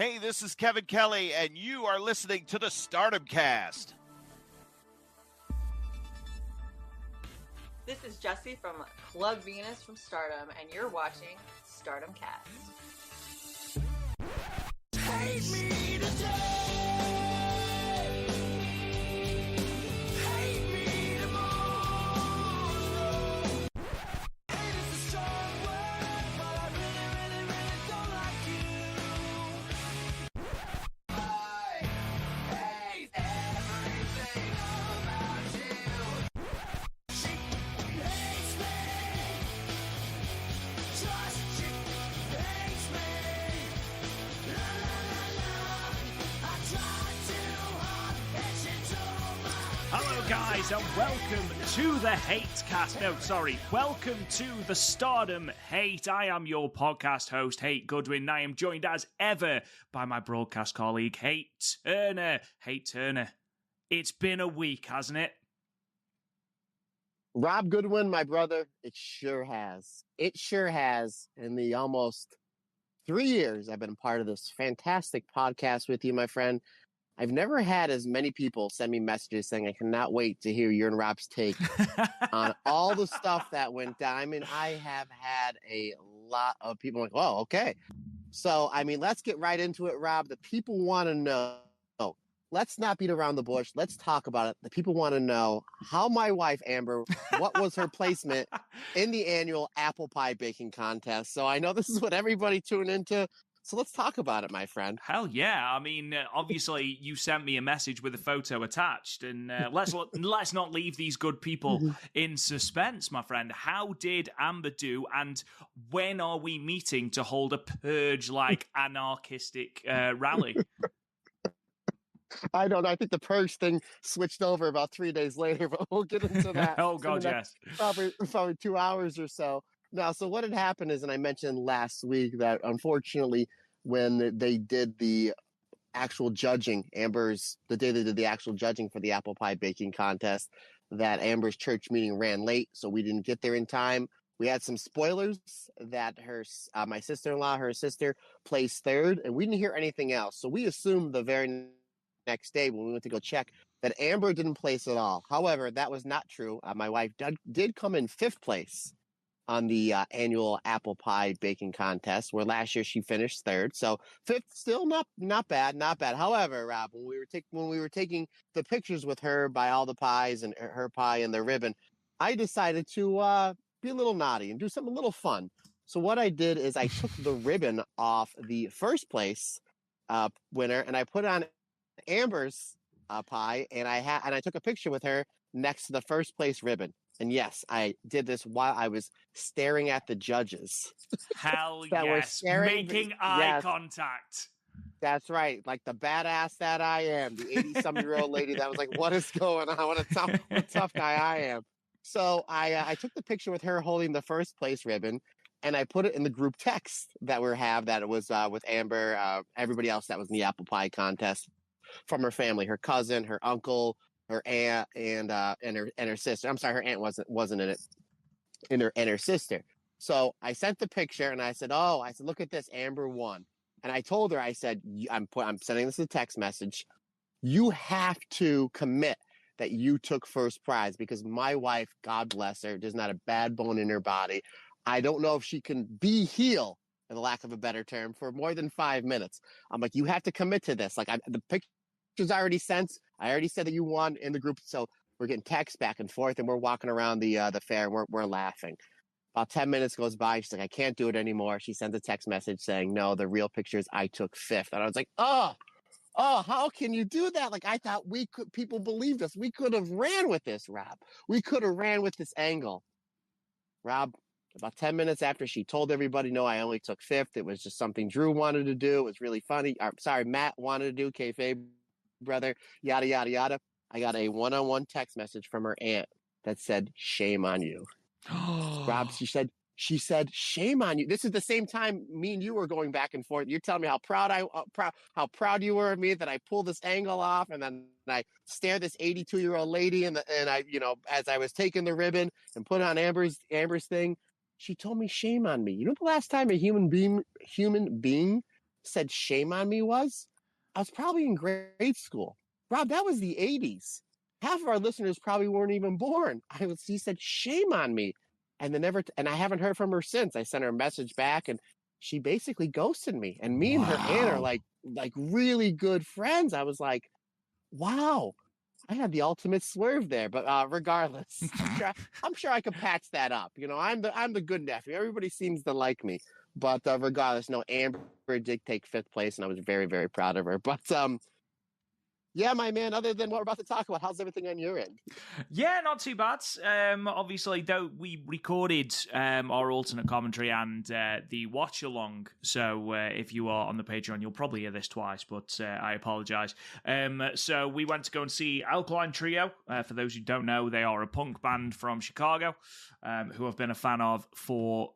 Hey, this is Kevin Kelly, and you are listening to the Stardom Cast. This is Jesse from Club Venus from Stardom, and you're watching Stardom Cast. Hate me today. Hate me tomorrow. Hate is a strong word, but I really, really, really don't like you. I hate everything about you. She hates me. Just she hates me. La la la la. I tried too hard and she told my Hello, guys, and welcome to the Hate Cast. No, sorry, welcome to the Stardom Hate. I am your podcast host, Hate Goodwin, and I am joined as ever by my broadcast colleague, Hate Turner. Hate Turner, it's been a week, hasn't it? Rob Goodwin, my brother, it sure has. It sure has. In the almost 3 years I've been part of this fantastic podcast with you, my friend, I've never had as many people send me messages saying, I cannot wait to hear your and Rob's take on all the stuff that went down. I mean, I have had a lot of people like, oh, okay. So, I mean, let's get right into it, Rob. The people want to know. Let's not beat around the bush. Let's talk about it. The people want to know how my wife, Amber, what was her placement in the annual apple pie baking contest. So I know this is what everybody tuned into. So let's talk about it, my friend. Hell yeah! I mean, obviously, you sent me a message with a photo attached, and let's not leave these good people in suspense, my friend. How did Amber do, and when are we meeting to hold a purge-like anarchistic rally? I don't know. I think the purge thing switched over about 3 days later, but we'll get into that. Oh, God, yes. Probably 2 hours or so. Now, so what had happened is, and I mentioned last week that unfortunately, when they did the actual judging, the day they did the actual judging for the apple pie baking contest, that Amber's church meeting ran late, so we didn't get there in time. We had some spoilers that my sister-in-law, her sister, placed third, and we didn't hear anything else. So we assumed the very next day when we went to go check that Amber didn't place at all. However, that was not true. My wife did come in fifth place on the annual apple pie baking contest, where last year she finished third. So fifth, still not bad. However, Rob, when we were taking the pictures with her by all the pies and her pie and the ribbon, I decided to be a little naughty and do something a little fun. So what I did is I took the ribbon off the first place winner and I put on Amber's pie, and I took a picture with her next to the first place ribbon. And yes, I did this while I was staring at the judges. Hell that were yes, staring, making eye contact. That's right, like the badass that I am, the 80-some-year-old lady that was like, "What is going on? What a tough guy I am." So I took the picture with her holding the first place ribbon, and I put it in the group text that it was with Amber, everybody else that was in the apple pie contest from her family, her cousin, her uncle, her aunt, and her sister. I'm sorry, her aunt wasn't in it, and her sister. So I sent the picture, and I said, look at this, Amber won. And I told her, I said, I'm sending this as a text message. You have to commit that you took first prize, because my wife, God bless her, there's not a bad bone in her body. I don't know if she can be heel, for the lack of a better term, for more than 5 minutes. I'm like, you have to commit to this. Like, the pictures I already sent. I already said that you won in the group. So we're getting texts back and forth, and we're walking around the fair, and we're laughing. About 10 minutes goes by. She's like, I can't do it anymore. She sends a text message saying, no, the real picture is I took fifth. And I was like, oh, how can you do that? Like, I thought people believed us. We could have ran with this, Rob. We could have ran with this angle. Rob, about 10 minutes after she told everybody, no, I only took fifth. It was just something Drew wanted to do. It was really funny. Matt wanted to do, kayfabe brother, yada, yada, yada. I got a one-on-one text message from her aunt that said, shame on you. Rob, she said, shame on you. This is the same time me and you were going back and forth. You're telling me how proud you were of me that I pulled this angle off, and then I stared this 82-year-old lady and I, as I was taking the ribbon and put on Amber's thing, she told me shame on me. You know the last time a human being said shame on me was, I was probably in grade school. Rob, that was the 80s. Half of our listeners probably weren't even born. He said shame on me. And and I haven't heard from her since. I sent her a message back and she basically ghosted me. And me and her aunt are like really good friends. I was like, wow, I had the ultimate swerve there. But regardless, I'm sure I could patch that up. You know, I'm the good nephew. Everybody seems to like me. But regardless, no, Amber did take 5th place, and I was very, very proud of her. But yeah, my man, other than what we're about to talk about, how's everything on your end? Yeah, not too bad. Obviously, though, we recorded our alternate commentary and the watch along. So if you are on the Patreon, you'll probably hear this twice, but I apologise. So we went to go and see Alkaline Trio. For those who don't know, they are a punk band from Chicago who I've been a fan of for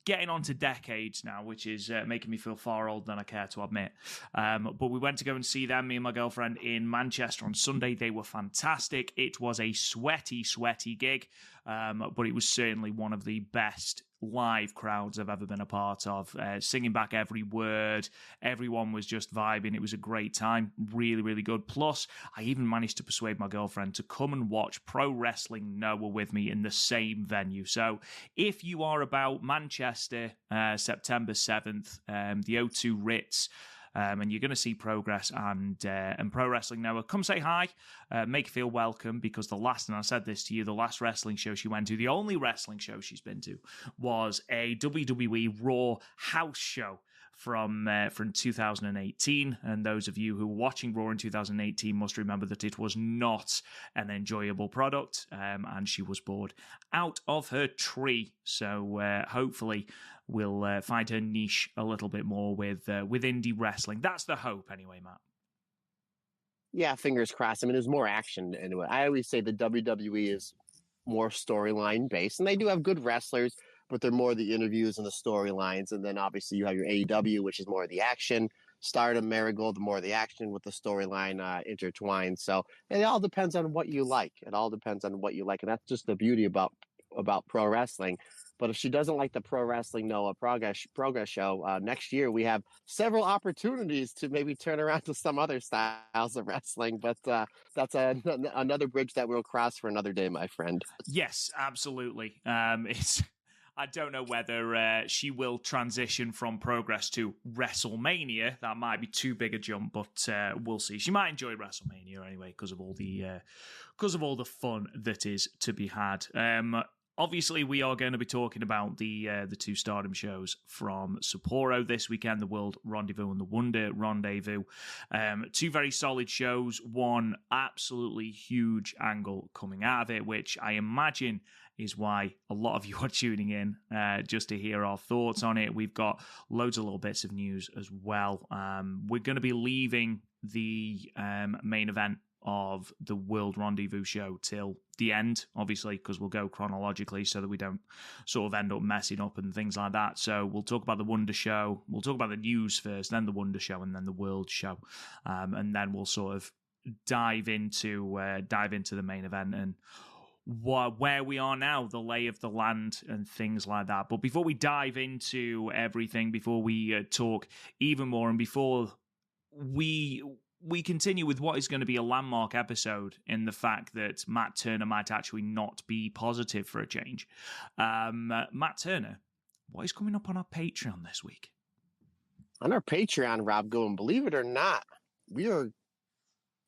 getting on to decades now, which is making me feel far older than I care to admit. But we went to go and see them, me and my girlfriend, in Manchester on Sunday. They were fantastic. It was a sweaty, sweaty gig, but it was certainly one of the best live crowds I've ever been a part of. Singing back every word. Everyone was just vibing. It was a great time. Really, really good. Plus, I even managed to persuade my girlfriend to come and watch Pro Wrestling Noah with me in the same venue. So if you are about Manchester, September 7th, the O2 Ritz, and you're going to see Progress and Pro Wrestling Noah, come say hi, make her feel welcome, because the last, and I said this to you, the last wrestling show she went to, the only wrestling show she's been to, was a WWE Raw house show from 2018, and those of you who were watching Raw in 2018 must remember that it was not an enjoyable product, and she was bored out of her tree. So hopefully we'll find her niche a little bit more with indie wrestling. That's the hope, anyway, Matt. Yeah, fingers crossed. I mean, there's more action into it. I always say the WWE is more storyline based, and they do have good wrestlers, but they're more the interviews and the storylines. And then obviously you have your AEW, which is more of the action. Stardom, Marigold, the more of the action with the storyline intertwined. So it all depends on what you like. It all depends on what you like, and that's just the beauty about pro wrestling. But if she doesn't like the Pro Wrestling Noah Progress show, next year we have several opportunities to maybe turn around to some other styles of wrestling. But that's another bridge that we'll cross for another day, my friend. Yes, absolutely. I don't know whether she will transition from Progress to WrestleMania. That might be too big a jump, but we'll see. She might enjoy WrestleMania anyway because of all the fun that is to be had. Obviously, we are going to be talking about the two Stardom shows from Sapporo this weekend, the World Rendezvous and the Wonder Rendezvous. Two very solid shows, one absolutely huge angle coming out of it, which I imagine is why a lot of you are tuning in just to hear our thoughts on it. We've got loads of little bits of news as well. We're going to be leaving the main event of the World Rendezvous show till the end, obviously, because we'll go chronologically so that we don't sort of end up messing up and things like that. So we'll talk about the Wonder show, we'll talk about the news first, then the Wonder show, and then the World show, and then we'll sort of dive into the main event and where we are now, the lay of the land and things like that. But before we dive into everything, before we talk even more, and before we continue with what is going to be a landmark episode in the fact that Matt Turner might actually not be positive for a change. Matt Turner, what is coming up on our Patreon this week? On our Patreon, Rob, going, believe it or not, we are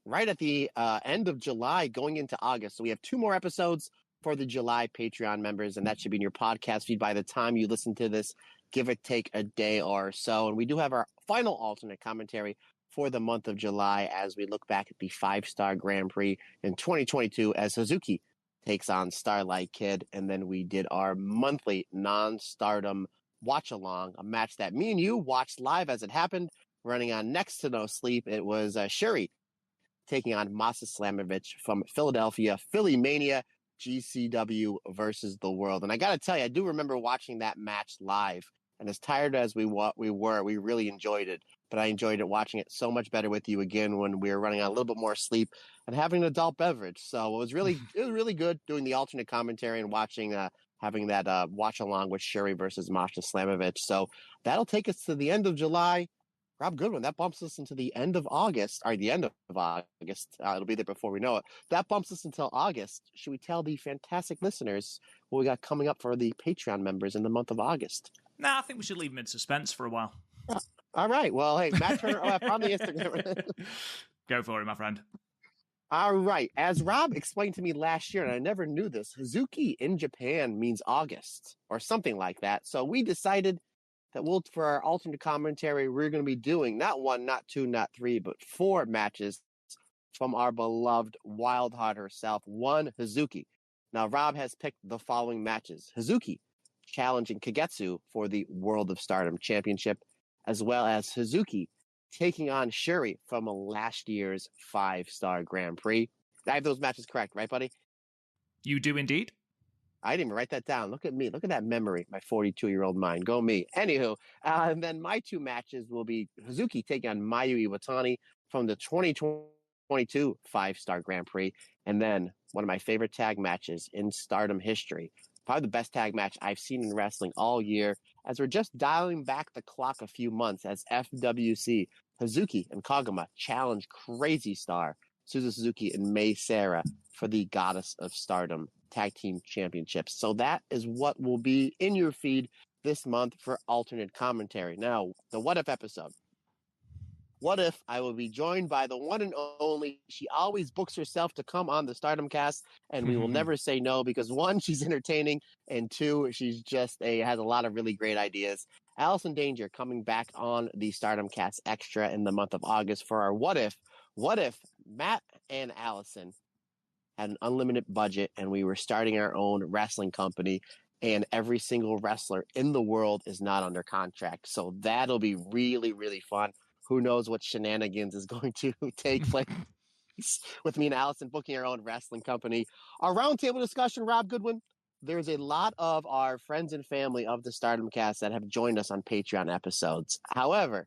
right at the end of July going into August. So we have 2 more episodes for the July Patreon members, and that should be in your podcast feed by the time you listen to this, give or take a day or so. And we do have our final alternate commentary for the month of July as we look back at the 5-star Grand Prix in 2022 as Suzuki takes on Starlight Kid. And then we did our monthly non-Stardom watch-along, a match that me and you watched live as it happened, running on next to no sleep. It was Shuri taking on Masa Slamovich from Philadelphia, Philly Mania, GCW versus the World. And I got to tell you, I do remember watching that match live. And as tired as we were, we really enjoyed it. But I enjoyed it watching it so much better with you again when we were running on a little bit more sleep and having an adult beverage. So it was really good doing the alternate commentary and watching, having that watch along with Shuri versus Masha Slamovich. So that'll take us to the end of July. Rob Goodwin, that bumps us into the end of August, or the end of August. It'll be there before we know it. That bumps us until August. Should we tell the fantastic listeners what we got coming up for the Patreon members in the month of August? Nah, I think we should leave them in suspense for a while. All right. Well, hey, Matt Turner OF on the Instagram. Go for it, my friend. All right. As Rob explained to me last year, and I never knew this, Hazuki in Japan means August or something like that. So we decided that for our alternate commentary, we're going to be doing not 1, not 2, not 3, but 4 matches from our beloved Wild Heart herself, one Hazuki. Now, Rob has picked the following matches. Hazuki challenging Kagetsu for the World of Stardom Championship, as well as Hazuki taking on Shuri from last year's 5-star Grand Prix. I have those matches correct, right, buddy? You do indeed. I didn't even write that down. Look at me. Look at that memory, my 42-year-old mind. Go me. Anywho, and then my 2 matches will be Hazuki taking on Mayu Iwatani from the 2022 5-star Grand Prix, and then one of my favorite tag matches in Stardom history, probably the best tag match I've seen in wrestling all year, as we're just dialing back the clock a few months as FWC, Hazuki and Kagama challenge Crazy Star, Suzu Suzuki and Mei Sarah for the Goddess of Stardom Tag Team Championships. So that is what will be in your feed this month for alternate commentary. Now, the What If episode. What if I will be joined by the one and only, she always books herself to come on the Stardom Cast, and we will never say no because 1, she's entertaining, and 2, she's just has a lot of really great ideas. Allison Danger coming back on the Stardom Cast Extra in the month of August for our What If. What if Matt and Allison had an unlimited budget and we were starting our own wrestling company and every single wrestler in the world is not under contract? So that'll be really, really fun. Who knows what shenanigans is going to take place with me and Allison booking our own wrestling company. Our roundtable discussion, Rob Goodwin, there's a lot of our friends and family of the Stardom Cast that have joined us on Patreon episodes. However,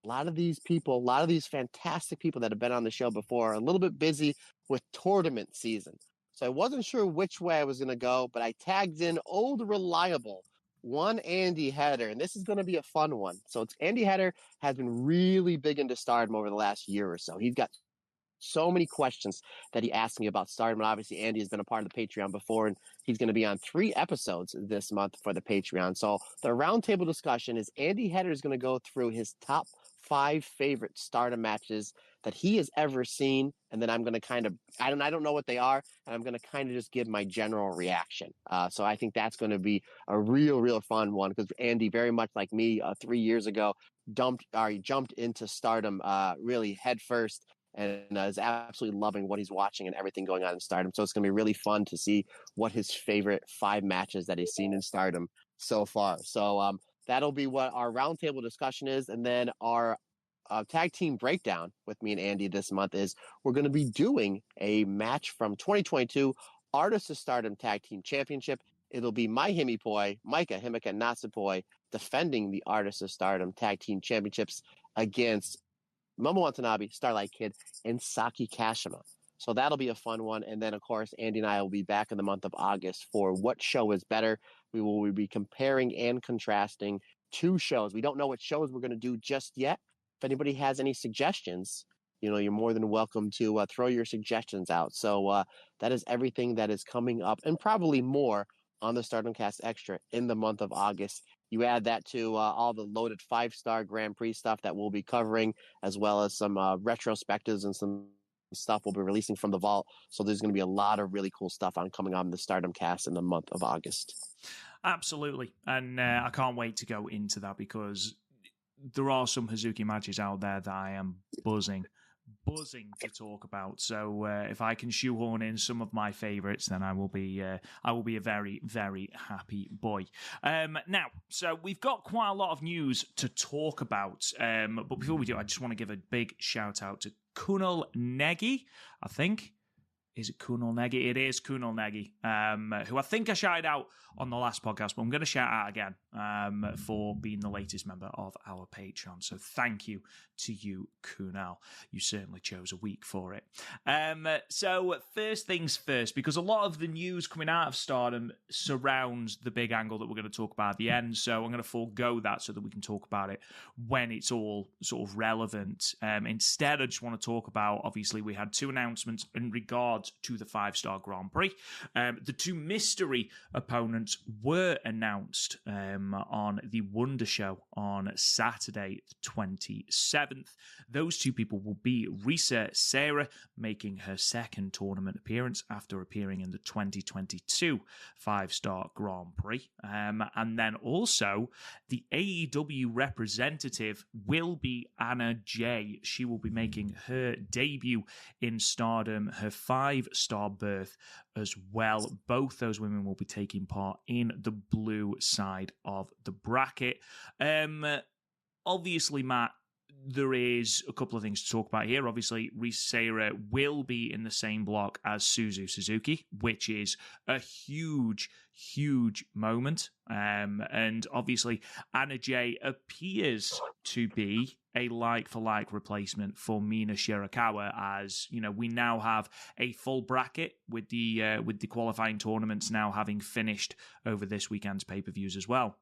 a lot of these people, a lot of these fantastic people that have been on the show before are a little bit busy with tournament season. So I wasn't sure which way I was going to go, but I tagged in old reliable one Andy Header, and this is going to be a fun one. So it's Andy Header has been really big into Stardom over the last year or so. He's got so many questions that he asked me about Stardom, and obviously Andy has been a part of the Patreon before, and he's going to be on 3 episodes this month for the Patreon. So the roundtable discussion is Andy Header is going to go through his top 5 favorite Stardom matches that he has ever seen, and then I'm going to kind of, I don't know what they are, and I'm going to kind of just give my general reaction. So I think that's going to be a real fun one, because Andy, very much like me 3 years ago, jumped into Stardom really head first, and is absolutely loving what he's watching and everything going on in Stardom. So it's going to be really fun to see what his favorite 5 matches that he's seen in Stardom so far. So that'll be what our roundtable discussion is. And then our tag team breakdown with me and Andy this month is we're going to be doing a match from 2022 Artists of Stardom Tag Team Championship. It'll be Mai Himipoi, Maika Himika Natsupoi defending the Artists of Stardom Tag Team Championships against Momo Watanabe, Starlight Kid, and Saki Kashima. So that'll be a fun one. And then, of course, Andy and I will be back in the month of August for What Show is Better. We will be comparing and contrasting 2 shows. We don't know what shows we're going to do just yet. If anybody has any suggestions, you're more than welcome to throw your suggestions out. So that is everything that is coming up, and probably more on the Stardom Cast Extra in the month of August. You add that to all the loaded 5-star Grand Prix stuff that we'll be covering, as well as some retrospectives and some stuff we'll be releasing from the vault. So there's going to be a lot of really cool stuff coming on the Stardom Cast in the month of August. Absolutely. And I can't wait to go into that, because there are some Hazuki matches out there that I am buzzing to talk about. So if I can shoehorn in some of my favorites, then I will be a very, very happy boy. Now, so we've got quite a lot of news to talk about. But before we do, I just want to give a big shout out to Kunal Negi, I think. Is it Kunal Negi? It is Kunal Negi, who I think I shouted out on the last podcast, but I'm going to shout out again. for being the latest member of our Patreon. So thank you to you, Kunal. You certainly chose a week for it. So first things first, because a lot of the news coming out of Stardom surrounds the big angle that we're going to talk about at the end. So I'm going to forego that so that we can talk about it when it's all sort of relevant. Instead, I just want to talk about, obviously, we had two announcements in regard to the 5-Star Grand Prix. The two mystery opponents were announced on the Wonder Show on Saturday, the 27th. Those two people will be Risa Sera, making her second tournament appearance after appearing in the 2022 5-Star Grand Prix. And then also, the AEW representative will be Anna Jay. She will be making her debut in Stardom, her 5-star berth as well. Both those women will be taking part in the blue side of the bracket. Obviously, Matt, there is a couple of things to talk about here. Obviously, Risa Sera will be in the same block as Suzu Suzuki, which is a huge, huge moment. And obviously, Anna Jay appears to be a like-for-like replacement for Mina Shirakawa, as you know, we now have a full bracket with the qualifying tournaments now having finished over this weekend's pay-per-views as well.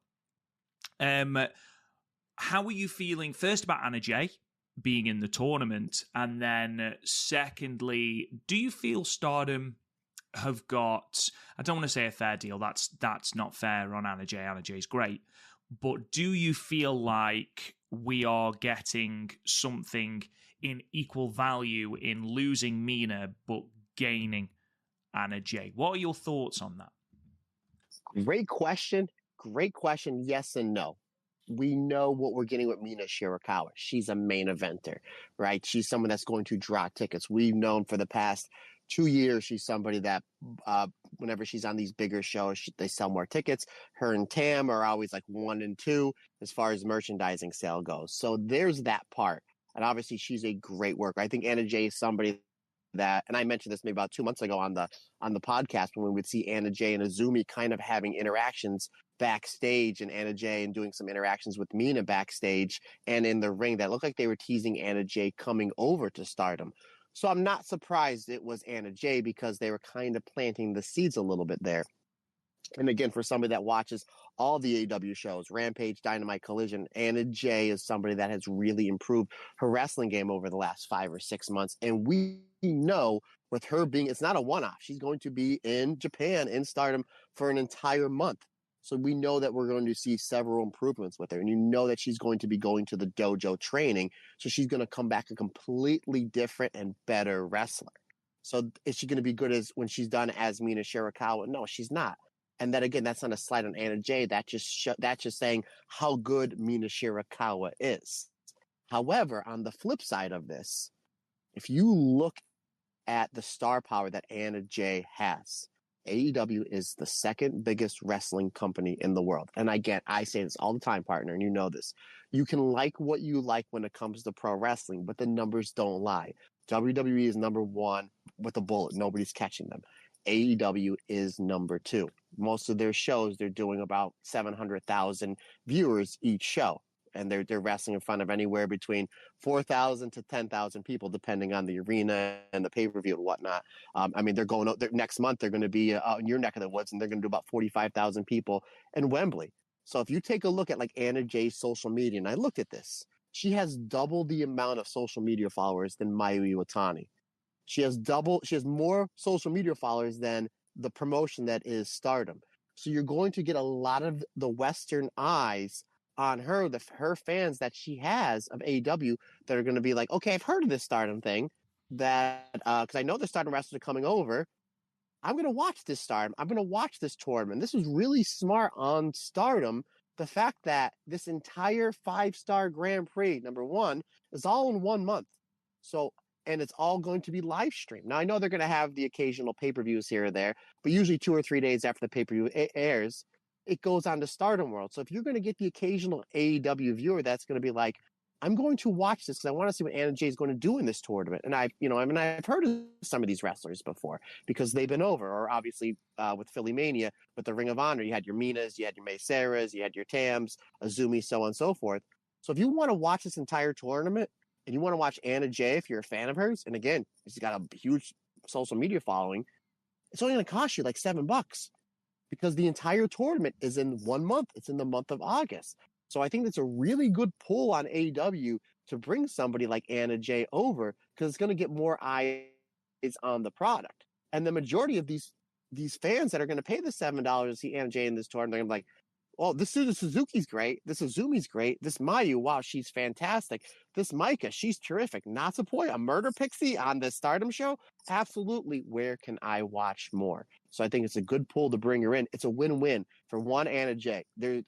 How are you feeling first about Anna Jay being in the tournament, and then secondly, do you feel Stardom have got, I don't want to say a fair deal, that's not fair on Anna Jay. Anna Jay's great, but do you feel like we are getting something in equal value in losing Mina but gaining Anna Jay? What are your thoughts on that? Great question. Great question. Yes and no. We know what we're getting with Mina Shirakawa. She's a main eventer, right? She's someone that's going to draw tickets. We've known for the past 2 years she's somebody that whenever she's on these bigger shows, they sell more tickets. Her and Tam are always like 1 and 2 as far as merchandising sale goes. So there's that part. And obviously she's a great worker. I think Anna Jay is somebody that, and I mentioned this maybe about 2 months ago on the podcast when we would see Anna Jay and Azumi kind of having interactions backstage, and Anna Jay and doing some interactions with Mina backstage and in the ring that looked like they were teasing Anna Jay coming over to Stardom. So I'm not surprised it was Anna Jay, because they were kind of planting the seeds a little bit there. And again, for somebody that watches all the AEW shows, Rampage, Dynamite, Collision, Anna Jay is somebody that has really improved her wrestling game over the last 5 or 6 months. And we know with her being, it's not a one-off. She's going to be in Japan, in Stardom, for an entire month. So we know that we're going to see several improvements with her. And you know that she's going to be going to the dojo training. So she's going to come back a completely different and better wrestler. So is she going to be good as when she's done as Mina Shirakawa? No, she's not. And that, again, that's not a slight on Anna Jay. That's just saying how good Mina Shirakawa is. However, on the flip side of this, if you look at the star power that Anna Jay has, AEW is the second biggest wrestling company in the world. And I say this all the time, partner, and you know this. You can like what you like when it comes to pro wrestling, but the numbers don't lie. WWE is number 1 with a bullet. Nobody's catching them. AEW is number 2. Most of their shows, they're doing about 700,000 viewers each show. And they're wrestling in front of anywhere between 4,000 to 10,000 people, depending on the arena and the pay-per-view and whatnot. I mean, next month, they're going to be out in your neck of the woods, and they're going to do about 45,000 people in Wembley. So if you take a look at like Anna Jay's social media, and I looked at this, she has double the amount of social media followers than Mayu Iwatani. She has more social media followers than the promotion that is Stardom. So you're going to get a lot of the Western eyes on her, her fans that she has of AEW, that are going to be like, okay, I've heard of this Stardom thing, that because I know the Stardom wrestlers are coming over. I'm going to watch this Stardom. I'm going to watch this tournament. This was really smart on Stardom. The fact that this entire 5-star Grand Prix, number 1, is all in 1 month. So, and it's all going to be live streamed. Now, I know they're going to have the occasional pay-per-views here or there, but usually 2 or 3 days after the pay-per-view airs, it goes on to Stardom World. So if you're going to get the occasional AEW viewer that's going to be like, I'm going to watch this because I want to see what Anna Jay is going to do in this tournament. And I've heard of some of these wrestlers before because they've been over, or obviously with Philly Mania, with the Ring of Honor, you had your Minas, you had your May Saras, you had your Tams, Azumi, so on and so forth. So if you want to watch this entire tournament and you want to watch Anna Jay, if you're a fan of hers, and again, she's got a huge social media following, it's only going to cost you like $7 because the entire tournament is in 1 month. It's in the month of August. So I think that's a really good pull on AEW to bring somebody like Anna Jay over because it's going to get more eyes on the product. And the majority of these fans that are going to pay the $7 to see Anna Jay in this tournament, they're going to be like, well, this Suzuki's great. This Azumi's great. This Mayu, wow, she's fantastic. This Micah, she's terrific. Natsupoi, a murder pixie on the Stardom show? Absolutely. Where can I watch more? So I think it's a good pull to bring her in. It's a win-win for one Anna Jay.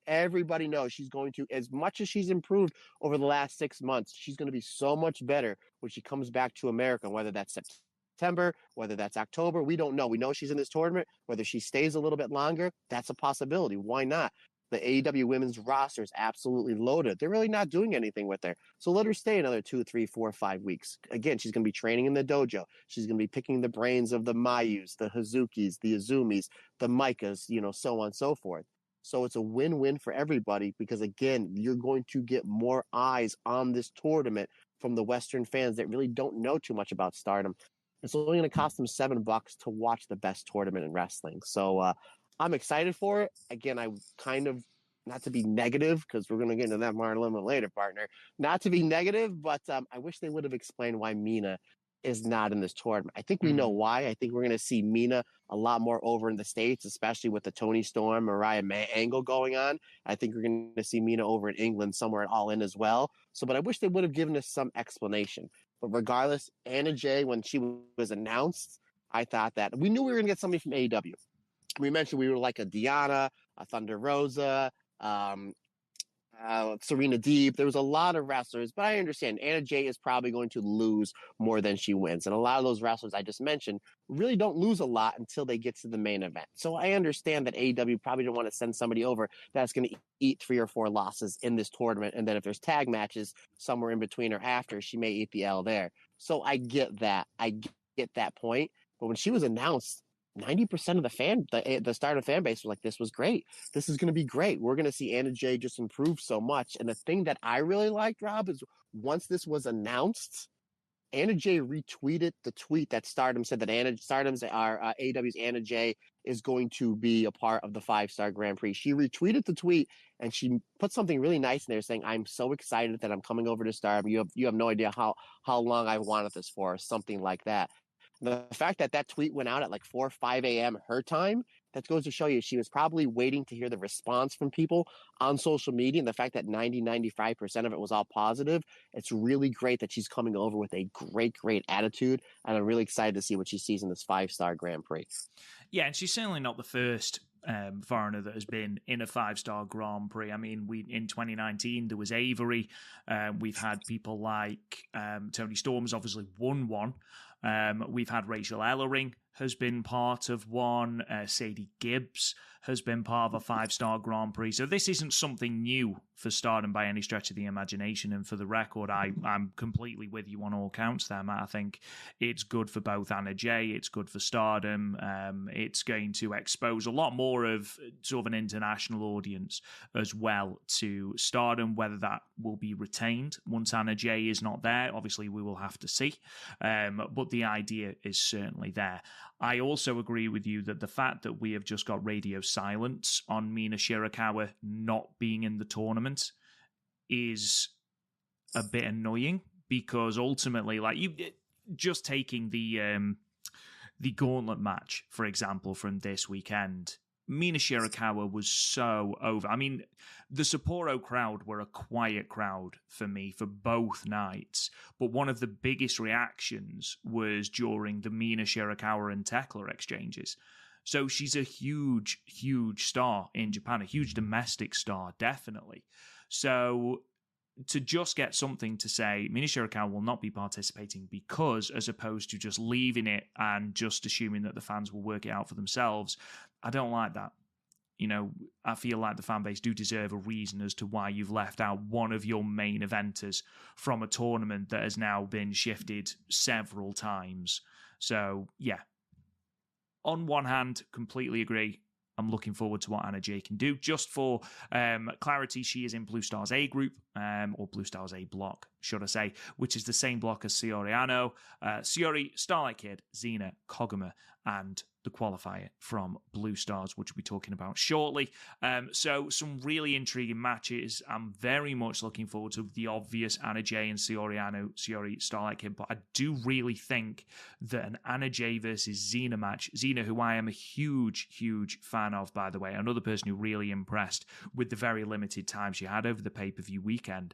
Everybody knows she's going to, as much as she's improved over the last 6 months, she's going to be so much better when she comes back to America, whether that's September, whether that's October. We don't know. We know she's in this tournament. Whether she stays a little bit longer, that's a possibility. Why not? The AEW women's roster is absolutely loaded. They're really not doing anything with her. So let her stay another 2, 3, 4, 5 weeks. Again, she's going to be training in the dojo. She's going to be picking the brains of the Mayus, the Hazukis, the Azumis, the Micahs, so on and so forth. So it's a win-win for everybody because, again, you're going to get more eyes on this tournament from the Western fans that really don't know too much about Stardom. It's only going to cost them $7 to watch the best tournament in wrestling. So, I'm excited for it. Again, I kind of, not to be negative, because we're going to get into that more a little bit later, partner. Not to be negative, but I wish they would have explained why Mina is not in this tournament. I think we know why. I think we're going to see Mina a lot more over in the States, especially with the Toni Storm, Mariah May angle going on. I think we're going to see Mina over in England somewhere at All In as well. So, but I wish they would have given us some explanation. But regardless, Anna Jay, when she was announced, I thought that we knew we were going to get somebody from AEW. We mentioned we were like a Diana, a Thunder Rosa, Serena Deeb. There was a lot of wrestlers, but I understand Anna Jay is probably going to lose more than she wins. And a lot of those wrestlers I just mentioned really don't lose a lot until they get to the main event. So I understand that AEW probably don't want to send somebody over that's going to eat 3 or 4 losses in this tournament. And then if there's tag matches somewhere in between or after, she may eat the L there. So I get that. I get that point. But when she was announced, 90% of the Stardom fan base was like, this was great. This is going to be great. We're going to see Anna Jay just improve so much. And the thing that I really liked, Rob, is once this was announced, Anna Jay retweeted the tweet that Stardom said that AEW's Anna Jay is going to be a part of the 5-Star Grand Prix. She retweeted the tweet and she put something really nice in there saying, I'm so excited that I'm coming over to Stardom. You have no idea how long I've wanted this for, or something like that. The fact that tweet went out at like 4 or 5 a.m. her time, that goes to show you she was probably waiting to hear the response from people on social media. And the fact that 95% of it was all positive, it's really great that she's coming over with a great attitude. And I'm really excited to see what she sees in this 5-Star Grand Prix. Yeah, and she's certainly not the first foreigner that has been in a 5-Star Grand Prix. I mean, in 2019, there was Avery. We've had people like Toni Storm has obviously won one. We've had Rachel Ellering has been part of one. Sadie Gibbs has been part of a 5-Star Grand Prix. So this isn't something new for Stardom by any stretch of the imagination. And for the record, I'm completely with you on all counts there, Matt. I think it's good for both Anna Jay. It's good for Stardom. It's going to expose a lot more of sort of an international audience as well to Stardom. Whether that will be retained once Anna Jay is not there, obviously we will have to see. But the idea is certainly there. I also agree with you that the fact that we have just got radio silence on Mina Shirakawa not being in the tournament is a bit annoying, because ultimately, like, you just taking the gauntlet match, for example, from this weekend, Mina Shirakawa was so over. I mean, the Sapporo crowd were a quiet crowd for me for both nights, but one of the biggest reactions was during the Mina Shirakawa and Tekla exchanges. So she's a huge star in Japan, a huge domestic star, definitely. So to just get something to say, Mina Shirakawa will not be participating because, as opposed to just leaving it and just assuming that the fans will work it out for themselves, I don't like that. I feel like the fan base do deserve a reason as to why you've left out one of your main eventers from a tournament that has now been shifted several times. So, yeah. On one hand, completely agree. I'm looking forward to what Anna Jay can do. Just for clarity, she is in Blue Stars A group, or Blue Stars A block, should I say, which is the same block as Saori Ano, Saori, Starlight Kid, Xena, Koguma, and the qualifier from Blue Stars, which we'll be talking about shortly. So some really intriguing matches. I'm very much looking forward to the obvious Anna Jay and Saori Ano, Saori, Starlight Kid, but I do really think that an Anna Jay versus Xena match, Xena, who I am a huge, huge fan of, by the way, another person who really impressed with the very limited time she had over the pay-per-view weekend,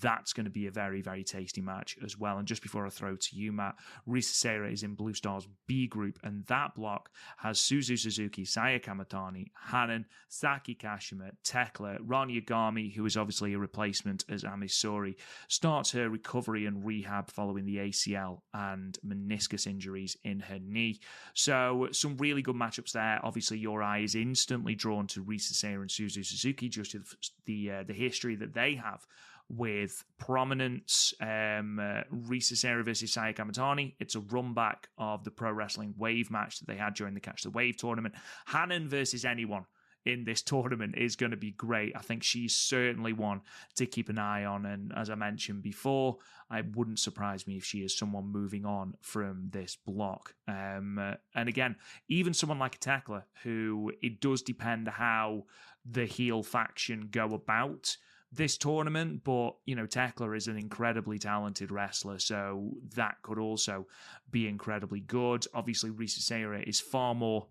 that's going to be a very, very tasty match as well. And just before I throw to you, Matt, Risa Sera is in Blue Stars B group, and that block has Suzu Suzuki, Saya Kamatani, Hanan, Saki Kashima, Tekla, Ron Yagami, who is obviously a replacement as Amisori, starts her recovery and rehab following the ACL and meniscus injuries in her knee. So some really good matchups there. Obviously, your eye is instantly drawn to Risa Sera and Suzu Suzuki, just to the history that they have with prominence. Risa Sera versus Saya Kamatani. It's a run back of the Pro Wrestling Wave match that they had during the Catch the Wave tournament. Hanan versus anyone in this tournament is going to be great. I think she's certainly one to keep an eye on. And as I mentioned before, it wouldn't surprise me if she is someone moving on from this block. And again, even someone like Tekla, who it does depend how the heel faction go about this tournament, but Tekla is an incredibly talented wrestler, so that could also be incredibly good. Obviously, Risa Sera is far more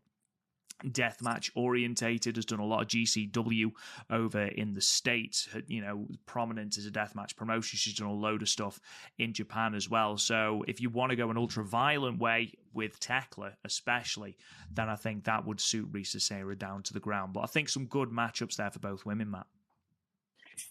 deathmatch orientated, has done a lot of GCW over in the States, prominent as a deathmatch promotion. She's done a load of stuff in Japan as well. So if you want to go an ultra violent way with Tekla especially, then I think that would suit Risa Sera down to the ground. But I think some good matchups there for both women, Matt.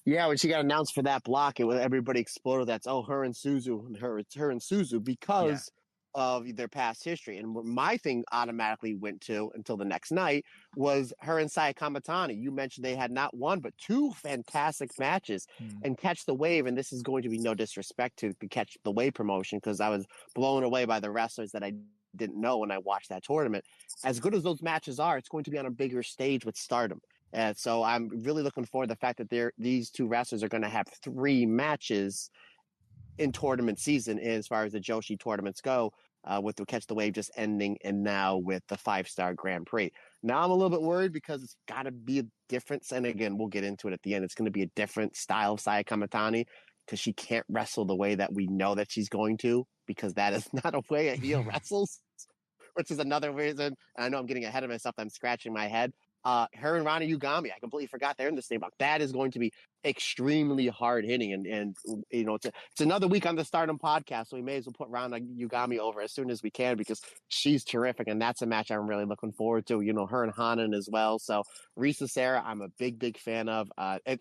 Yeah, when she got announced for that block, everybody exploded. That's her and Suzu, her and Suzu, because of their past history. And what my thing automatically went to until the next night was her and Saya Kamatani. You mentioned they had not one but two fantastic matches and Catch the Wave. And this is going to be no disrespect to the Catch the Wave promotion, because I was blown away by the wrestlers that I didn't know when I watched that tournament. As good as those matches are, it's going to be on a bigger stage with Stardom. And so I'm really looking forward to the fact that these two wrestlers are going to have 3 matches in tournament season as far as the Joshi tournaments go, with the Catch the Wave just ending and now with the 5-star Grand Prix. Now I'm a little bit worried because it's got to be a difference. And again, we'll get into it at the end. It's going to be a different style of Saya Kamatani because she can't wrestle the way that we know that she's going to, because that is not a way a heel wrestles, which is another reason. I know I'm getting ahead of myself. I'm scratching my head. Her and Rana Yugami, I completely forgot they're in the same block. That is going to be extremely hard hitting, and it's another week on the Stardom podcast, so we may as well put Rana Yugami over as soon as we can because she's terrific, and that's a match I'm really looking forward to. Her and Hanan as well. So Risa Sera, I'm a big fan of.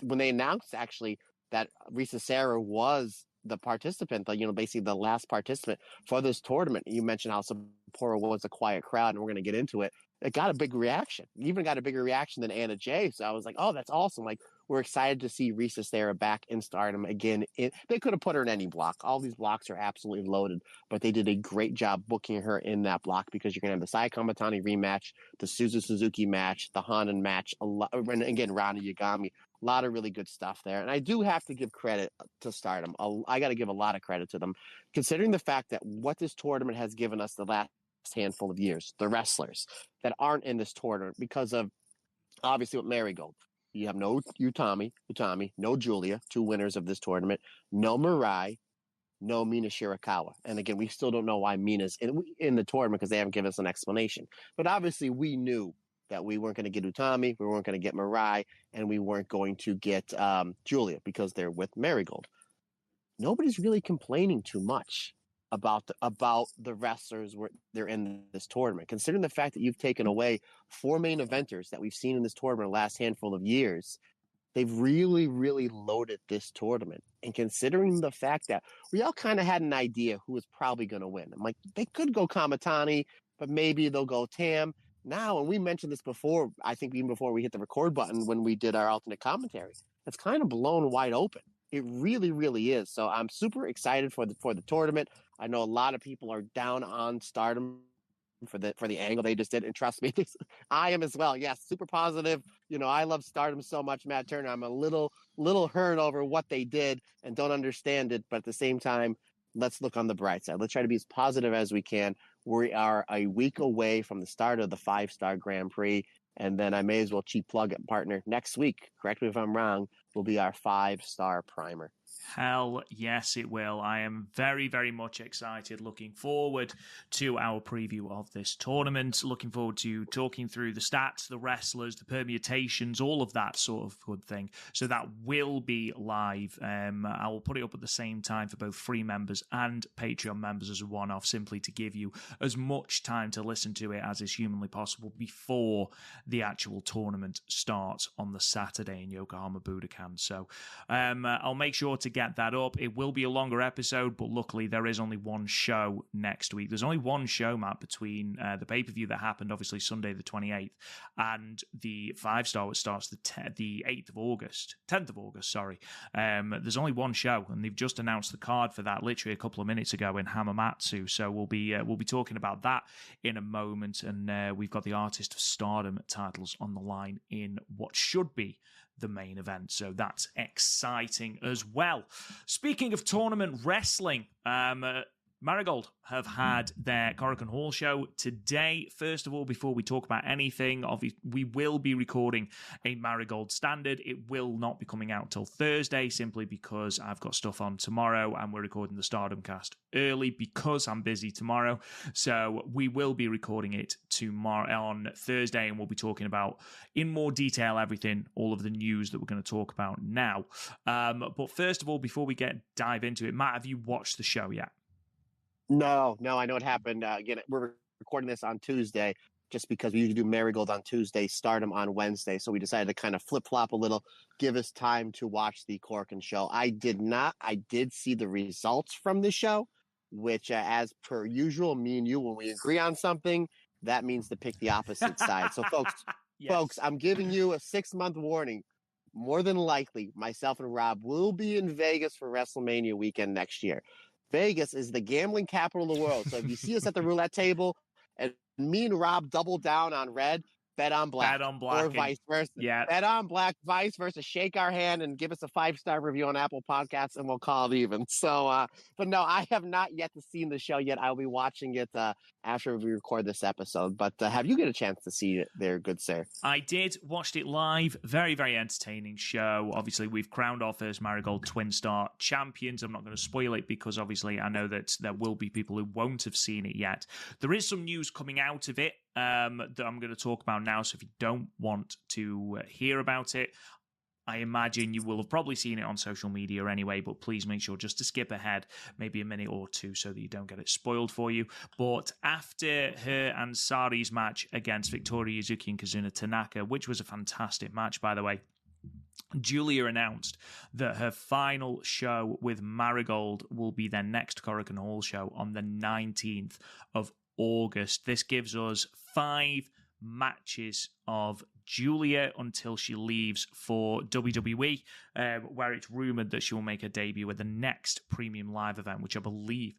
When they announced actually that Risa Sera was the participant, basically the last participant for this tournament, you mentioned how Sapporo was a quiet crowd, and we're going to get into it. It got a big reaction. Even got a bigger reaction than Anna Jay. So I was like, oh, that's awesome. Like, we're excited to see Risa Sera back in Stardom again. They could have put her in any block. All these blocks are absolutely loaded, but they did a great job booking her in that block because you're going to have the Saya Kamatani rematch, the Suzu Suzuki match, the Hanan match, and again, Rana Yagami. A lot of really good stuff there. And I do have to give credit to Stardom. I got to give a lot of credit to them, considering the fact that what this tournament has given us the last handful of years, the wrestlers that aren't in this tournament because of obviously with Marigold. You have no Utami, no Julia, 2 winners of this tournament, no Mirai, no Mina Shirakawa. And again, we still don't know why Mina's in the tournament because they haven't given us an explanation. But obviously we knew that we weren't going to get Utami, we weren't going to get Mirai, and we weren't going to get Julia because they're with Marigold. Nobody's really complaining too much about the wrestlers they're in this tournament, considering the fact that you've taken away 4 main eventers that we've seen in this tournament the last handful of years. They've really, really loaded this tournament. And considering the fact that we all kind of had an idea who was probably going to win. I'm like, they could go Kamatani, but maybe they'll go Tam. now, and we mentioned this before, I think even before we hit the record button when we did our alternate commentary, it's kind of blown wide open. It really, really is. So I'm super excited for the tournament. I know a lot of people are down on Stardom for the angle they just did, and trust me, I am as well. Yes, super positive. I love Stardom so much, Matt Turner. I'm a little hurt over what they did and don't understand it, but at the same time, let's look on the bright side. Let's try to be as positive as we can. We are a week away from the start of the 5-star Grand Prix, and then I may as well cheap plug it, partner. Next week, correct me if I'm wrong, will be our 5-star primer. Hell yes, it will. I am very, very much excited. Looking forward to our preview of this tournament. Looking forward to talking through the stats, the wrestlers, the permutations, all of that sort of good thing. So that will be live. I will put it up at the same time for both free members and Patreon members as a one-off, simply to give you as much time to listen to it as is humanly possible before the actual tournament starts on the Saturday in Yokohama Budokan. So I'll make sure to get that up. It will be a longer episode, but luckily there is only one show next week. There's only one show, Matt, between the pay-per-view that happened, obviously Sunday the 28th, and the 5-star, which starts the 8th of August, 10th of August, sorry. There's only one show, and they've just announced the card for that literally a couple of minutes ago in Hamamatsu. So we'll be talking about that in a moment, and we've got the Artist of Stardom titles on the line in what should be the main event. So that's exciting as well. Speaking of tournament wrestling, Marigold have had their Korakuen Hall show today. First of all, before we talk about anything, obviously, we will be recording a Marigold Standard. It will not be coming out till Thursday, simply because I've got stuff on tomorrow, and we're recording the Stardom cast early because I'm busy tomorrow. So we will be recording it tomorrow on Thursday, and we'll be talking about in more detail everything, all of the news that we're going to talk about now. But first of all, before we dive into it, Matt, have you watched the show yet? No, I know it happened. Again, we're recording this on Tuesday just because we usually do Marigold on Tuesday, Stardom on Wednesday. So we decided to kind of flip-flop a little, give us time to watch the Korakuen show. I did not. I did see the results from the show, which, as per usual, me and you, when we agree on something, that means to pick the opposite side. So, folks, I'm giving you a 6-month warning. More than likely, myself and Rob will be in Vegas for WrestleMania weekend next year. Vegas is the gambling capital of the world. So if you see us at the roulette table and me and Rob double down on red, bet on black. Bet on black. Or vice versa. Yeah. Bet on black, vice versa. Shake our hand and give us a 5-star review on Apple Podcasts, and we'll call it even. So, but no, I have not yet seen the show yet. I'll be watching it after we record this episode. But have you get a chance to see it there, good sir? I did. Watched it live. Very, very entertaining show. Obviously, we've crowned our first Marigold Twin Star champions. I'm not going to spoil it because obviously I know that there will be people who won't have seen it yet. There is some news coming out of it that I'm going to talk about now. So if you don't want to hear about it, I imagine you will have probably seen it on social media anyway, but please make sure just to skip ahead maybe a minute or two so that you don't get it spoiled for you. But after her and Sari's match against Victoria Yuzuki and Kazuna Tanaka, which was a fantastic match, by the way, Julia announced that her final show with Marigold will be their next Korakuen Hall show on the 19th of August. This gives us 5 matches of Julia until she leaves for WWE, where it's rumored that she will make her debut at the next Premium Live event, which I believe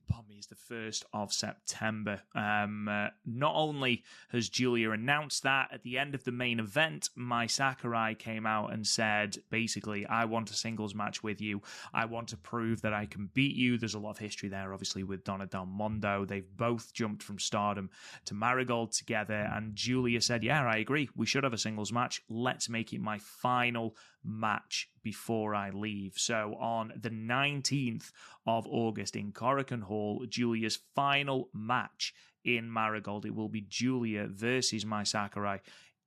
pardon me, is the 1st of September. Not only has Julia announced that, at the end of the main event, Mai Sakurai came out and said, basically, I want a singles match with you. I want to prove that I can beat you. There's a lot of history there, obviously, with Donna Del Mondo. They've both jumped from Stardom to Marigold together, and Julia said, yeah, I agree. We should have a singles match. Let's make it my final match before I leave. So on the 19th of August in Korakuen Hall, Julia's final match in Marigold, it will be Julia versus Mai Sakurai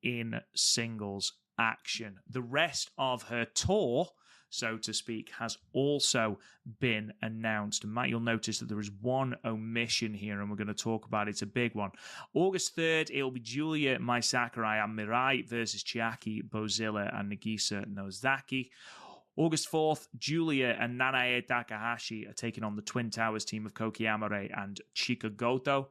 in singles action. The rest of her tour, so to speak, has also been announced. Matt, you'll notice that there is one omission here, and we're going to talk about it. It's a big one. August 3rd, it'll be Julia, Mai Sakurai, and Mirai versus Chiaki, Bozilla, and Nagisa Nozaki. August 4th, Julia and Nanae Takahashi are taking on the Twin Towers team of Koki Amare and Chika Goto.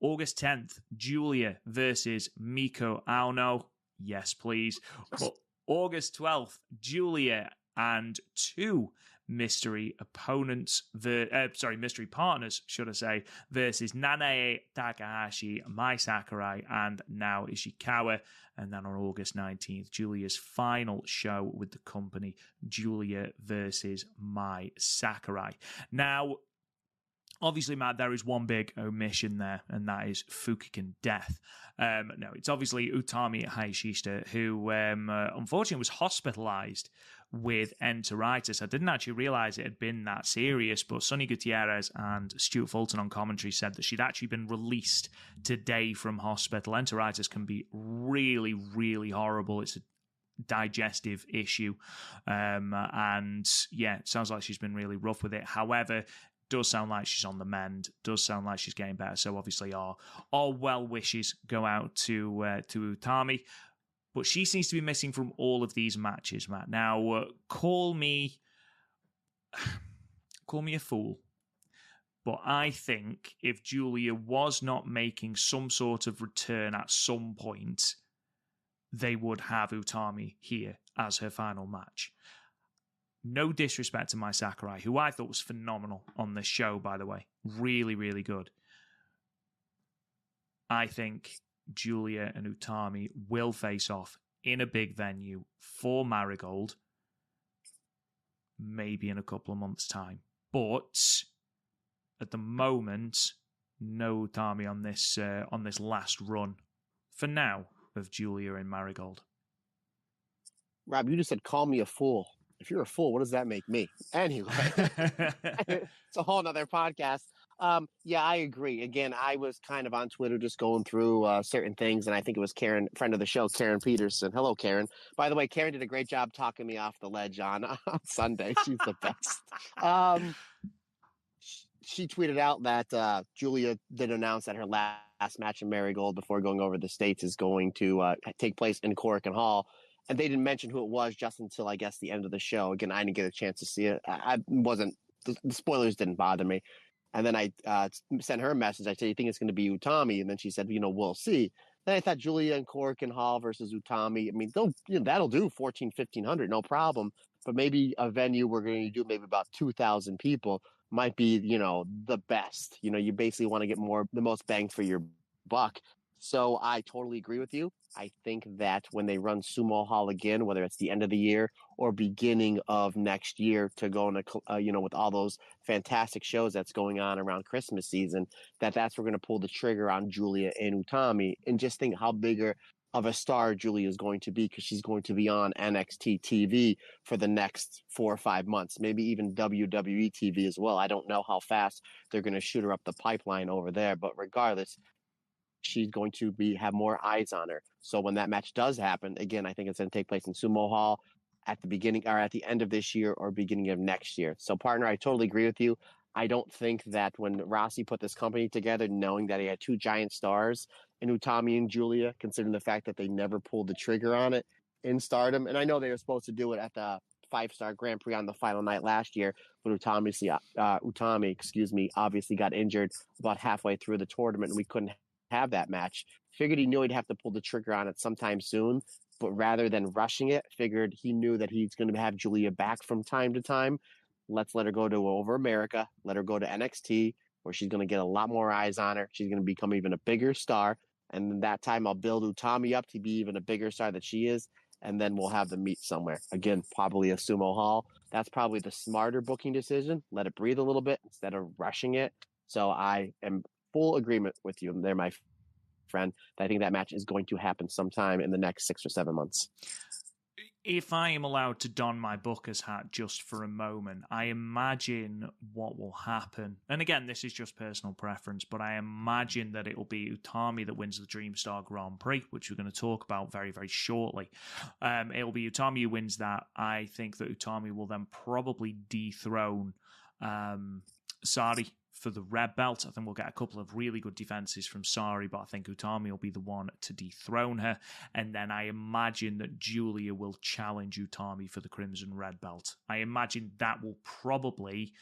August 10th, Julia versus Miko Aono. Yes, please. But August 12th, Julia and two mystery partners, should I say, versus Nanae Takahashi, Mai Sakurai, and Nao Ishikawa. And then on August 19th, Julia's final show with the company, Julia versus Mai Sakurai. Now, obviously, Matt, there is one big omission there, and that is Fukigen Death. No, it's obviously Utami Hayashishita, who unfortunately was hospitalized with enteritis. I didn't actually realize it had been that serious, but Sonny Gutierrez and Stuart Fulton on commentary said that she'd actually been released today from hospital. Enteritis can be really, really horrible. It's a digestive issue. And yeah, it sounds like she's been really rough with it. However, does sound like she's on the mend, does sound like she's getting better. So obviously our well wishes go out to Utami. But she seems to be missing from all of these matches, Matt. Now, call me a fool, but I think if Julia was not making some sort of return at some point, they would have Utami here as her final match. No disrespect to Mai Sakurai, who I thought was phenomenal on this show, by the way. Really, really good. I think Julia and Utami will face off in a big venue for Marigold, maybe in a couple of months' time. But at the moment, no Utami on this last run, for now, of Julia and Marigold. Rob, you just said call me a fool. If you're a fool, what does that make me? Anyway, it's a whole nother podcast. Yeah, I agree. Again, I was kind of on Twitter just going through certain things, and I think it was Karen, friend of the show, Karen Peterson. Hello, Karen. By the way, Karen did a great job talking me off the ledge on Sunday. She's the best. She tweeted out that Julia did announce that her last match in Marigold before going over the States is going to take place in Korakuen Hall. And they didn't mention who it was just until, I guess, the end of the show. Again, I didn't get a chance to see it. The spoilers didn't bother me. And then I sent her a message. I said, you think it's going to be Utami? And then she said, we'll see. Then I thought Julia and Korakuen Hall versus Utami. I mean, that'll do 1,500, no problem. But maybe a venue we're going to do maybe about 2,000 people might be, the best. You basically want to get the most bang for your buck. So I totally agree with you. I think that when they run Sumo Hall again, whether it's the end of the year or beginning of next year to go into, with all those fantastic shows that's going on around Christmas season, that's we're going to pull the trigger on Julia and Utami, and just think how bigger of a star Julia is going to be, because she's going to be on NXT TV for the next 4 or 5 months, maybe even WWE TV as well. I don't know how fast they're going to shoot her up the pipeline over there, but regardless, she's going to have more eyes on her. So when that match does happen, again, I think it's going to take place in Sumo Hall at the beginning or at the end of this year or beginning of next year. So partner, I totally agree with you. I don't think that when Rossi put this company together, knowing that he had two giant stars in Utami and Julia, considering the fact that they never pulled the trigger on it in Stardom. And I know they were supposed to do it at the 5-star Grand Prix on the final night last year, but Utami, obviously got injured about halfway through the tournament, and we couldn't have that match. Figured he knew he'd have to pull the trigger on it sometime soon, but rather than rushing it, figured he knew that he's going to have Julia back from time to time. Let's let her go to over America, let her go to NXT, where she's going to get a lot more eyes on her. She's going to become even a bigger star, and then that time I'll build Utami up to be even a bigger star that she is, and then we'll have them meet somewhere. Again, probably a Sumo Hall. That's probably the smarter booking decision. Let it breathe a little bit instead of rushing it. So I am full agreement with you there, my friend. I think that match is going to happen sometime in the next 6 or 7 months. If I am allowed to don my Booker's hat just for a moment, I imagine what will happen, and again, this is just personal preference, but I imagine that it will be Utami that wins the Dreamstar Grand Prix, which we're going to talk about very, very shortly. It will be Utami who wins that. I think that Utami will then probably dethrone Sari for the red belt. I think we'll get a couple of really good defenses from Sari, but I think Utami will be the one to dethrone her. And then I imagine that Julia will challenge Utami for the Crimson Red belt. I imagine that will probably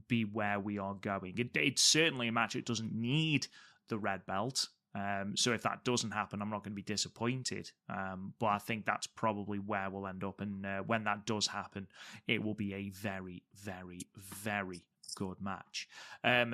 be where we are going. It's certainly a match that doesn't need the red belt. So if that doesn't happen, I'm not going to be disappointed. But I think that's probably where we'll end up. And when that does happen, it will be a very, very, very good match.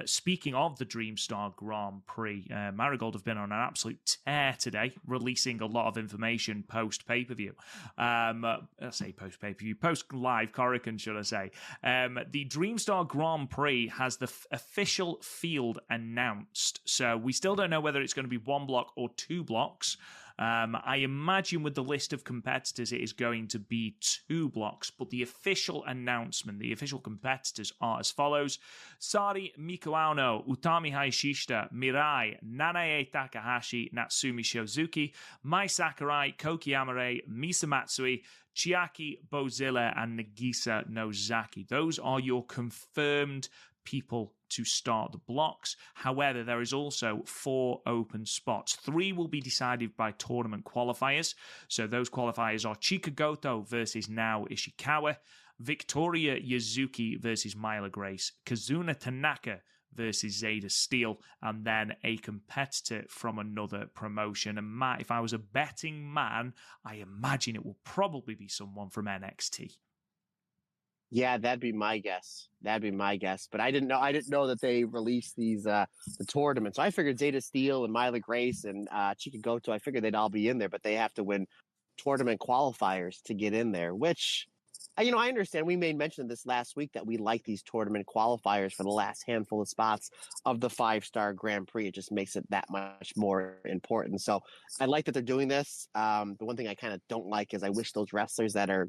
Speaking of the Dreamstar Grand Prix, Marigold have been on an absolute tear today, releasing a lot of information post pay-per-view. I say post pay-per-view, post live Corrigan, should I say. The Dreamstar Grand Prix has the official field announced, so we still don't know whether it's going to be one block or two blocks. I imagine with the list of competitors, it is going to be two blocks, but the official announcement, the official competitors are as follows. Sari Mikuano, Utami Hayashishita, Mirai, Nanae Takahashi, Natsumi Shozuki, Mai Sakurai, Koki Amare, Misa Matsui, Chiaki Bozilla, and Nagisa Nozaki. Those are your confirmed people to start the blocks. However, there is also 4 open spots. 3 will be decided by tournament qualifiers. So those qualifiers are Chika Goto versus Nao Ishikawa, Victoria Yazuki versus Myla Grace, Kazuna Tanaka versus Zeta Steele, and then a competitor from another promotion. And Matt, if I was a betting man, I imagine it will probably be someone from NXT. Yeah, that'd be my guess. But I didn't know that they released these the tournaments. So I figured Zeta Steele and Myla Grace and Chika Goto, I figured they'd all be in there, but they have to win tournament qualifiers to get in there, which I understand. We made mention of this last week that we like these tournament qualifiers for the last handful of spots of the 5-star Grand Prix. It just makes it that much more important. So I like that they're doing this. The one thing I kind of don't like is I wish those wrestlers that are,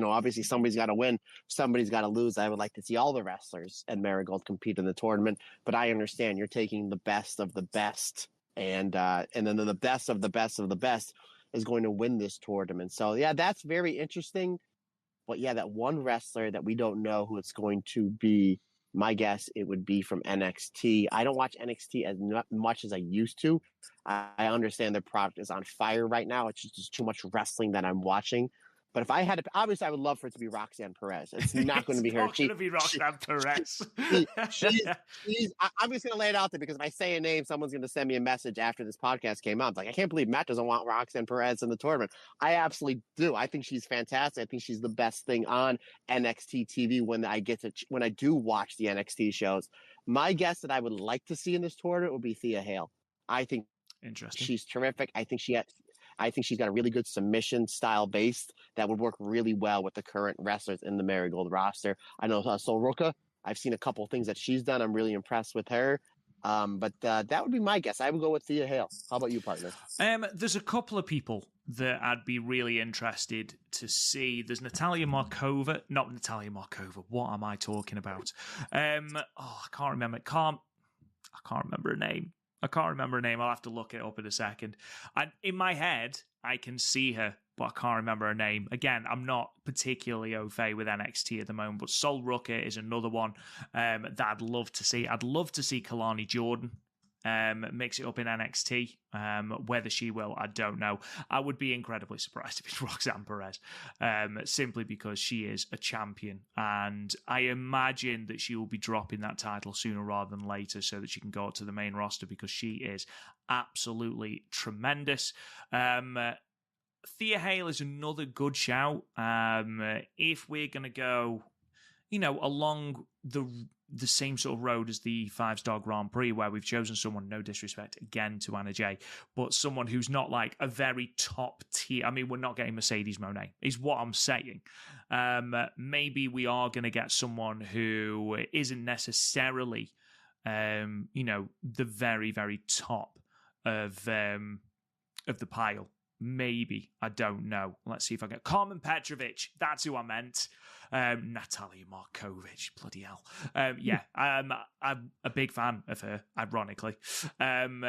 obviously somebody's got to win, somebody's got to lose. I would like to see all the wrestlers and Marigold compete in the tournament, but I understand you're taking the best of the best, and then the best of the best of the best is going to win this tournament. So yeah, that's very interesting. But yeah, that one wrestler that we don't know who it's going to be, my guess it would be from NXT. I don't watch NXT as much as I used to. I understand their product is on fire right now. It's just too much wrestling that I'm watching. But if I had to, obviously I would love for it to be Roxanne Perez. It's not going to be her. It's not going to be Roxanne Perez. I'm just going to lay it out there because if I say a name, someone's going to send me a message after this podcast came out. It's like, I can't believe Matt doesn't want Roxanne Perez in the tournament. I absolutely do. I think she's fantastic. I think she's the best thing on NXT TV when I do watch the NXT shows. My guess that I would like to see in this tournament would be Thea Hale. I think interesting. She's terrific. I think she's got a really good submission style base that would work really well with the current wrestlers in the Marigold roster. I know Soroka. I've seen a couple of things that she's done. I'm really impressed with her. But that would be my guess. I would go with Thea Hale. How about you, partner? There's a couple of people that I'd be really interested to see. There's Natalia Markova. Not Natalia Markova. What am I talking about? I can't remember. I can't remember her name. I'll have to look it up in a second. In my head, I can see her, but I can't remember her name. Again, I'm not particularly au fait with NXT at the moment, but Sol Rucker is another one that I'd love to see. I'd love to see Kalani Jordan mix it up in NXT. Whether she will, I don't know. I would be incredibly surprised if it's Roxanne Perez, simply because she is a champion, and I imagine that she will be dropping that title sooner rather than later so that she can go up to the main roster because she is absolutely tremendous. Thea Hale is another good shout. If we're going to go, along the same sort of road as the 5-star Grand Prix, where we've chosen someone, no disrespect again to Anna Jay, but someone who's not like a very top tier. I mean, we're not getting Mercedes Moné, is what I'm saying. Maybe we are going to get someone who isn't necessarily, the very, very top of the pile. Maybe. I don't know. Let's see if I get Carmen Petrovic. That's who I meant. Natalia Markovic. Bloody hell. I'm a big fan of her, ironically. I'm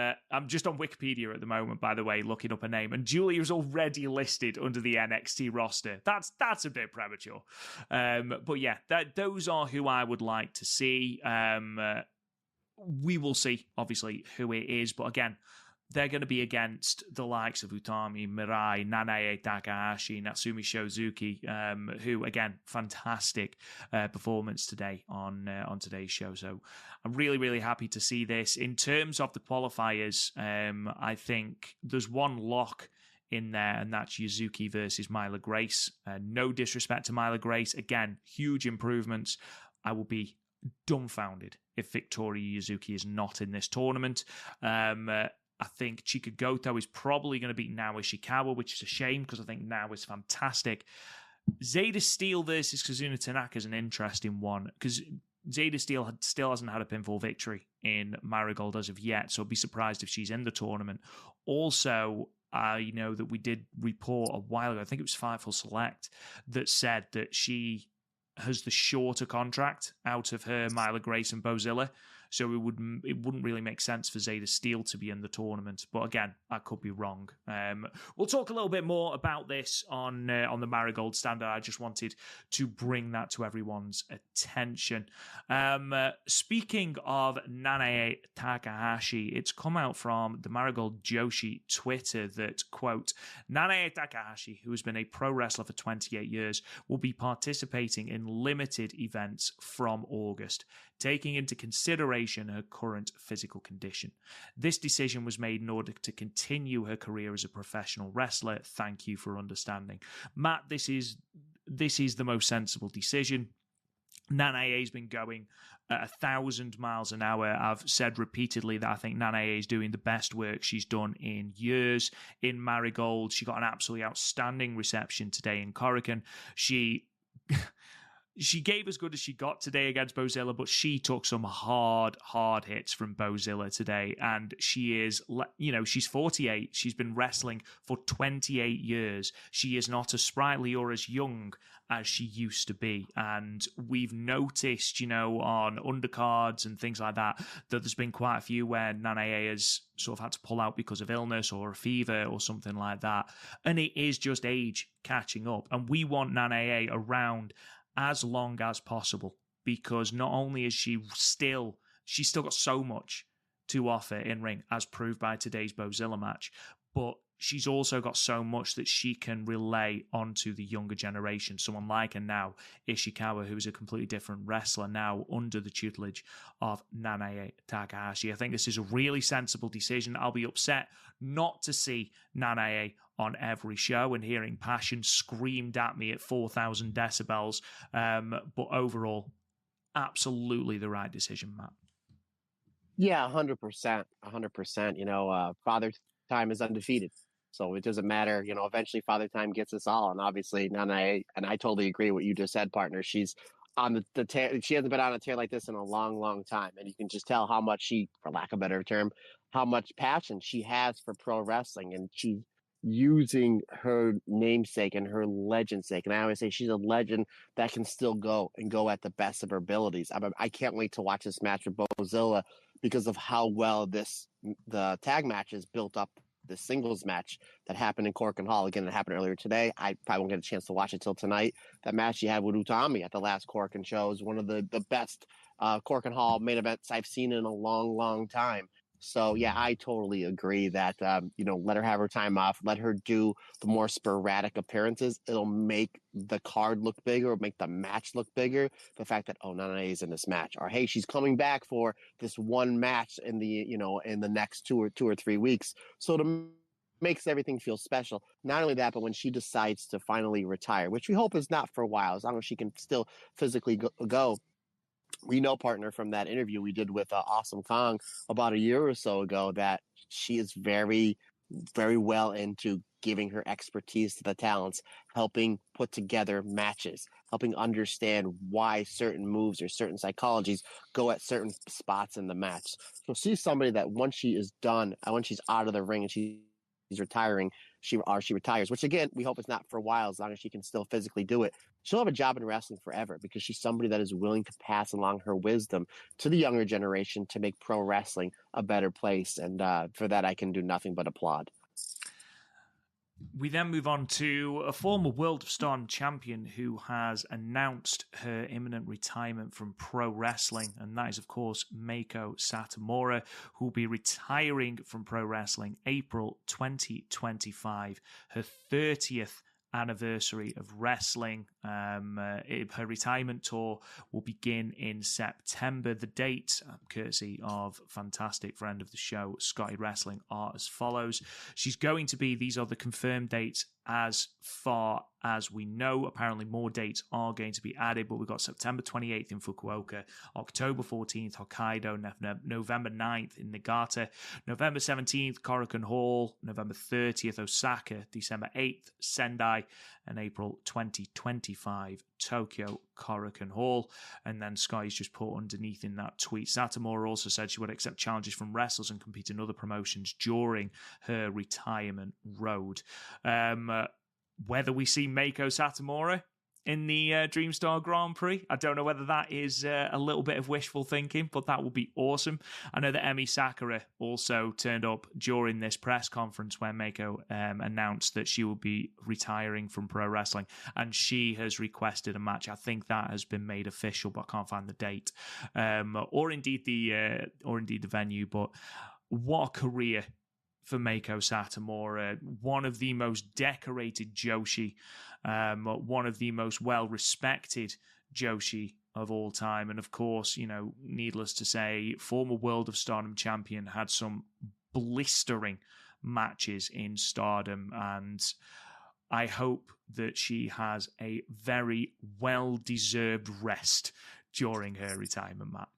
just on Wikipedia at the moment, by the way, looking up her name. And Julia's already listed under the NXT roster. That's a bit premature. But yeah, those are who I would like to see. We will see, obviously, who it is. But again, they're going to be against the likes of Utami, Mirai, Nanae Takahashi, Natsumi Shozuki, who, again, fantastic performance today on today's show. So I'm really, really happy to see this. In terms of the qualifiers, I think there's one lock in there, and that's Yuzuki versus Myla Grace. No disrespect to Myla Grace. Again, huge improvements. I will be dumbfounded if Victoria Yuzuki is not in this tournament. I think Chika Goto is probably going to beat Nao Ishikawa, which is a shame because I think Nao is fantastic. Zeta Steel versus Kazuna Tanaka is an interesting one because Zeta Steel still hasn't had a pinfall victory in Marigold as of yet, so I'd be surprised if she's in the tournament. Also, I know that we did report a while ago, I think it was Fightful Select, that said that she has the shorter contract out of her Myla Grace and Bozilla. So it wouldn't really make sense for Zeta Steel to be in the tournament. But again, I could be wrong. We'll talk a little bit more about this on the Marigold Standard. I just wanted to bring that to everyone's attention. Speaking of Nanae Takahashi, it's come out from the Marigold Joshi Twitter that, quote, Nanae Takahashi, who has been a pro wrestler for 28 years, will be participating in limited events from August, taking into consideration her current physical condition. This decision was made in order to continue her career as a professional wrestler. Thank you for understanding. Matt, this is the most sensible decision. Nanae has been going at 1,000 miles an hour. I've said repeatedly that I think Nanae is doing the best work she's done in years in Marigold. She got an absolutely outstanding reception today in Korakuen. She gave as good as she got today against Bozilla, but she took some hard hits from Bozilla today. And she is, she's 48. She's been wrestling for 28 years. She is not as sprightly or as young as she used to be. And we've noticed, on undercards and things like that there's been quite a few where Nanae has sort of had to pull out because of illness or a fever or something like that. And it is just age catching up. And we want Nanae around as long as possible, because not only is she's still got so much to offer in ring, as proved by today's Bozilla match, but she's also got so much that she can relay onto the younger generation. Someone like her now, Ishikawa, who is a completely different wrestler now under the tutelage of Nanae Takahashi. I think this is a really sensible decision. I'll be upset not to see Nanae on every show and hearing passion screamed at me at 4,000 decibels. But overall, absolutely the right decision, Matt. Yeah, 100%. 100%. Father Time is undefeated. So it doesn't matter. Eventually Father Time gets us all. And obviously, Nanae, and I totally agree with what you just said, partner. She's on the tear. She hasn't been on a tear like this in a long, long time. And you can just tell how much for lack of a better term, how much passion she has for pro wrestling. And she's using her namesake and her legend's sake. And I always say she's a legend that can still go at the best of her abilities. I can't wait to watch this match with Bozilla because of how well the tag match is built up. The singles match that happened in Korakuen Hall. Again, it happened earlier today. I probably won't get a chance to watch it till tonight. That match she had with Utami at the last Korakuen show is one of the best Korakuen Hall main events I've seen in a long, long time. So, yeah, I totally agree that, let her have her time off. Let her do the more sporadic appearances. It'll make the card look bigger, or make the match look bigger. The fact that, Nanae is in this match, or, hey, she's coming back for this one match in the next 2 or 3 weeks. So it makes everything feel special. Not only that, but when she decides to finally retire, which we hope is not for a while, as long as she can still physically go. We know, partner, from that interview we did with Awesome Kong about a year or so ago, that she is very, very well into giving her expertise to the talents, helping put together matches, helping understand why certain moves or certain psychologies go at certain spots in the match. So she's somebody that once she is done, once she's out of the ring and she's retiring, she retires, which again, we hope it's not for a while, as long as she can still physically do it. She'll have a job in wrestling forever because she's somebody that is willing to pass along her wisdom to the younger generation to make pro wrestling a better place. And for that, I can do nothing but applaud. We then move on to a former World of Stardom champion who has announced her imminent retirement from pro wrestling, and that is, of course, Meiko Satomura, who will be retiring from pro wrestling April 2025, her 30th anniversary of wrestling. Her retirement tour will begin in September. The date, courtesy of fantastic friend of the show, Scotty Wrestling, are as follows. She's going to be, these are the confirmed dates as far as we know. Apparently more dates are going to be added, but we've got September 28th in Fukuoka, October 14th Hokkaido, November 9th in Niigata, November 17th Korakuen Hall, November 30th Osaka, December 8th Sendai, and April 2025 Tokyo Korakuen Hall. And then Sky's just put underneath in that tweet, Satomura also said she would accept challenges from wrestlers and compete in other promotions during her retirement road. Whether we see Meiko Satomura in the Dreamstar Grand Prix, I don't know whether that is a little bit of wishful thinking, but that would be awesome. I know that Emi Sakura also turned up during this press conference where Meiko announced that she will be retiring from pro wrestling, and she has requested a match. I think that has been made official, but I can't find the date or indeed the venue. But what a career for Meiko Satomura, one of the most decorated Joshi, one of the most well-respected Joshi of all time. And of course, you know, needless to say, former World of Stardom champion, had some blistering matches in Stardom, and I hope that she has a very well-deserved rest during her retirement, Matt.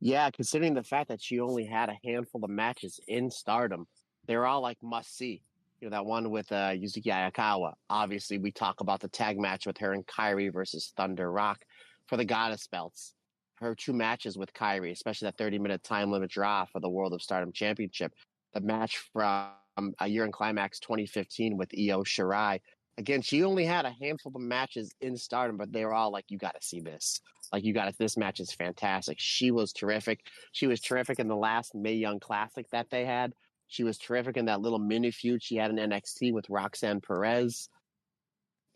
Yeah, considering the fact that she only had a handful of matches in Stardom, they're all like must see. You know, that one with Yuzuki Ayakawa. Obviously, we talk about the tag match with her and Kairi versus Thunder Rock for the Goddess belts. Her two matches with Kairi, especially that 30-minute time limit draw for the World of Stardom Championship. The match from a year in Climax 2015 with Io Shirai. Again, she only had a handful of matches in Stardom, but they were all like, you got to see this. Like, this match is fantastic. She was terrific. She was terrific in the last Mae Young Classic that they had. She was terrific in that little mini feud she had in NXT with Roxanne Perez.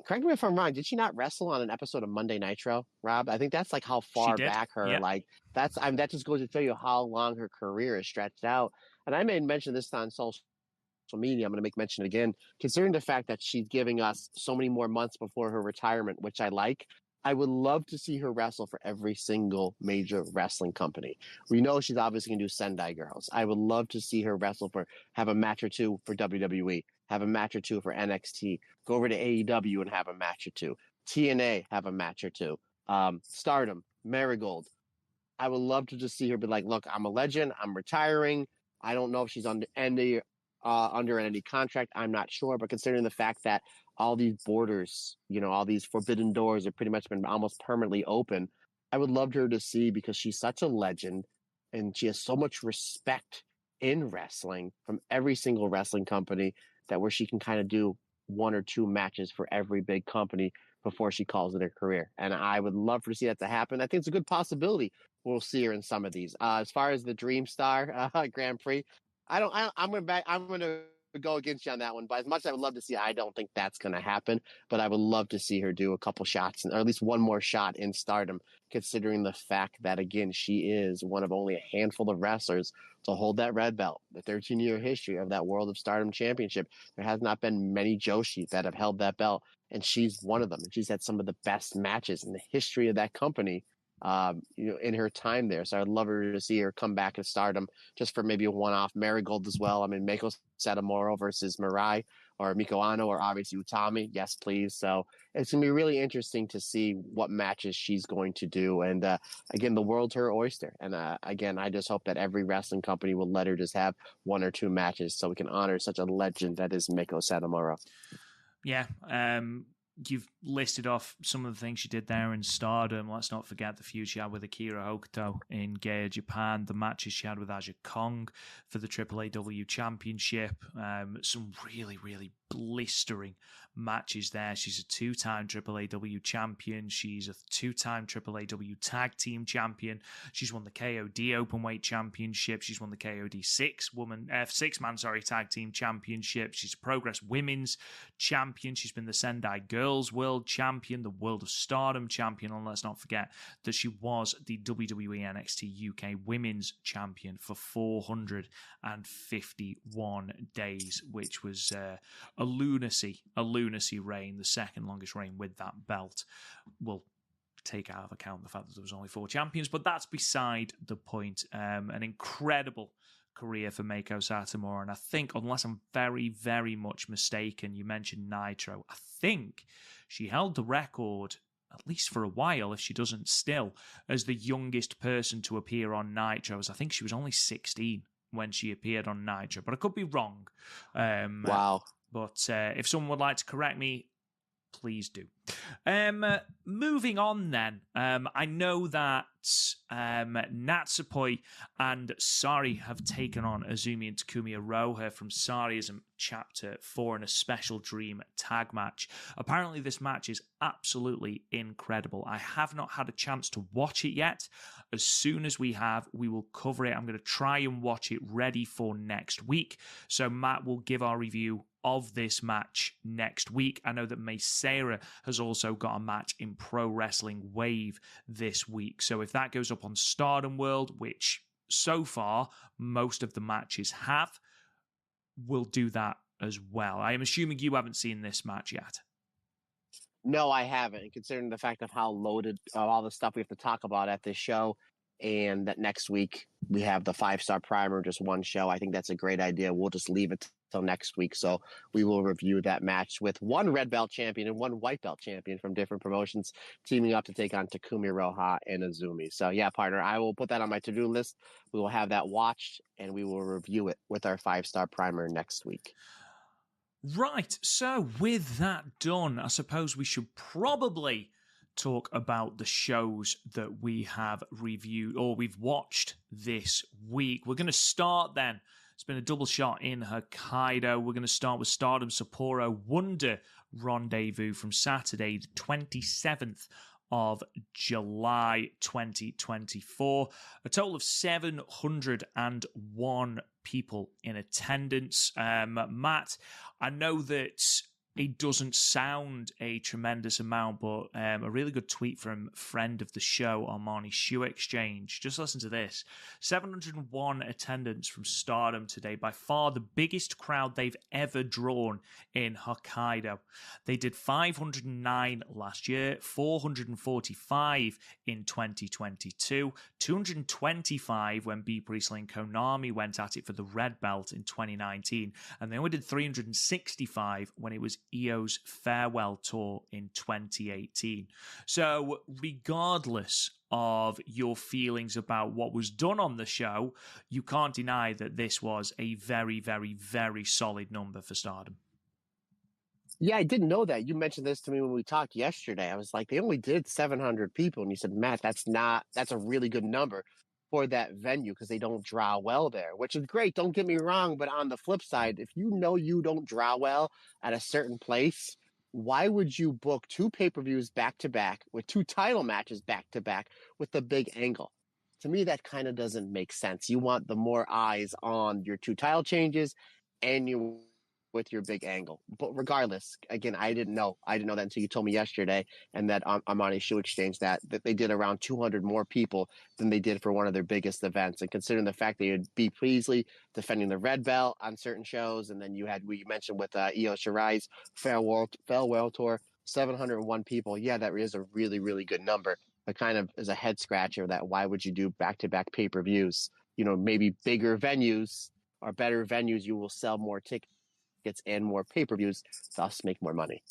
Correct me if I'm wrong. Did she not wrestle on an episode of Monday Nitro, Rob? I think that's like how far back her, like, that's, I mean, that just goes to show you how long her career is stretched out. And I made mention this on social media. I'm going to make mention again, considering the fact that she's giving us so many more months before her retirement, which I like. I would love to see her wrestle for every single major wrestling company. We know she's obviously going to do Sendai Girls. I would love to see her wrestle have a match or two for WWE, have a match or two for NXT, go over to AEW and have a match or two, TNA, have a match or two, Stardom, Marigold. I would love to just see her be like, look, I'm a legend. I'm retiring. I don't know if she's under any contract. I'm not sure. But considering the fact that all these borders, you know, all these forbidden doors have pretty much been almost permanently open, I would love her to see, because she's such a legend and she has so much respect in wrestling from every single wrestling company, that where she can kind of do one or two matches for every big company before she calls it her career. And I would love to see that to happen. I think it's a good possibility we'll see her in some of these. As far as the Dream Star Grand Prix, I'm going to go against you on that one. But as much as I would love to see it, I don't think that's going to happen. But I would love to see her do a couple shots, or at least one more shot in Stardom, considering the fact that, again, she is one of only a handful of wrestlers to hold that red belt. The 13-year history of that World of Stardom Championship, there has not been many Joshi that have held that belt, and she's one of them. And she's had some of the best matches in the history of that company, you know, in her time there. So I'd love her to see her come back to Stardom just for maybe a one-off. Marigold as well. I mean, Meiko Satomura versus Mirai or Miko Ano or obviously Utami. Yes, please. So it's going to be really interesting to see what matches she's going to do. And again, the world's her oyster. And again, I just hope that every wrestling company will let her just have one or two matches so we can honor such a legend that is Meiko Satomura. Yeah, you've listed off some of the things she did there in Stardom. Let's not forget the feud she had with Akira Hokuto in Gaya, Japan, the matches she had with Aja Kong for the AAAW Championship, some really, really blistering matches there. She's a 2-time AAAW champion. She's a 2-time AAAW tag team champion. She's won the KOD Openweight Championship. She's won the KOD six-man tag team championship. She's a Progress Women's champion. She's been the Sendai Girls World champion, the World of Stardom champion, and let's not forget that she was the WWE NXT UK Women's champion for 451 days, which was a lunacy reign, the second longest reign with that belt. We'll take out of account the fact that there was only 4 champions, but that's beside the point. An incredible career for Meiko Satomura, and I think, unless I'm very, very much mistaken, you mentioned Nitro, I think she held the record, at least for a while, if she doesn't still, as the youngest person to appear on Nitro, as I think she was only 16 when she appeared on Nitro, but I could be wrong. Wow. But if someone would like to correct me, please do. Moving on then, I know that Natsupoi and Sari have taken on Azumi and Takumi Iroha from Sariism Chapter 4 in a Special Dream tag match. Apparently this match is absolutely incredible. I have not had a chance to watch it yet. As soon as we have, we will cover it. I'm going to try and watch it ready for next week. So Matt will give our review of this match next week. I know that May Sarah has also got a match in Pro Wrestling Wave this week. So if that goes up on Stardom World, which so far most of the matches have, we'll do that as well. I am assuming you haven't seen this match yet. No, I haven't. And considering the fact of how loaded all the stuff we have to talk about at this show, and that next week we have the 5-star primer, just one show, I think that's a great idea. We'll just leave it till next week. So we will review that match with one red belt champion and one white belt champion from different promotions teaming up to take on Takumi Iroha and Azumi. So yeah, partner, I will put that on my to-do list. We will have that watched and we will review it with our 5-star primer next week. Right, so with that done, I suppose we should probably talk about the shows that we have reviewed or we've watched this week. We're going to start then. It's been a double shot in Hokkaido. We're going to start with Stardom Sapporo Wonder Rendezvous from Saturday, the 27th of July 2024. A total of 701 people in attendance. Matt, I know that it doesn't sound a tremendous amount, but a really good tweet from friend of the show, Armani Shoe Exchange. Just listen to this. 701 attendance from Stardom today. By far the biggest crowd they've ever drawn in Hokkaido. They did 509 last year, 445 in 2022, 225 when B. Priestley and Konami went at it for the red belt in 2019, and they only did 365 when it was EO's farewell tour in 2018. So regardless of your feelings about what was done on the show, you can't deny that this was a very, very, very solid number for Stardom. Yeah, I didn't know that. You mentioned this to me when we talked yesterday. I was like, they only did 700 people. And you said, Matt, that's a really good number for that venue because they don't draw well there, which is great. Don't get me wrong. But on the flip side, if you know you don't draw well at a certain place, why would you book 2 pay-per-views back-to-back with 2 title matches back-to-back with the big angle? To me, that kind of doesn't make sense. You want the more eyes on your 2 title changes and you with your big angle. But regardless, again, I didn't know that until you told me yesterday, and that Armani Shoe Exchange that they did around 200 more people than they did for one of their biggest events. And considering the fact that you had B. Priestley defending the red belt on certain shows, and then you had what you mentioned with Io Shirai's farewell tour, 701 people. Yeah, that is a really, really good number. It kind of is a head scratcher that why would you do back-to-back pay-per-views? You know, maybe bigger venues or better venues, you will sell more tickets and more pay-per-views, thus make more money.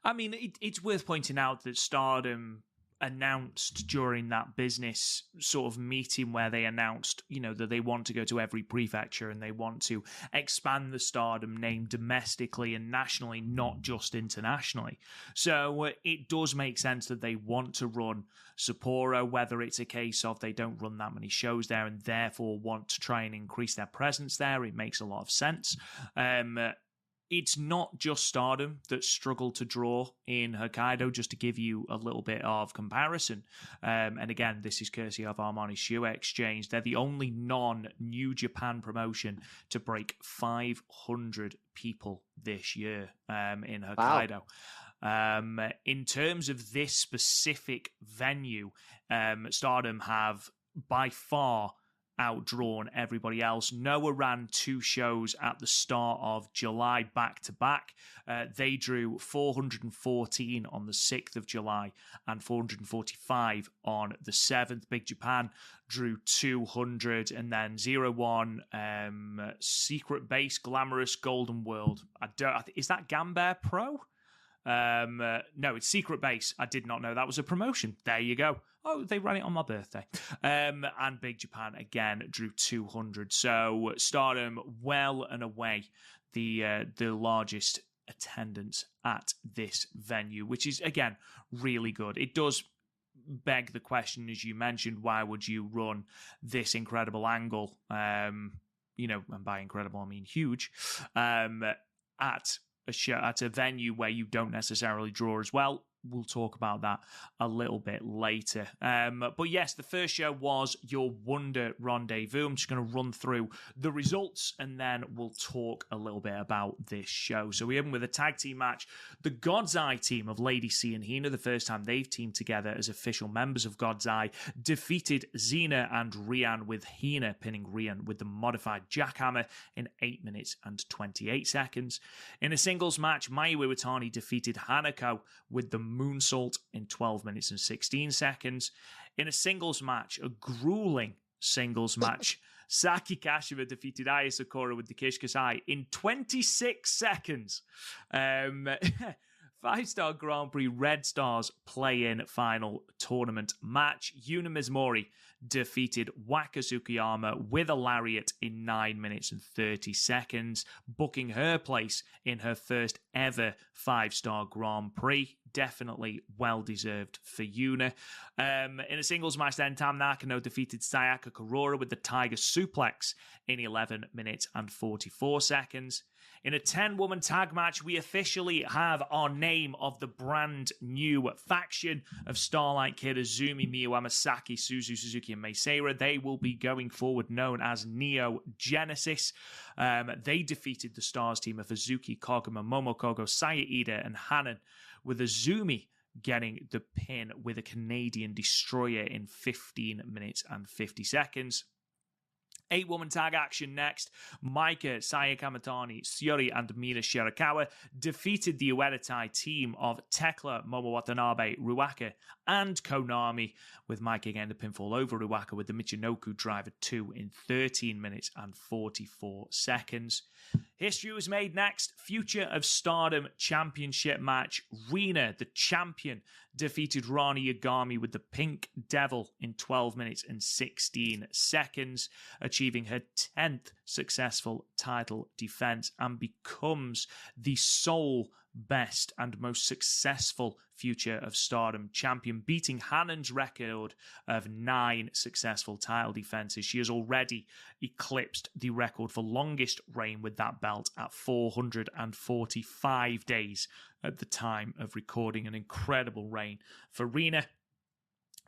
I mean, it's worth pointing out that Stardom announced during that business sort of meeting where they announced, you know, that they want to go to every prefecture and they want to expand the Stardom name domestically and nationally, not just internationally. So it does make sense that they want to run Sapporo, whether it's a case of they don't run that many shows there and therefore want to try and increase their presence there. It makes a lot of sense. it's not just Stardom that struggled to draw in Hokkaido, just to give you a little bit of comparison. And again, this is courtesy of Armani Shoe Exchange. They're the only non-New Japan promotion to break 500 people this year in Hokkaido. Wow. In terms of this specific venue, Stardom have by far outdrawn everybody else. Noah ran 2 shows at the start of July back-to-back. They drew 414 on the 6th of July and 445 on the 7th. Big Japan drew 200, and then 01, Secret Base, Glamorous, Golden World. Is that Gambear Pro? No, it's Secret Base. I did not know that was a promotion. There you go. Oh, they ran it on my birthday. And Big Japan, again, drew 200. So Stardom, well and away, the largest attendance at this venue, which is, again, really good. It does beg the question, as you mentioned, why would you run this incredible angle, and by incredible, I mean huge, at a show, at a venue where you don't necessarily draw as well. We'll talk about that a little bit later. But yes, the first show was your Wonder Rendezvous. I'm just going to run through the results and then we'll talk a little bit about this show. So we open with a tag team match. The God's Eye team of Lady C and Hina, the first time they've teamed together as official members of God's Eye, defeated Xena and Rian, with Hina pinning Rian with the modified jackhammer in 8 minutes and 28 seconds. In a singles match, Mayu Iwatani defeated Hanako with the moonsault in 12 minutes and 16 seconds. In a singles match, a grueling singles match, Saki Kashima defeated Aya Sakura with the Kishkasai in 26 seconds. 5-star Grand Prix Red Stars play-in final tournament match. Yuna Mizumori defeated Waka Tsukiyama with a lariat in 9 minutes and 30 seconds, booking her place in her first ever 5-star Grand Prix. Definitely well-deserved for Yuna. In a singles match then, Tam Nakano defeated Sayaka Kurora with the Tiger Suplex in 11 minutes and 44 seconds. In a 10-woman tag match, we officially have our name of the brand new faction of Starlight Kid, Azumi, Miyu Amasaki, Suzu Suzuki, and Meisera. They will be going forward known as Neo Genesis. They defeated the Stars team of Hazuki, Koguma, Momokogo, Saya Ida, and Hanan, with Azumi getting the pin with a Canadian Destroyer in 15 minutes and 50 seconds. 8-woman tag action next. Maika, Saya Kamatani, Syuri, and Mina Shirakawa defeated the Uedatai team of Tekla, Momo Watanabe, Ruaka, and Konami, with Maika getting the pinfall over Ruaka with the Michinoku Driver 2 in 13 minutes and 44 seconds. History was made next. Future of Stardom Championship match. Rina, the champion, defeated Rani Yagami with the Pink Devil in 12 minutes and 16 seconds, achieving her 10th successful title defense, and becomes the sole best and most successful Future of Stardom champion, beating Hanan's record of 9 successful title defenses. She has already eclipsed the record for longest reign with that belt at 445 days at the time of recording. An incredible reign for Rina.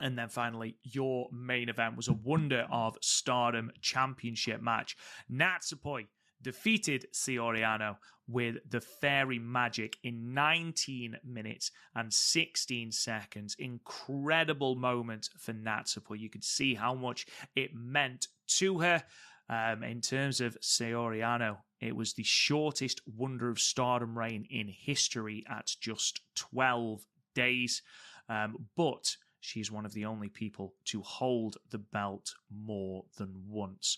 And then finally, your main event was a Wonder of Stardom championship match. Natsupoi defeated Sioriano with the Fairy Magic in 19 minutes and 16 seconds. Incredible moment for Natsupoi. You could see how much it meant to her. In terms of Sioriano, it was the shortest Wonder of Stardom reign in history at just 12 days. But she's one of the only people to hold the belt more than once.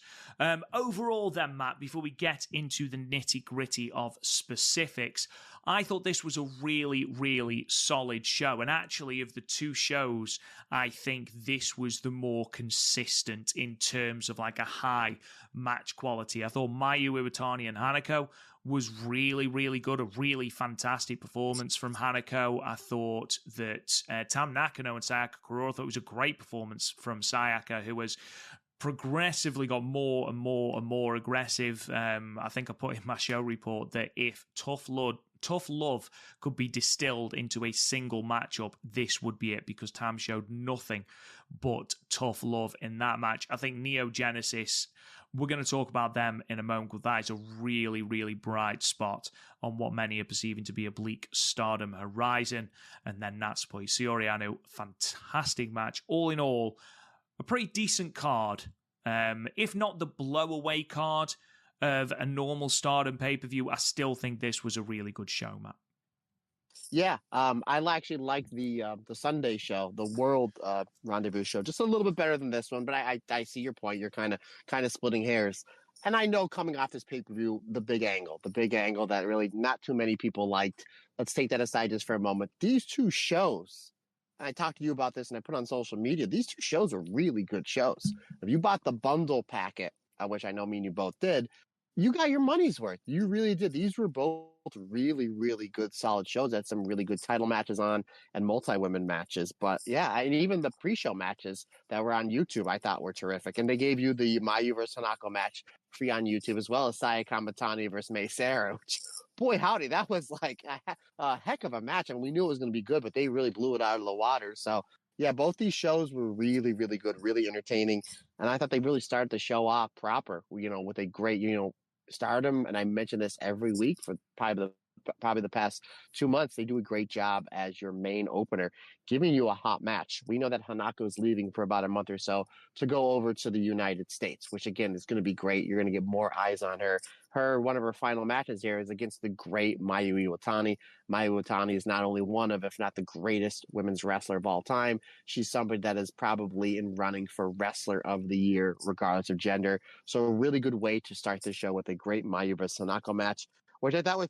Overall then, Matt, before we get into the nitty-gritty of specifics, I thought this was a really, really solid show. And actually, of the two shows, I think this was the more consistent in terms of like a high match quality. I thought Mayu Iwatani and Hanako was really, really good. A really fantastic performance from Hanako. I thought that Tam Nakano and Sayaka Kurora, I thought it was a great performance from Sayaka, who has progressively got more and more and more aggressive. I think I put in my show report that if Tough Love could be distilled into a single matchup, this would be it, because Tam showed nothing but tough love in that match. I think Neo Genesis, we're going to talk about them in a moment, because that is a really, really bright spot on what many are perceiving to be a bleak Stardom horizon. And then Natsupoi Soriano, fantastic match. All in all, a pretty decent card. If not the blow-away card of a normal Stardom pay-per-view, I still think this was a really good show, Matt. Yeah, I actually like the Sunday show, the World Rendezvous show, just a little bit better than this one. But I see your point. You're kind of splitting hairs, and I know coming off this pay-per-view, the big angle that really not too many people liked. Let's take that aside just for a moment. These two shows, I talked to you about this, and I put on social media. These two shows are really good shows. If you bought the bundle packet, which I know me and you both did, you got your money's worth. You really did. These were both really, really good, solid shows. Had some really good title matches on and multi-women matches. But yeah, and even the pre-show matches that were on YouTube, I thought were terrific. And they gave you the Mayu versus Hanako match free on YouTube, as well as Saya Kamatani versus Mei Sarah, which, boy, howdy, that was like a heck of a match. And we knew it was going to be good, but they really blew it out of the water. So yeah, both these shows were really, really good, really entertaining. And I thought they really started the show off proper, with a great, Stardom, and I mention this every week for probably the past 2 months. They do a great job as your main opener, giving you a hot match. We know that Hanako is leaving for about a month or so to go over to the United States, which again is going to be great. You're going to get more eyes on her. One of her final matches here is against the great Mayu Iwatani. Mayu Iwatani is not only one of, if not the greatest women's wrestler of all time. She's somebody that is probably in running for Wrestler of the Year, regardless of gender. So a really good way to start the show with a great Mayu versus Hanako match, which I thought was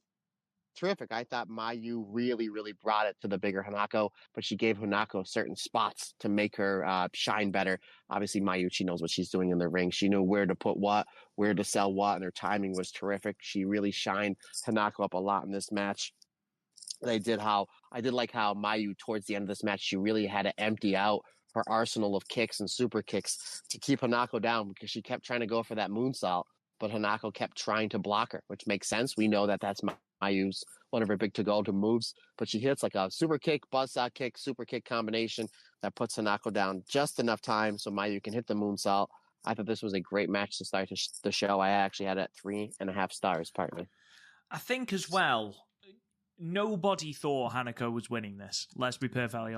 terrific. I thought Mayu really, really brought it to the bigger Hanako, but she gave Hanako certain spots to make her shine better. Obviously, Mayu, she knows what she's doing in the ring. She knew where to put what, where to sell what, and her timing was terrific. She really shined Hanako up a lot in this match. And I did like how Mayu, towards the end of this match, she really had to empty out her arsenal of kicks and super kicks to keep Hanako down, because she kept trying to go for that moonsault, but Hanako kept trying to block her, which makes sense. We know that that's Mayu's one of her big to-go-to moves, but she hits like a super kick, buzzsaw kick, super kick combination that puts Hanako down just enough time so Mayu can hit the moonsault. I thought this was a great match to start the show. I actually had it at 3.5 stars, partly. I think as well, nobody thought Hanako was winning this. Let's be perfectly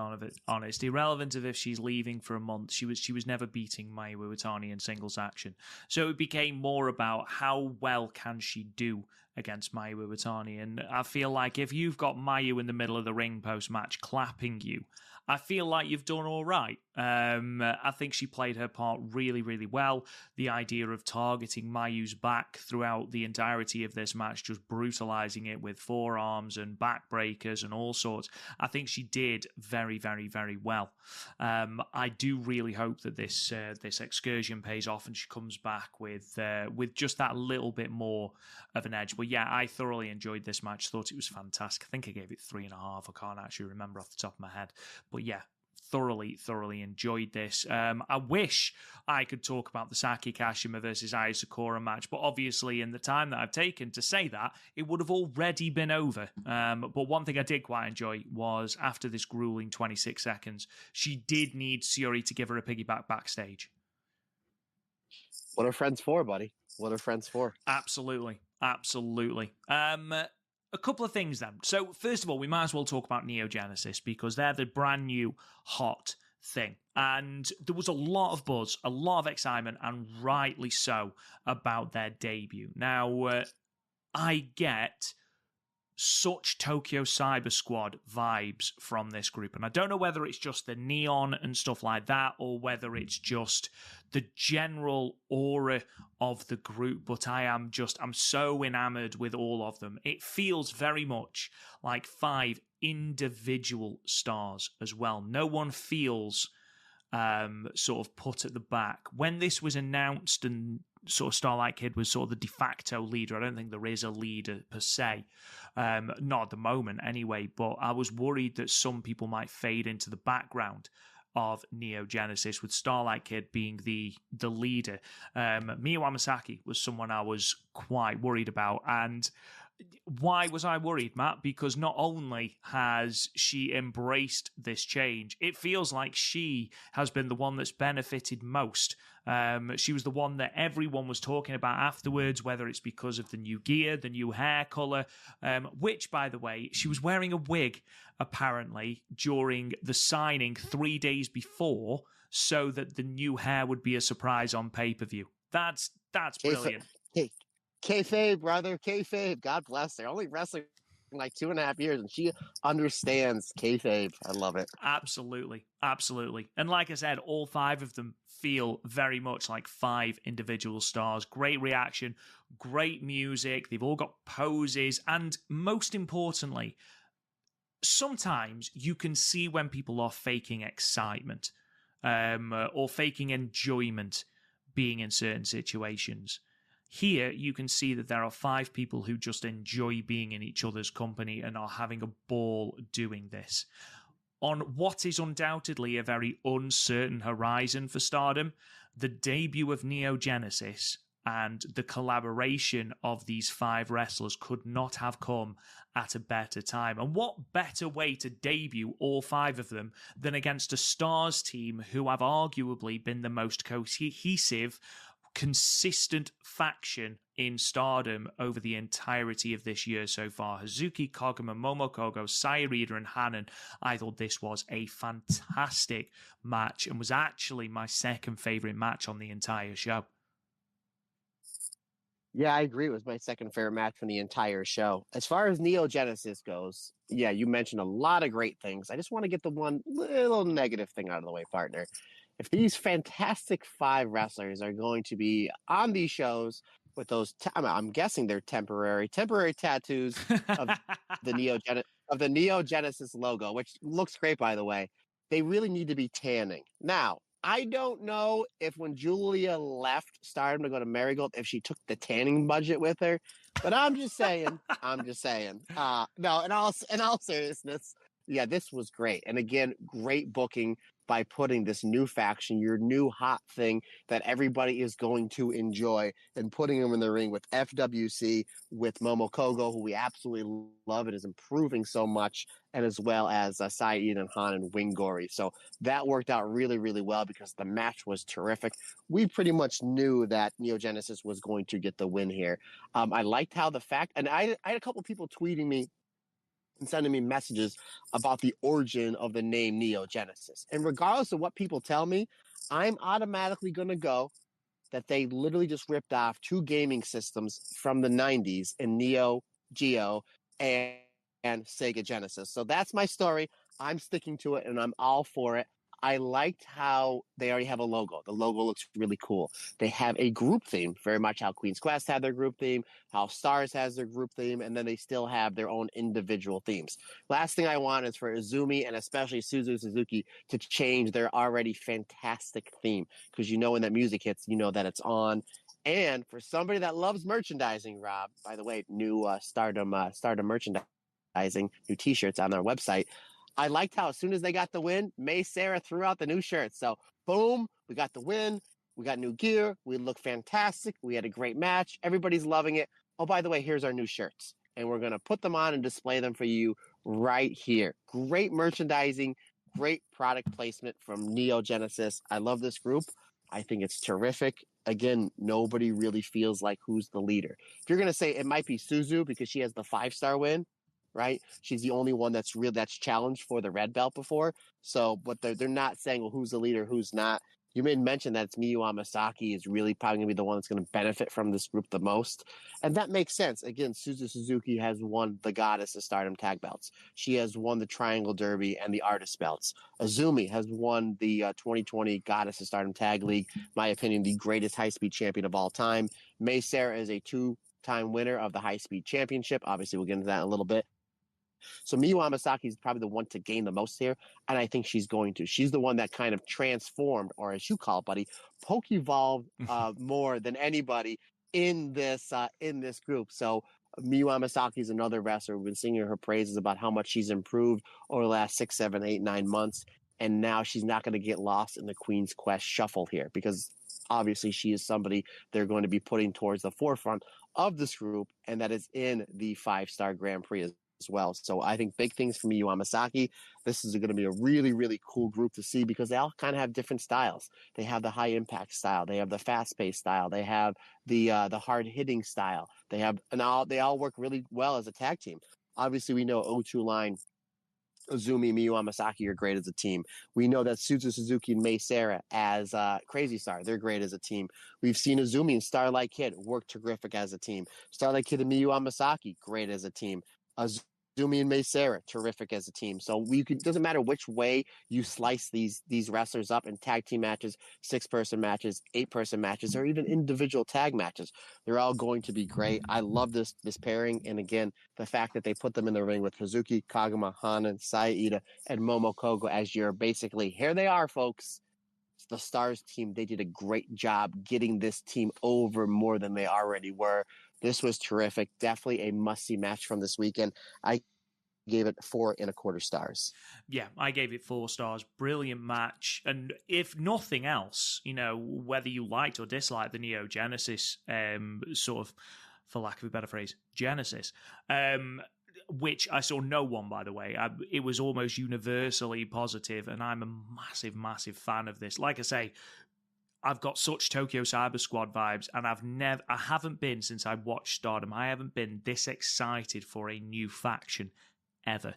honest. Irrelevant of if she's leaving for a month, she was never beating Mayu Iwatani in singles action. So it became more about how well can she do against Mayu Iwatani. And I feel like if you've got Mayu in the middle of the ring post-match clapping you, I feel like you've done all right. I think she played her part really, really well. The idea of targeting Mayu's back throughout the entirety of this match, just brutalizing it with forearms and backbreakers and all sorts, I think she did very, very, very well. I do really hope that this excursion pays off and she comes back with just that little bit more of an edge. But yeah, I thoroughly enjoyed this match. Thought it was fantastic. I think I gave it 3.5. I can't actually remember off the top of my head. But yeah, thoroughly enjoyed this. I wish I could talk about the Saki Kashima versus Aya Sakura match, but obviously in the time that I've taken to say that, it would have already been over. But one thing I did quite enjoy was after this grueling 26 seconds, she did need Syuri to give her a piggyback backstage. What are friends for, buddy? What are friends for? Absolutely. A couple of things then. So first of all, we might as well talk about Neo Genesis because they're the brand new hot thing. And there was a lot of buzz, a lot of excitement, and rightly so, about their debut. Now, I get such Tokyo Cyber Squad vibes from this group. And I don't know whether it's just the neon and stuff like that, or whether it's just the general aura of the group, but I'm so enamored with all of them. It feels very much like 5 individual stars as well. No one feels sort of put at the back. When this was announced and sort of Starlight Kid was sort of the de facto leader, I don't think there is a leader per se. Not at the moment anyway, but I was worried that some people might fade into the background. of Neo Genesis, with Starlight Kid being the leader. Miyu Amasaki was someone I was quite worried about, and why was I worried, Matt? Because not only has she embraced this change, it feels like she has been the one that's benefited most. She was the one that everyone was talking about afterwards, whether it's because of the new gear, the new hair color, which, by the way, she was wearing a wig, apparently, during the signing 3 days before, so that the new hair would be a surprise on pay-per-view. That's brilliant. Kayfabe, brother, kayfabe. God bless her. Only wrestling like 2.5 years, and she understands kayfabe. I love it. Absolutely. And like I said, all 5 of them feel very much like 5 individual stars. Great reaction, great music. They've all got poses, and most importantly, sometimes you can see when people are faking excitement or faking enjoyment being in certain situations. Here, you can see that there are 5 people who just enjoy being in each other's company and are having a ball doing this. On what is undoubtedly a very uncertain horizon for Stardom, the debut of Neo Genesis and the collaboration of these 5 wrestlers could not have come at a better time. And what better way to debut all 5 of them than against a Stars team who have arguably been the most cohesive, consistent faction in Stardom over the entirety of this year so far. Hazuki, Koguma, Momokogo, Sayarida, and Hanan. I thought this was a fantastic match and was actually my second favorite match on the entire show. Yeah, I agree. It was my second favorite match from the entire show. As far as Neo Genesis goes, yeah, you mentioned a lot of great things. I just want to get the one little negative thing out of the way, partner. If these fantastic 5 wrestlers are going to be on these shows with those, I'm guessing they're temporary tattoos of the Neo Genesis logo, which looks great, by the way, they really need to be tanning. Now, I don't know if when Julia left Stardom to go to Marigold, if she took the tanning budget with her, but I'm just saying. No, in all seriousness, yeah, this was great. And again, great booking by putting this new faction, your new hot thing that everybody is going to enjoy, and putting them in the ring with FWC, with Momokogo, who we absolutely love and is improving so much, and as well as Saeed and Han and Wingori. So that worked out really, really well because the match was terrific. We pretty much knew that Neo Genesis was going to get the win here. I liked how and I had a couple people tweeting me and sending me messages about the origin of the name Neo Genesis. And regardless of what people tell me, I'm automatically going to go that they literally just ripped off 2 gaming systems from the 90s in Neo Geo and Sega Genesis. So that's my story. I'm sticking to it, and I'm all for it. I liked how they already have a logo. The logo looks really cool. They have a group theme, very much how Queen's Quest had their group theme, how Stars has their group theme, and then they still have their own individual themes. Last thing I want is for Izumi and especially Suzu Suzuki to change their already fantastic theme, because you know when that music hits, you know that it's on. And for somebody that loves merchandising, Rob, by the way, new Stardom merchandising, new T-shirts on their website. I liked how as soon as they got the win, May Sarah threw out the new shirts. So, boom, we got the win. We got new gear. We look fantastic. We had a great match. Everybody's loving it. Oh, by the way, here's our new shirts. And we're going to put them on and display them for you right here. Great merchandising, great product placement from Neo Genesis. I love this group. I think it's terrific. Again, nobody really feels like who's the leader. If you're going to say it might be Suzu because she has the 5-star win, right? She's the only one that's challenged for the red belt before. So, but they're not saying, well, who's the leader, who's not. You made mention that it's Miyu Amasaki is really probably going to be the one that's going to benefit from this group the most. And that makes sense. Again, Suzu Suzuki has won the Goddess of Stardom tag belts. She has won the Triangle Derby and the Artist belts. Azumi has won the 2020 Goddess of Stardom Tag League. My opinion, the greatest high-speed champion of all time. May Sarah is a 2-time winner of the high-speed championship. Obviously, we'll get into that in a little bit. So Miyu Amasaki is probably the one to gain the most here, and I think she's going to. She's the one that kind of transformed, or as you call it, buddy, poke-evolved more than anybody in this group. So Miyu Amasaki is another wrestler. We've been singing her praises about how much she's improved over the last 6, 7, 8, 9 months. and now she's not going to get lost in the Queen's Quest shuffle here, because obviously she is somebody they're going to be putting towards the forefront of this group, and that is in the 5-star Grand Prix as well. So I think big things from Miyu Amasaki. This is going to be a really, really cool group to see, because they all kind of have different styles. They have the high impact style, they have the fast paced style, they have the hard hitting style. They all work really well as a tag team. Obviously, we know O2 line, Azumi, Miyu Amasaki are great as a team. We know that Suzu Suzuki and Mei Sarah as Crazy Star, they're great as a team. We've seen Azumi and Starlight Kid work terrific as a team. Starlight Kid and Miyu Amasaki, great as a team. Azumi and Mei Sarah, terrific as a team. So it doesn't matter which way you slice these wrestlers up in tag team matches, 6-person matches, 8-person matches, or even individual tag matches. They're all going to be great. I love this pairing. And again, the fact that they put them in the ring with Hazuki, Kagama, Hanan, Saida, and Momo Kogo as your basically, here they are, folks. The Stars team, they did a great job getting this team over more than they already were. This was terrific. Definitely a must-see match from this weekend. I gave it 4.25 stars. Yeah, I gave it 4 stars. Brilliant match. And if nothing else, whether you liked or disliked the Neo Genesis, sort of, for lack of a better phrase, Genesis, which I saw no one, by the way. It was almost universally positive, and I'm a massive, massive fan of this. Like I say, I've got such Tokyo Cyber Squad vibes, and I haven't been, since I watched Stardom, I haven't been this excited for a new faction ever.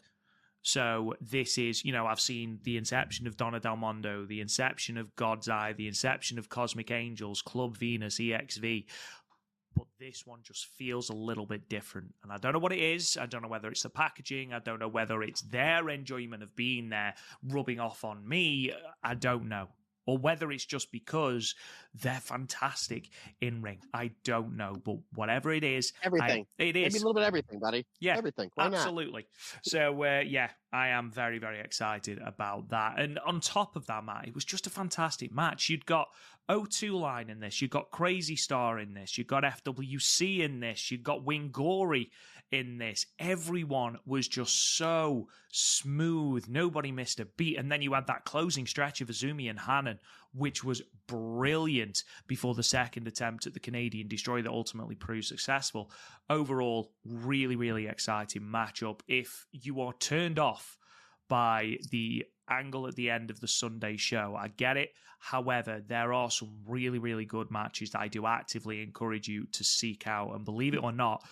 So this is, I've seen the inception of Donna Del Mondo, the inception of God's Eye, the inception of Cosmic Angels, Club Venus, EXV, but this one just feels a little bit different. And I don't know what it is. I don't know whether it's the packaging. I don't know whether it's their enjoyment of being there rubbing off on me. I don't know. Or whether it's just because they're fantastic in ring. I don't know. But whatever it is. Everything. It is. Maybe a little bit of everything, buddy. Yeah. Everything. Why absolutely. Not? So, I am very, very excited about that. And on top of that, Matt, it was just a fantastic match. You'd got O2 line in this. You've got Crazy Star in this. You've got FWC in this. You've got Wingori in this. Everyone was just so smooth. Nobody missed a beat. And then you had that closing stretch of Azumi and Hanan, which was brilliant before the second attempt at the Canadian Destroy that ultimately proved successful. Overall, really, really exciting matchup. If you are turned off by the angle at the end of the Sunday show, I get it. However, there are some really, really good matches that I do actively encourage you to seek out. And believe it or not,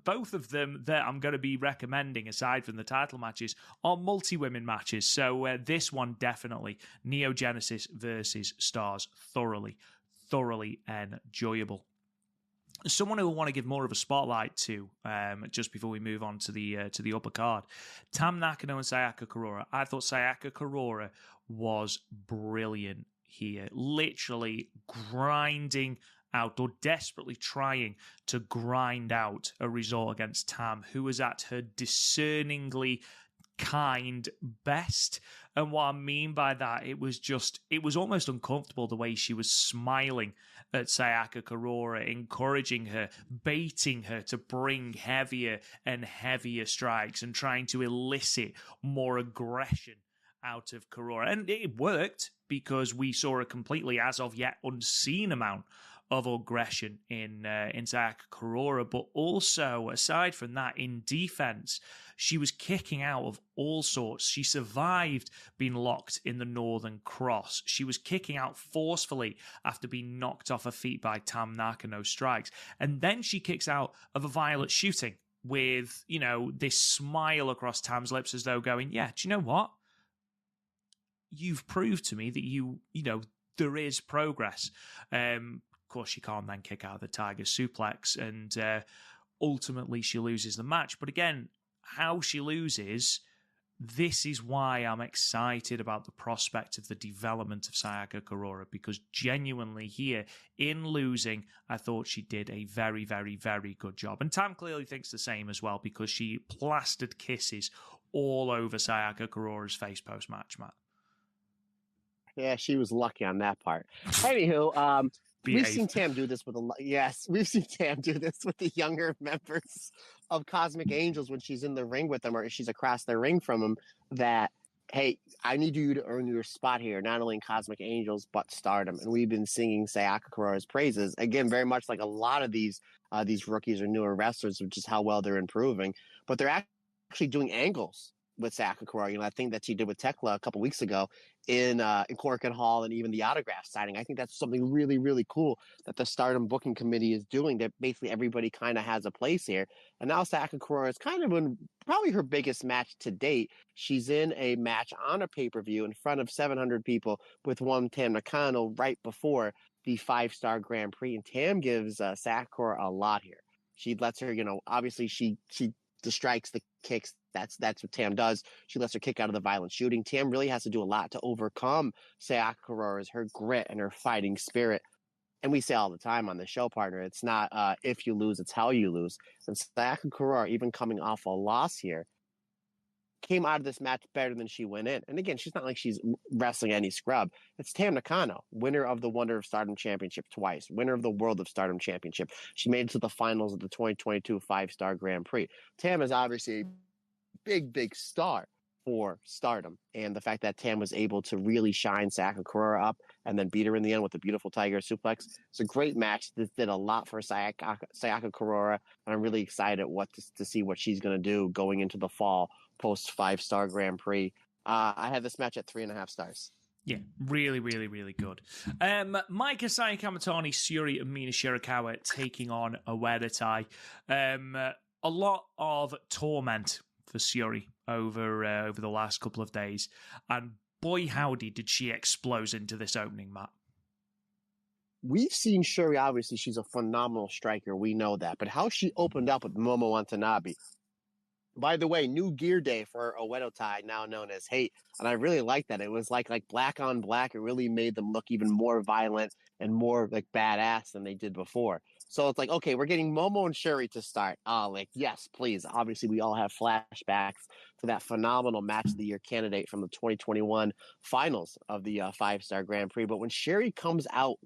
both of them that I'm going to be recommending, aside from the title matches, are multi-women matches. So this one definitely, Neo Genesis versus Stars, thoroughly enjoyable. Someone who I want to give more of a spotlight to, just before we move on to the upper card, Tam Nakano and Sayaka Kurora. I thought Sayaka Kurora was brilliant here, literally grinding out, or desperately trying to grind out a result against Tam, who was at her discerningly kind best. And what I mean by that, it was almost uncomfortable the way she was smiling at Sayaka Kurora, encouraging her, baiting her to bring heavier and heavier strikes and trying to elicit more aggression out of Kurora. And it worked, because we saw a completely as of yet unseen amount of aggression in Sayaka Kurora, but also, aside from that, in defense, she was kicking out of all sorts. She survived being locked in the Northern Cross. She was kicking out forcefully after being knocked off her feet by Tam Nakano strikes. And then she kicks out of a violet shooting with, this smile across Tam's lips, as though going, yeah, do you know what? You've proved to me that there is progress. Of course, she can't then kick out of the Tiger Suplex, and ultimately she loses the match. But again, how she loses, this is why I'm excited about the prospect of the development of Sayaka Kurora, because genuinely here, in losing, I thought she did a very, very, very good job. And Tam clearly thinks the same as well, because she plastered kisses all over Sayaka Kurora's face post-match, Matt. Yeah, she was lucky on that part. Anywho, we've seen Tam do this with we've seen Tam do this with the younger members of Cosmic Angels when she's in the ring with them, or she's across the ring from them, that hey, I need you to earn your spot here, not only in Cosmic Angels, but Stardom. And we've been singing Sayaka Kurora's praises. Again, very much like a lot of these rookies or newer wrestlers, which is how well they're improving. But they're actually doing angles with Sayaka Kurora. That thing that she did with Tekla a couple weeks ago in Corkin Hall, and even the autograph signing. I think that's something really, really cool that the Stardom booking committee is doing, that basically everybody kind of has a place here. And now Sayaka Kurora is kind of in probably her biggest match to date. She's in a match on a pay-per-view in front of 700 people with one Tam Nakano right before the 5-star Grand Prix. And Tam gives Sayaka Kurora a lot here. She lets her, obviously she the strikes, the kicks, that's what Tam does. She lets her kick out of the violent shooting. Tam really has to do a lot to overcome Sayaka Kurora's, her grit and her fighting spirit. And we say all the time on the show, partner, it's not if you lose, it's how you lose. And Sayaka Kurora, even coming off a loss here, came out of this match better than she went in. And again, she's not like she's wrestling any scrub. It's Tam Nakano, winner of the Wonder of Stardom Championship twice, winner of the World of Stardom Championship. She made it to the finals of the 2022 5-star Grand Prix. Tam is obviously a big, big star for Stardom. And the fact that Tam was able to really shine Sayaka Kurora up and then beat her in the end with a beautiful Tiger suplex. It's a great match. This did a lot for Sayaka Kurora. And I'm really excited to see what she's going to do going into the fall post 5-star Grand Prix. I had this match at 3.5 stars. Yeah, really, really, really good. Micah Kamatani, Syuri, and Mina Shirakawa taking on Uedatai. A lot of torment for Syuri over the last couple of days. And boy, howdy, did she explode into this opening, Matt. We've seen Syuri, obviously, she's a phenomenal striker. We know that. But how she opened up with Momo Watanabe. By the way, new gear day for Uedatai, now known as Hate. And I really like that. It was like black on black. It really made them look even more violent and more like badass than they did before. So it's like, okay, we're getting Momo and Syuri to start. Yes, please. Obviously, we all have flashbacks to that phenomenal match of the year candidate from the 2021 finals of the 5-star Grand Prix. But when Syuri comes out,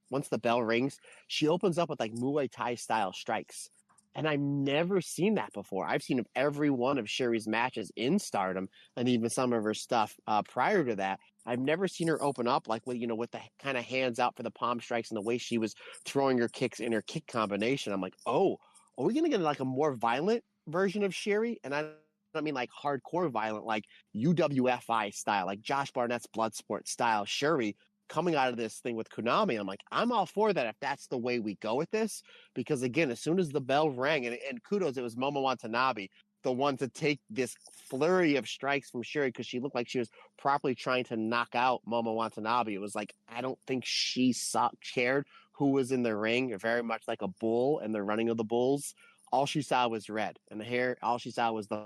once the bell rings, she opens up with Muay Thai style strikes. And I've never seen that before. I've seen every one of Syuri's matches in Stardom and even some of her stuff prior to that. I've never seen her open up with the kind of hands out for the palm strikes and the way she was throwing her kicks in her kick combination. I'm like, oh, are we going to get a more violent version of Syuri? And I don't mean hardcore violent, like UWFI style, like Josh Barnett's Bloodsport style Syuri coming out of this thing with Konami. I'm like, I'm all for that if that's the way we go with this. Because again, as soon as the bell rang, and kudos, it was Momo Watanabe, the one to take this flurry of strikes from Syuri, because she looked like she was properly trying to knock out Momo Watanabe. It was I don't think she cared who was in the ring, very much like a bull and the running of the bulls. All she saw was red, and the hair, all she saw was the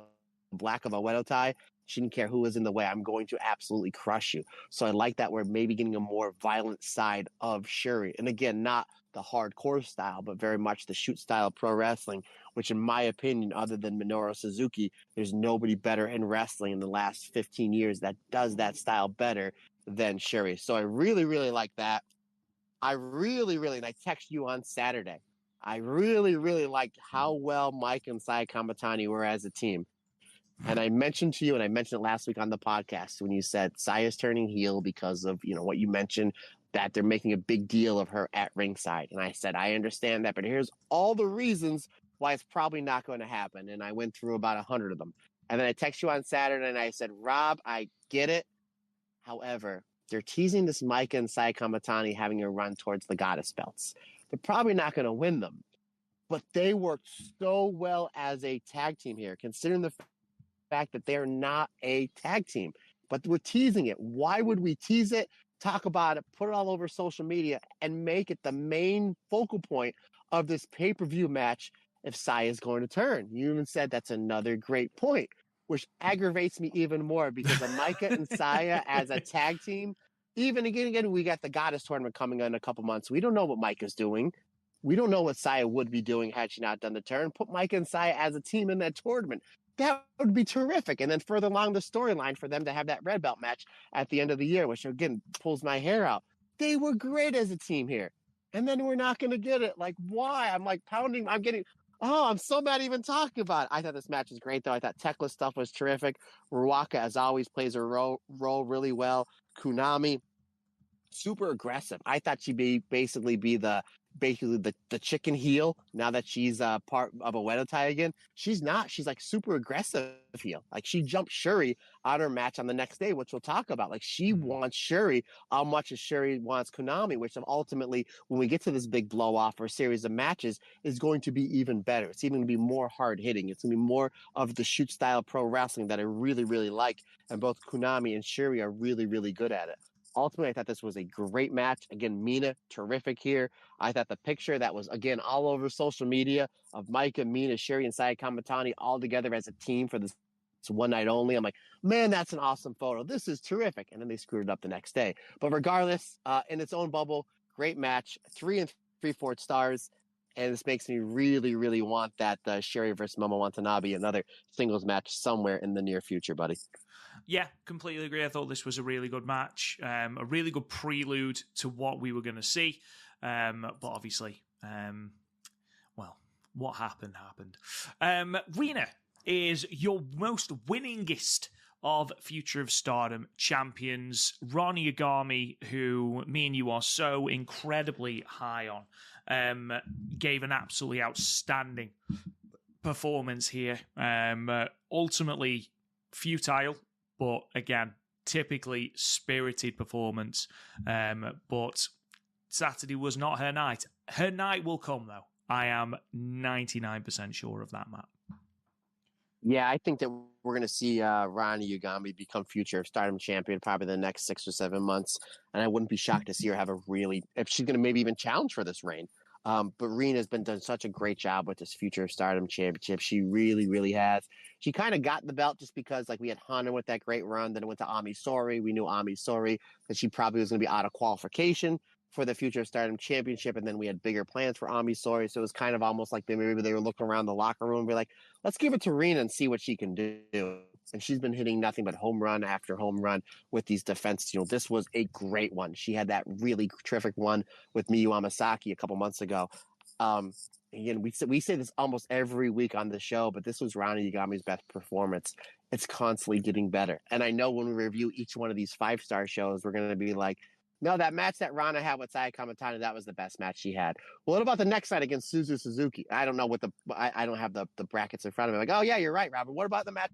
black of a Uedatai. She didn't care who was in the way. I'm going to absolutely crush you. So I like that we're maybe getting a more violent side of Syuri. And again, not the hardcore style, but very much the shoot style pro wrestling, which in my opinion, other than Minoru Suzuki, there's nobody better in wrestling in the last 15 years that does that style better than Syuri. So I really, really like that. I text you on Saturday. I really, really liked how well Mike and Sai Kamatani were as a team. And I mentioned to you, and I mentioned it last week on the podcast when you said Sai is turning heel because of, what you mentioned, that they're making a big deal of her at ringside. And I said, I understand that, but here's all the reasons why it's probably not going to happen. And I went through about 100 of them. And then I texted you on Saturday and I said, Rob, I get it. However, they're teasing this Micah and Sai Kamatani having a run towards the goddess belts. They're probably not going to win them, but they worked so well as a tag team here, considering the fact that they're not a tag team, but we're teasing it. Why would we tease it, talk about it, put it all over social media, and make it the main focal point of this pay-per-view match if Sai is going to turn? You even said that's another great point, which aggravates me even more because of Micah and Saya as a tag team. Even again, we got the Goddess tournament coming in a couple months. We don't know what Micah's doing. We don't know what Saya would be doing had she not done the turn. Put Micah and Saya as a team in that tournament. That would be terrific. And then further along the storyline for them to have that red belt match at the end of the year, which again pulls my hair out. They were great as a team here. And then we're not going to get it. Why? I'm pounding. I'm getting Oh, I'm so mad even talking about it. I thought this match was great, though. I thought Tekla stuff was terrific. Ruaka, as always, plays her role really well. Kunami, super aggressive. I thought she'd basically be the chicken heel now that she's part of a Wedo tie again. She's not. She's like super aggressive heel. Like she jumped Shuri on her match on the next day, which we'll talk about. Like she wants Shuri how much as Shuri wants Konami, which ultimately, when we get to this big blow off or series of matches, is going to be even better. It's even going to be more hard hitting. It's going to be more of the shoot style pro wrestling that I really, really like. And both Konami and Shuri are really, really good at it. Ultimately, I thought this was a great match. Again, Mina, terrific here. I thought the picture that was, again, all over social media of Micah, Mina, Sherry, and Saya Kamatani all together as a team for this one night only. I'm like, man, that's an awesome photo. This is terrific. And then they screwed it up the next day. But regardless, in its own bubble, great match. 3 3/4 stars. And this makes me really, really want that Sherry versus Momo Watanabe, another singles match somewhere in the near future, buddy. Yeah, completely agree. I thought this was a really good match, a really good prelude to what we were going to see. But obviously, well, what happened. Rena is your most winningest of Future of Stardom champions. Ronnie Yagami, who me and you are so incredibly high on, gave an absolutely outstanding performance here. Ultimately futile, but again, typically spirited performance. But Saturday was not her night. Her night will come, though. I am 99% sure of that, Matt. Yeah, I think that we're going to see Ronnie Yagami become Future of Stardom champion probably the next 6 or 7 months. And I wouldn't be shocked to see her have if she's going to maybe even challenge for this reign. But Rena's been done such a great job with this Future of Stardom championship. She really, really has. She kind of got the belt just because, like, we had Hana with that great run. Then it went to Ami Sohrei. We knew Ami Sohrei that she probably was going to be out of qualification for the Future of Stardom championship. And then we had bigger plans for Ami Sohrei. So it was kind of almost like maybe they were looking around the locker room and be like, let's give it to Rena and see what she can do. And she's been hitting nothing but home run after home run with these defenses. This was a great one. She had that really terrific one with Miyu Amasaki a couple months ago. Again, we say this almost every week on the show, but this was Ronnie Yagami's best performance. It's constantly getting better. And I know when we review each one of these 5-star shows, we're going to be like, no, that match that Rana had with Saya Kamatani, that was the best match she had. Well, what about the next night against Suzu Suzuki? I don't know I don't have the brackets in front of me. Like, oh yeah, you're right, Robert. What about the match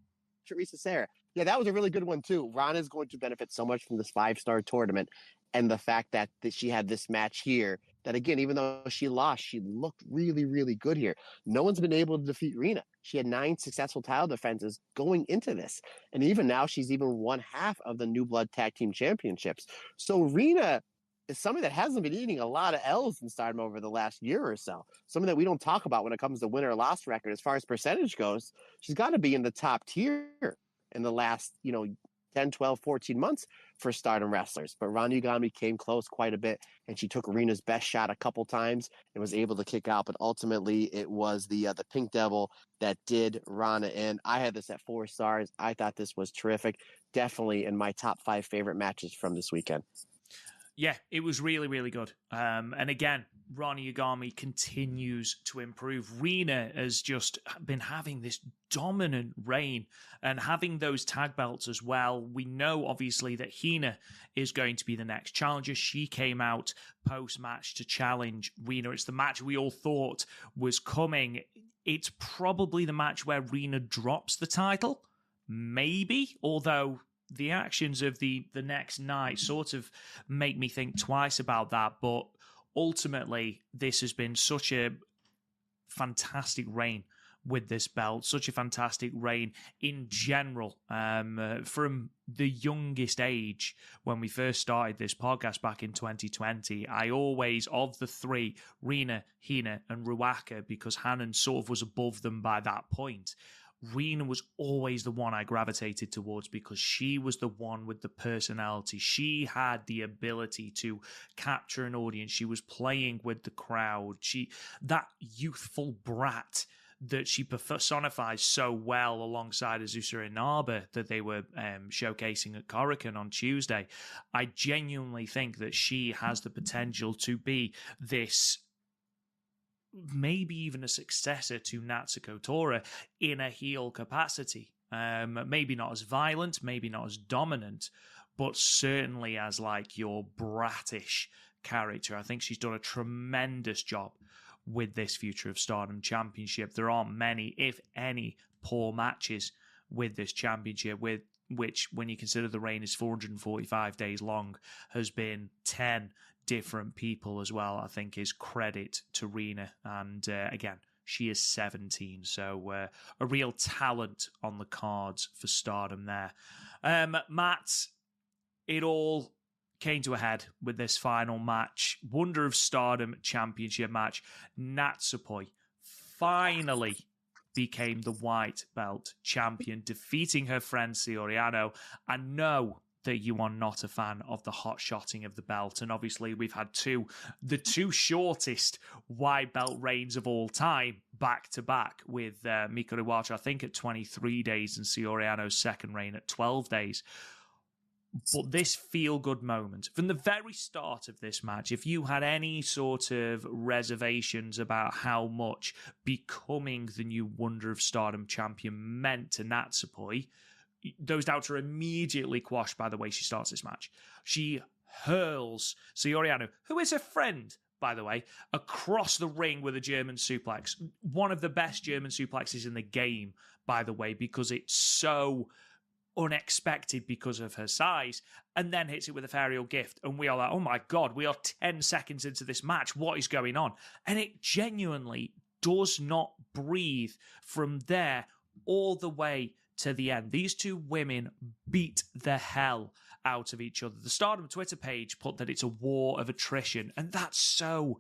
Teresa Sarah? Yeah, that was a really good one too. Rana is going to benefit so much from this 5-star tournament and the fact that she had this match here that, again, even though she lost, she looked really, really good here. No one's been able to defeat Rena. She had 9 successful title defenses going into this. And even now, she's even won half of the New Blood Tag Team Championships. So Rena is somebody that hasn't been eating a lot of L's in Stardom over the last year or so. Something that we don't talk about when it comes to win or loss record. As far as percentage goes, she's got to be in the top tier in the last, 10, 12, 14 months for Stardom wrestlers. But Ronnie Yagami came close quite a bit, and she took Rena's best shot a couple times and was able to kick out. But ultimately, it was the Pink Devil that did Rana in. I had this at 4 stars. I thought this was terrific. Definitely in my top 5 favorite matches from this weekend. Yeah, it was really, really good. And again, Ronnie Yagami continues to improve. Rena has just been having this dominant reign and having those tag belts as well. We know, obviously, that Hina is going to be the next challenger. She came out post-match to challenge Rena. It's the match we all thought was coming. It's probably the match where Rena drops the title, maybe, although the actions of the next night sort of make me think twice about that. But ultimately, this has been such a fantastic reign with this belt, such a fantastic reign in general. From the youngest age, when we first started this podcast back in 2020, I always, of the 3, Rena, Hina, and Ruaka, because Hanan sort of was above them by that point, Rena was always the one I gravitated towards because she was the one with the personality. She had the ability to capture an audience. She was playing with the crowd. That youthful brat that she personifies so well alongside Azusa Inaba that they were showcasing at Korakuen on Tuesday. I genuinely think that she has the potential to be this maybe even a successor to Natsuko Tora in a heel capacity. Maybe not as violent, maybe not as dominant, but certainly as like your brattish character. I think she's done a tremendous job with this Future of Stardom championship. There aren't many, if any, poor matches with this championship, with which, when you consider the reign is 445 days long, has been 10 different people as well, I think is credit to Rena. And again, she is 17, so a real talent on the cards for Stardom there. Matt, it all came to a head with this final match. Wonder of Stardom championship match. Natsupoi finally became the white belt champion, defeating her friend Soriano. I know that you are not a fan of the hot shotting of the belt, and obviously we've had the two shortest white belt reigns of all time back to back, with Mikuru Iwata, I think, at 23 days and Soriano's second reign at 12 days. But this feel-good moment, from the very start of this match, if you had any sort of reservations about how much becoming the new Wonder of Stardom champion meant to Natsupoi, those doubts are immediately quashed by the way she starts this match. She hurls Soriano, who is a friend, by the way, across the ring with a German suplex. One of the best German suplexes in the game, by the way, because it's so unexpected because of her size, and then hits it with a Farial gift, and we are like, oh my god, we are 10 seconds into this match, what is going on? And it genuinely does not breathe from there all the way to the end. These two women beat the hell out of each other. The Stardom Twitter page put that it's a war of attrition, and that's so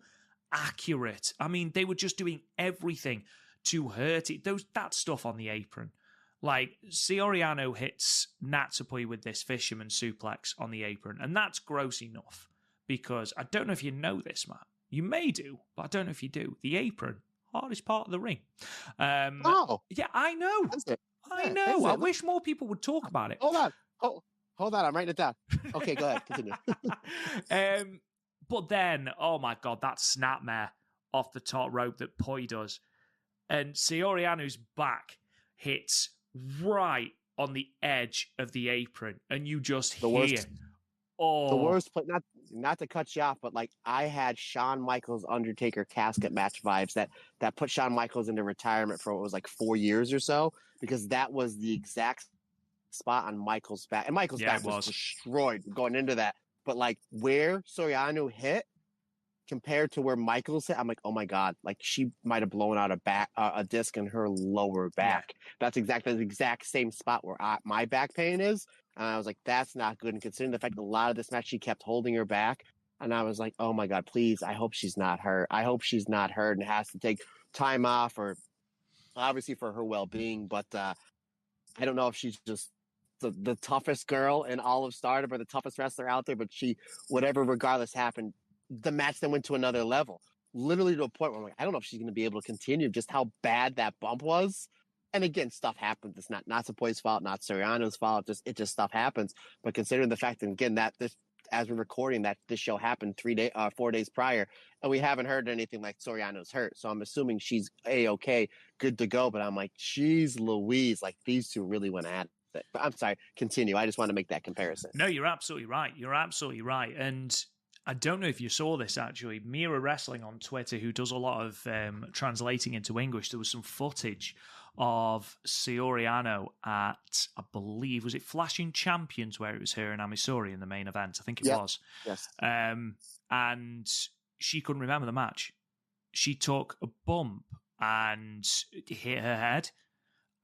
accurate. I mean, they were just doing everything to hurt it. That stuff on the apron. Like, Soriano hits Natsupoi with this fisherman suplex on the apron, and that's gross enough, because I don't know if you know this, Matt. You may do, but I don't know if you do. The apron, hardest part of the ring. Yeah, I know. I know. I wish more people would talk about it. Hold on. I'm writing it down. Okay, go ahead. Continue. But then, oh my god, that snapmare off the top rope that Poi does, and Soriano's back hits right on the edge of the apron, and you just hear. Oh, the worst, but not to cut you off, but like, I had Shawn Michaels Undertaker casket match vibes that put Shawn Michaels into retirement for what was like 4 years or so, because that was the exact spot on Michaels' back, and Michaels' back was destroyed going into that. But like, where Soriano hit compared to where Michaels hit, I'm like, oh my god, like, she might have blown out a disc in her lower back. Yeah. That's exactly the exact same spot where my back pain is. And I was like, that's not good. And considering the fact that a lot of this match, she kept holding her back. And I was like, oh my God, please, I hope she's not hurt. I hope she's not hurt and has to take time off, or obviously for her well-being. But I don't know if she's just the toughest girl in all of Stardom or the toughest wrestler out there. But whatever regardless happened, the match then went to another level. Literally to a point where I'm like, I don't know if she's going to be able to continue, just how bad that bump was. And again, stuff happens. It's not Natsupoi's fault, not Soriano's fault. It just stuff happens. But considering the fact that, again, that this, as we're recording, that this show happened 4 days prior, and we haven't heard anything like Soriano's hurt. So I'm assuming she's A-okay, good to go. But I'm like, geez Louise, like, these two really went at it. But I'm sorry, continue. I just want to make that comparison. No, you're absolutely right. You're absolutely right. And I don't know if you saw this, actually. Mira Wrestling on Twitter, who does a lot of translating into English, there was some footage of Soriano at, I believe, was it Flashing Champions, where it was her and Amisori in the main event? I think it was. Yes. And she couldn't remember the match. She took a bump and hit her head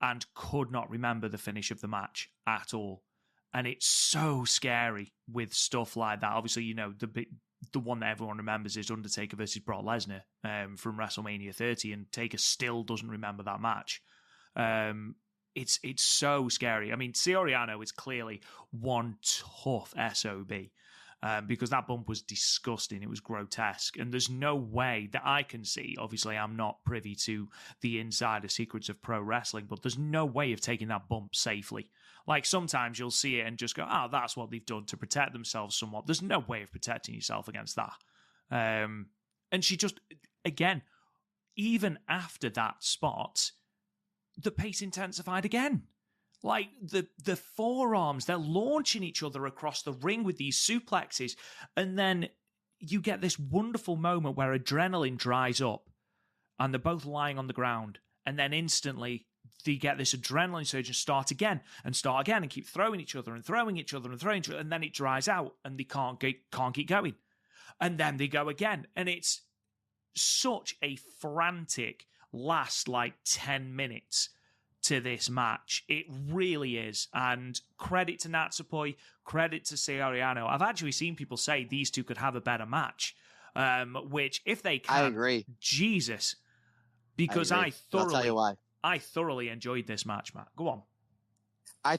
and could not remember the finish of the match at all. And it's so scary with stuff like that. Obviously, you know, the one that everyone remembers is Undertaker versus Brock Lesnar from WrestleMania 30, and Taker still doesn't remember that match. It's so scary. I mean, Soriano is clearly one tough SOB because that bump was disgusting. It was grotesque. And there's no way that I can see, obviously I'm not privy to the insider secrets of pro wrestling, but there's no way of taking that bump safely. Like, sometimes you'll see it and just go, oh, that's what they've done to protect themselves somewhat. There's no way of protecting yourself against that. And she just, again, even after that spot, the pace intensified again. Like the forearms, they're launching each other across the ring with these suplexes. And then you get this wonderful moment where adrenaline dries up and they're both lying on the ground. And then instantly they get this adrenaline surge and start again and keep throwing each other and throwing each other and throwing each other. And then it dries out and they can't keep going. And then they go again. And it's such a frantic last 10 minutes to this match. It really is. And credit to Natsupoi, credit to Soriano. I've actually seen people say these two could have a better match, which if they can, I agree. Jesus, because I'll tell you why. I thoroughly enjoyed this match, Matt. Go on. I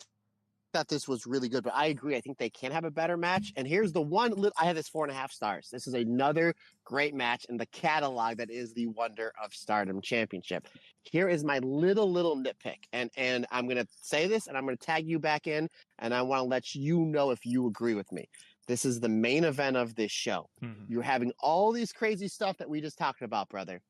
thought this was really good, but I agree. I think they can have a better match. And here's the one, I have this 4.5 stars. This is another great match in the catalog that is the Wonder of Stardom Championship. Here is my little nitpick. And I'm going to say this and I'm going to tag you back in and I want to let you know if you agree with me. This is the main event of this show. Mm-hmm. You're having all these crazy stuff that we just talked about, brother.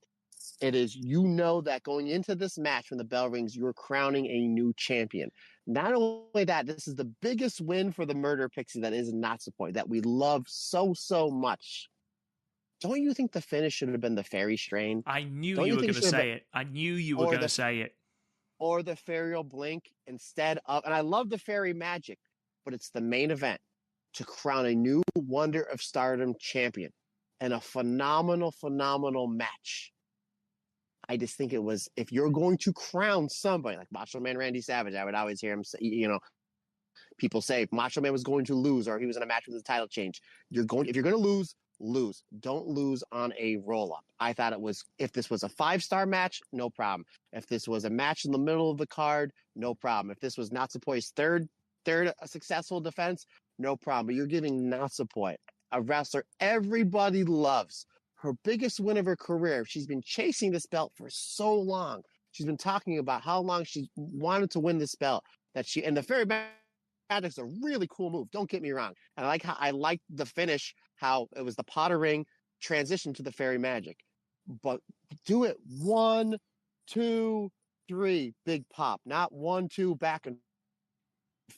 It is, that going into this match when the bell rings, you're crowning a new champion. Not only that, this is the biggest win for the Murder Pixie that is Natsupoi, that we love so much. Don't you think the finish should have been the fairy strain? I knew you were going to say it. I knew you were going to say it. Or the fairy blink instead of, and I love the fairy magic, but it's the main event to crown a new Wonder of Stardom champion and a phenomenal match. I just think it was, if you're going to crown somebody like Macho Man Randy Savage, I would always hear him say, people say Macho Man was going to lose or he was in a match with a title change. If you're going to lose. Don't lose on a roll-up. I thought it was, if this was a 5-star match, no problem. If this was a match in the middle of the card, no problem. If this was Natsupoi's third successful defense, no problem. But you're giving Natsupoi, a wrestler everybody loves, her biggest win of her career. She's been chasing this belt for so long. She's been talking about how long she wanted to win this belt. And the Fairy Magic's a really cool move. Don't get me wrong. I like the finish, how it was the Potter ring transition to the Fairy Magic. But do it 1, 2, 3, big pop. Not 1, 2, back and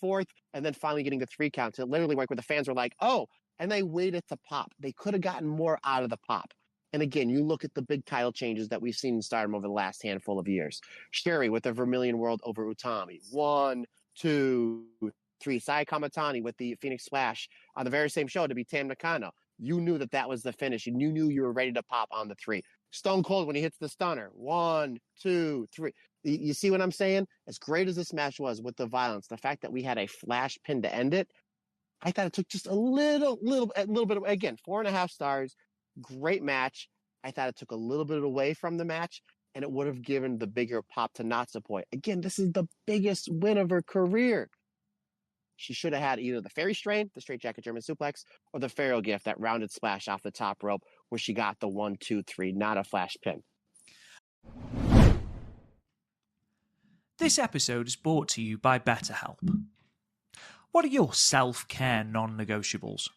forth, and then finally getting the 3 count. To literally work where the fans were like, oh, and they waited to pop. They could have gotten more out of the pop. And again, you look at the big title changes that we've seen in Stardom over the last handful of years. Sherry with the Vermilion World over Utami. 1, 2, 3. Sai Kamatani with the Phoenix Splash on the very same show to be Tam Nakano. You knew that was the finish, and you knew you were ready to pop on the 3. Stone Cold when he hits the stunner. 1, 2, 3. You see what I'm saying? As great as this match was with the violence, the fact that we had a flash pin to end it, I thought it took just a little bit, again, 4.5 stars, great match. I thought it took a little bit away from the match, and it would have given the bigger pop to Natsupoi. Again, this is the biggest win of her career. She should have had either the Fairy Strain, the Straight Jacket German Suplex, or the Pharaoh Gift, that rounded splash off the top rope where she got the 1, 2, 3, not a flash pin. This episode is brought to you by BetterHelp. What are your self-care non-negotiables?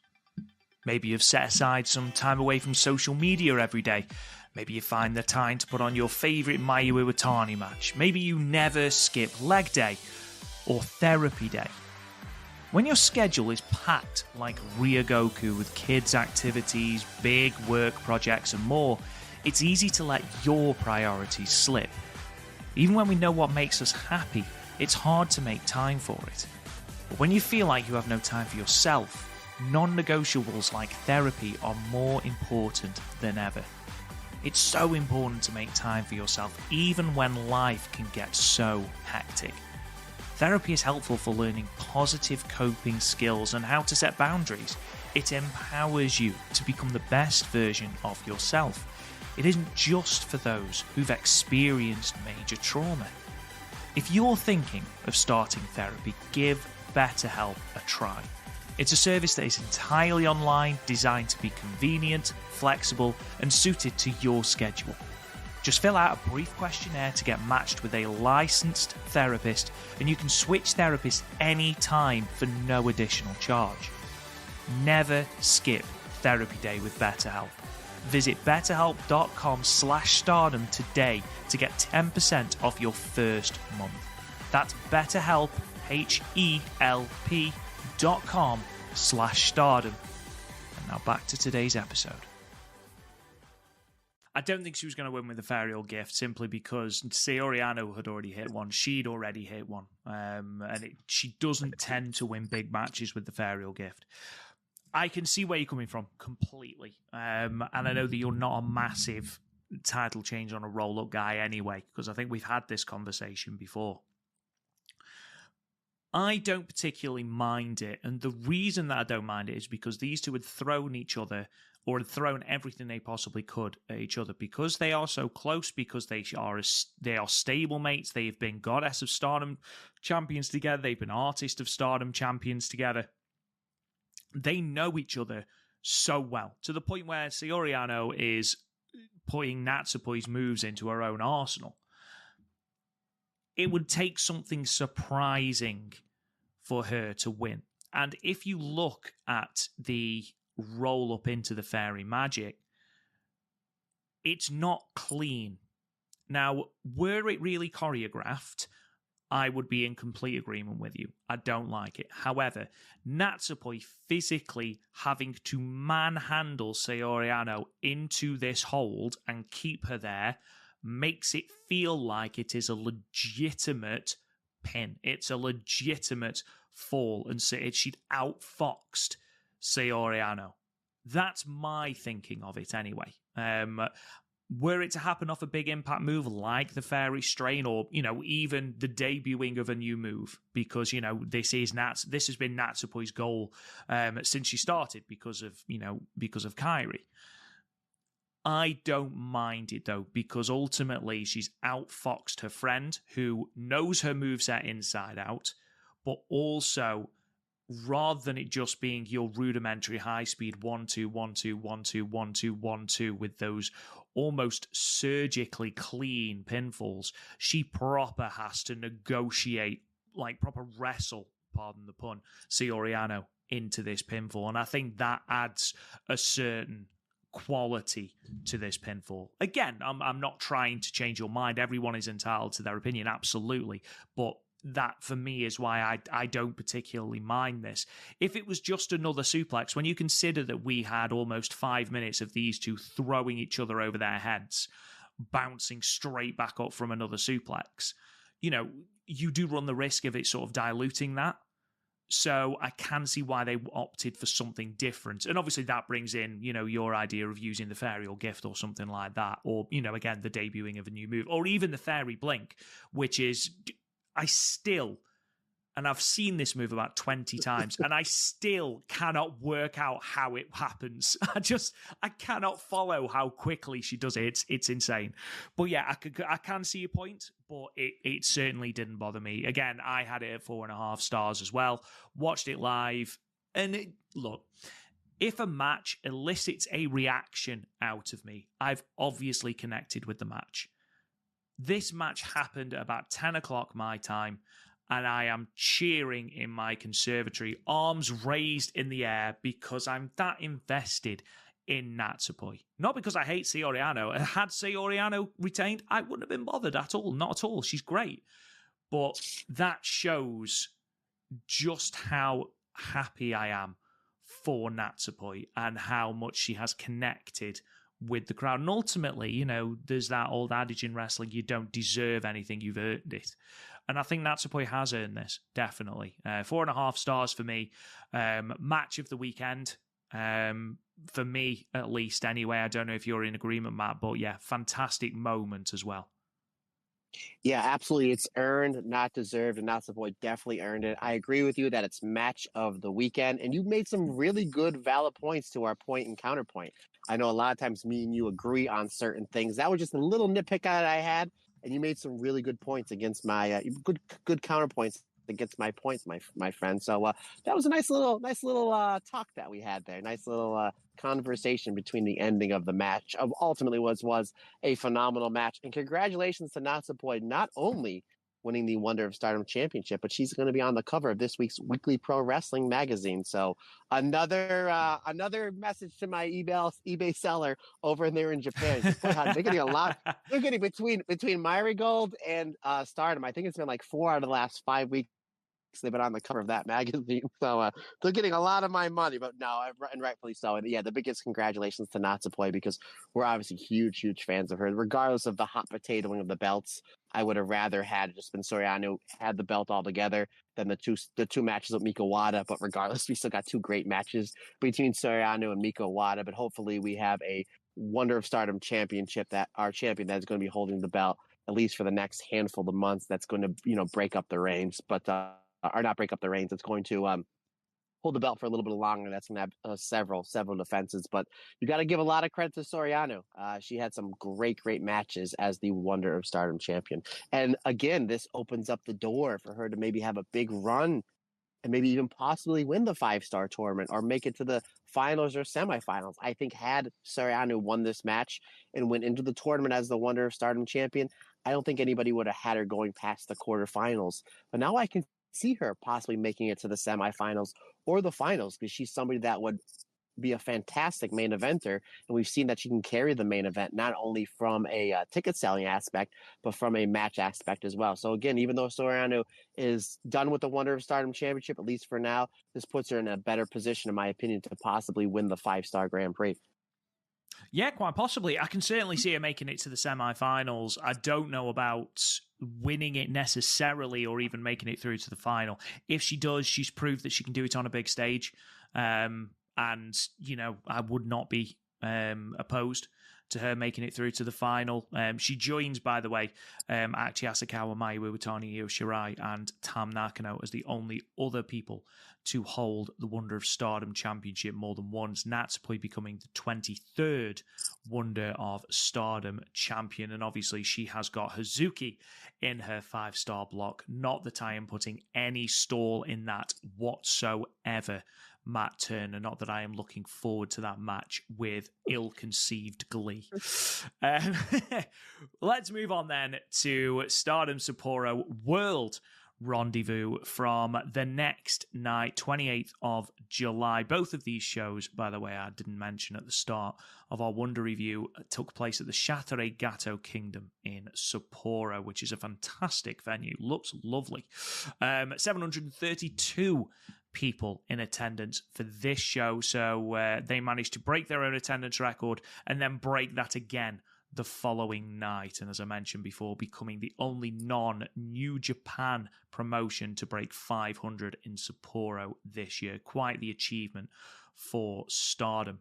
Maybe you've set aside some time away from social media every day. Maybe you find the time to put on your favourite Mayu Iwatani match. Maybe you never skip leg day or therapy day. When your schedule is packed like Ryogoku with kids' activities, big work projects and more, it's easy to let your priorities slip. Even when we know what makes us happy, it's hard to make time for it. But when you feel like you have no time for yourself, non-negotiables like therapy are more important than ever. It's so important to make time for yourself, even when life can get so hectic. Therapy is helpful for learning positive coping skills and how to set boundaries. It empowers you to become the best version of yourself. It isn't just for those who've experienced major trauma. If you're thinking of starting therapy, give BetterHelp a try. It's a service that is entirely online, designed to be convenient, flexible, and suited to your schedule. Just fill out a brief questionnaire to get matched with a licensed therapist, and you can switch therapists anytime for no additional charge. Never skip therapy day with BetterHelp. Visit betterhelp.com/stardom today to get 10% off your first month. That's BetterHelp, HELP.com/stardom. And now back to today's episode. I don't think she was going to win with the Ferial Gift simply because Saoriano had already hit one. She'd already hit one. She doesn't tend to win big matches with the Ferial Gift. I can see where you're coming from completely. And I know that you're not a massive title change on a roll-up guy anyway, because I think we've had this conversation before. I don't particularly mind it, and the reason that I don't mind it is because these two had thrown each other, or had thrown everything they possibly could at each other, because they are so close, because they are stable mates. They've been Goddess of Stardom champions together. They've been Artist of Stardom champions together. They know each other so well, to the point where Saoriano is putting Natsupoi's moves into her own arsenal. It would take something surprising for her to win. And if you look at the roll up into the Fairy Magic, it's not clean. Now, were it really choreographed, I would be in complete agreement with you. I don't like it. However, Natsupoi physically having to manhandle Saoriano into this hold and keep her there makes it feel like it is a legitimate pin. It's a legitimate fall, and she'd outfoxed Saoriano. That's my thinking of it anyway. Were it to happen off a big impact move like the Fairy Strain, or, even the debuting of a new move, because, this has been Natsupoi's goal since she started because of Kairi. I don't mind it, though, because ultimately she's outfoxed her friend, who knows her moveset inside out, but also, rather than it just being your rudimentary high-speed 1-2, 1-2, 1-2, 1-2, 1-2 with those almost surgically clean pinfalls, she proper has to negotiate, proper wrestle, pardon the pun, Saoriano into this pinfall. And I think that adds a certain quality to this pinfall. Again, I'm not trying to change your mind. Everyone is entitled to their opinion, absolutely. But that, for me, is why I don't particularly mind this. If it was just another suplex, when you consider that we had almost 5 minutes of these two throwing each other over their heads, bouncing straight back up from another suplex, you do run the risk of it sort of diluting that. So I can see why they opted for something different. And obviously that brings in, your idea of using the Ferial Gift or something like that. Or, again, the debuting of a new move. Or even the Fairy Blink, which is, and I've seen this move about 20 times, and I still cannot work out how it happens. I cannot follow how quickly she does it. It's insane. But yeah, I can see your point, but it certainly didn't bother me. Again, I had it at 4.5 stars as well. Watched it live, and look, if a match elicits a reaction out of me, I've obviously connected with the match. This match happened at about 10 o'clock my time, and I am cheering in my conservatory, arms raised in the air, because I'm that invested in Natsupoi. Not because I hate Saoriano. Had Saoriano retained, I wouldn't have been bothered at all. Not at all. She's great. But that shows just how happy I am for Natsupoi and how much she has connected with the crowd. And ultimately, there's that old adage in wrestling, you don't deserve anything, you've earned it. And I think Natsupoi has earned this, definitely. 4.5 stars for me. Match of the weekend, for me at least anyway. I don't know if you're in agreement, Matt, but yeah, fantastic moment as well. Yeah, absolutely. It's earned, not deserved, and Natsupoi definitely earned it. I agree with you that it's match of the weekend, and you made some really good, valid points to our point and counterpoint. I know a lot of times me and you agree on certain things. That was just a little nitpick that I had, and you made some really good points against my good counterpoints against my points, my friend. So that was a nice little talk that we had there. Nice little conversation between the ending of the match of ultimately was a phenomenal match. And congratulations to Natsupoi, not only winning the Wonder of Stardom Championship, but she's going to be on the cover of this week's Weekly Pro Wrestling magazine. So another message to my eBay seller over there in Japan. They're getting a lot. They're getting between Marigold and Stardom. I think it's been like 4 out of the last 5 weeks. They've been on the cover of that magazine. So they're getting a lot of my money, but no, and rightfully so. And yeah, the biggest congratulations to Natsupoi, because we're obviously huge fans of her, regardless of the hot potatoing of the belts. I would have rather had just been Soriano had the belt altogether than the two matches with Miko Wada. But regardless, we still got 2 great matches between Soriano and Miko Wada. But hopefully we have a Wonder of Stardom championship, that our champion that is going to be holding the belt at least for the next handful of months. That's going to, break up the reigns, but or not break up the reigns. It's going to hold the belt for a little bit longer. That's going to have several defenses. But you got to give a lot of credit to Soriano. She had some great matches as the Wonder of Stardom champion. And again, this opens up the door for her to maybe have a big run and maybe even possibly win the 5-star tournament or make it to the finals or semifinals. I think had Soriano won this match and went into the tournament as the Wonder of Stardom champion, I don't think anybody would have had her going past the quarterfinals. But now I can see her possibly making it to the semifinals or the finals, because she's somebody that would be a fantastic main eventer. And we've seen that she can carry the main event, not only from a ticket selling aspect, but from a match aspect as well. So again, even though Soriano is done with the Wonder of Stardom championship, at least for now, this puts her in a better position, in my opinion, to possibly win the 5-star Grand Prix. Yeah, quite possibly. I can certainly see her making it to the semi-finals. I don't know about winning it necessarily or even making it through to the final. If she does, she's proved that she can do it on a big stage. And, I would not be opposed to her making it through to the final. She joins, by the way, Achi Asakawa, Mayu Iwatani, Io Shirai, and Tam Nakano as the only other people to hold the Wonder of Stardom Championship more than once. Natsupoi becoming the 23rd Wonder of Stardom champion. And obviously she has got Hazuki in her 5-star block. Not that I am putting any stall in that whatsoever, Matt Turner. Not that I am looking forward to that match with ill-conceived glee. Let's move on then to Stardom Sapporo World Rendezvous from the next night, 28th of July. Both of these shows, by the way, I didn't mention at the start of our Wonder Review, took place at the Chateau Gato Kingdom in Sapporo, which is a fantastic venue. Looks lovely. 732 people in attendance for this show, so they managed to break their own attendance record and then break that again the following night. And as I mentioned before, becoming the only non-New Japan promotion to break 500 in Sapporo this year. Quite the achievement for Stardom.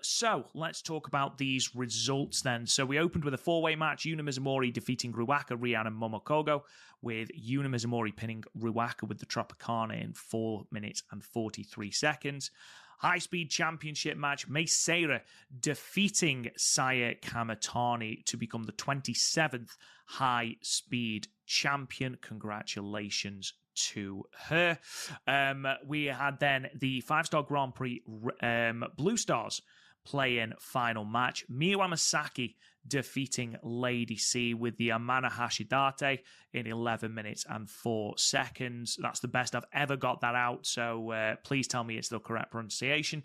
So let's talk about these results then. So we opened with a 4-way match, Yuna Mizumori defeating Ruaka, Rian, and Momokogo, with Yuna Mizumori pinning Ruaka with the Tropicana in 4 minutes and 43 seconds. High-speed championship match, Meisera defeating Saya Kamatani to become the 27th high-speed champion. Congratulations to her. We had then the 5-star Grand Prix Blue Stars play-in final match. Miyu Amasaki defeating Lady C with the Amana Hashidate in 11 minutes and 4 seconds. That's the best I've ever got that out, so please tell me it's the correct pronunciation.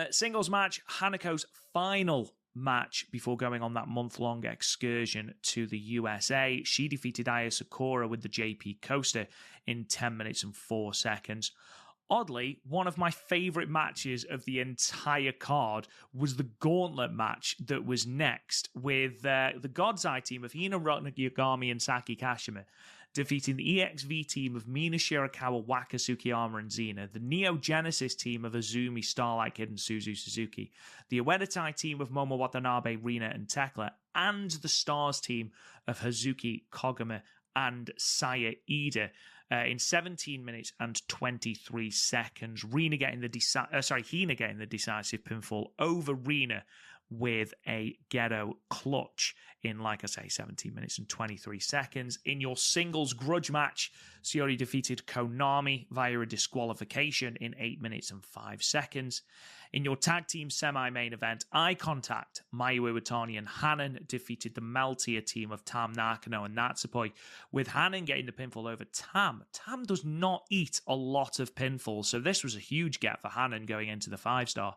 Singles match, Hanako's final match before going on that month-long excursion to the USA. She defeated Aya Sakura with the JP Coaster in 10 minutes and 4 seconds. Oddly, one of my favourite matches of the entire card was the gauntlet match that was next with the God's Eye team of Hina Yagami and Saki Kashima defeating the EXV team of Mina Shirakawa, Waka Tsukiyama, and Xena, the Neo Genesis team of Azumi, Starlight Kid, and Suzu Suzuki, the Uedatai team of Momo Watanabe, Rina, and Tekla, and the Stars team of Hazuki, Koguma, and Saya Ida. In 17 minutes and 23 seconds, Hina getting the decisive pinfall over Rina with a ghetto clutch in, like I say, 17 minutes and 23 seconds. In your singles grudge match, Shiori defeated Konami via a disqualification in 8 minutes and 5 seconds. In your tag team semi-main event, Eye Contact, Mayu Iwatani and Hanan defeated the Meltier team of Tam Nakano and Natsupoi, with Hanan getting the pinfall over Tam. Tam does not eat a lot of pinfalls, so this was a huge get for Hanan going into the 5-star,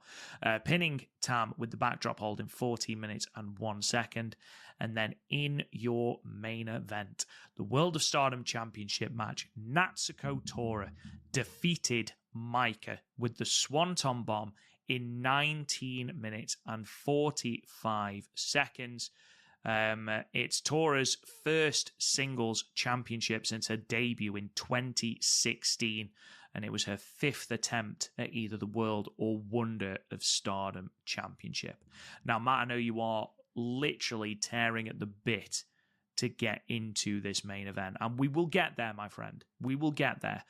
pinning Tam with the backdrop hold in 14 minutes and 1 second. And then in your main event, the World of Stardom Championship match, Natsuko Tora defeated Maika with the Swanton Bomb in 19 minutes and 45 seconds. It's Tora's first singles championship since her debut in 2016, and it was her 5th attempt at either the World or Wonder of Stardom Championship. Now, Matt, I know you are literally tearing at the bit to get into this main event, and we will get there, my friend. We will get there.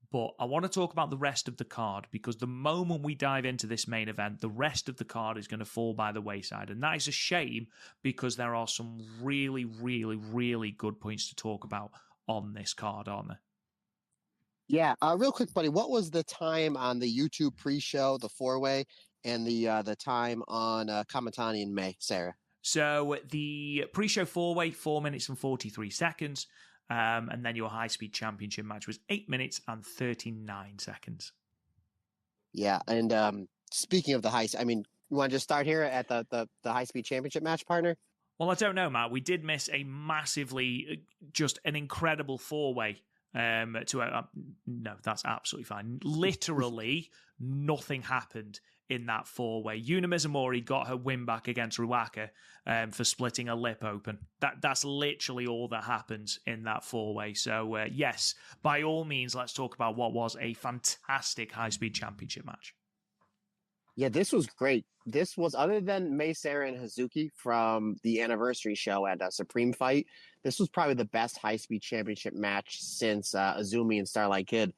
But I want to talk about the rest of the card, because the moment we dive into this main event, the rest of the card is going to fall by the wayside. And that is a shame, because there are some really, really, really good points to talk about on this card, aren't there? Yeah, real quick, buddy. What was the time on the YouTube pre-show, the 4-way, and the time on Kamatani and May, Sarah? So the pre-show 4-way, 4 minutes and 43 seconds. And then your high-speed championship match was 8 minutes and 39 seconds. Yeah, and speaking of the you want to just start here at the high-speed championship match, partner? Well, I don't know, Matt. We did miss a massively, just an incredible 4-way. No, that's absolutely fine. Literally, nothing happened in that 4-way. Yuna Mizumori got her win back against Ruaka for splitting a lip open. That's literally all that happens in that 4-way. So, yes, by all means, let's talk about what was a fantastic high-speed championship match. Yeah, this was great. This was, other than Mei Seira and Hazuki from the anniversary show at Supreme Fight, this was probably the best high-speed championship match since Azumi and Starlight Kid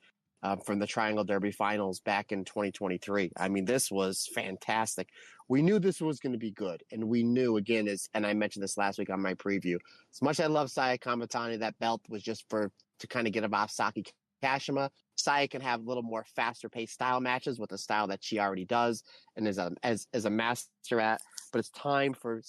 from the Triangle Derby finals back in 2023. I mean, this was fantastic. We knew this was going to be good, and we knew, again, and I mentioned this last week on my preview, as much as I love Saya Kamatani, that belt was just to kind of get him off Saki Kashima. Saya can have a little more faster-paced style matches with the style that she already does and is a master at. But it's time for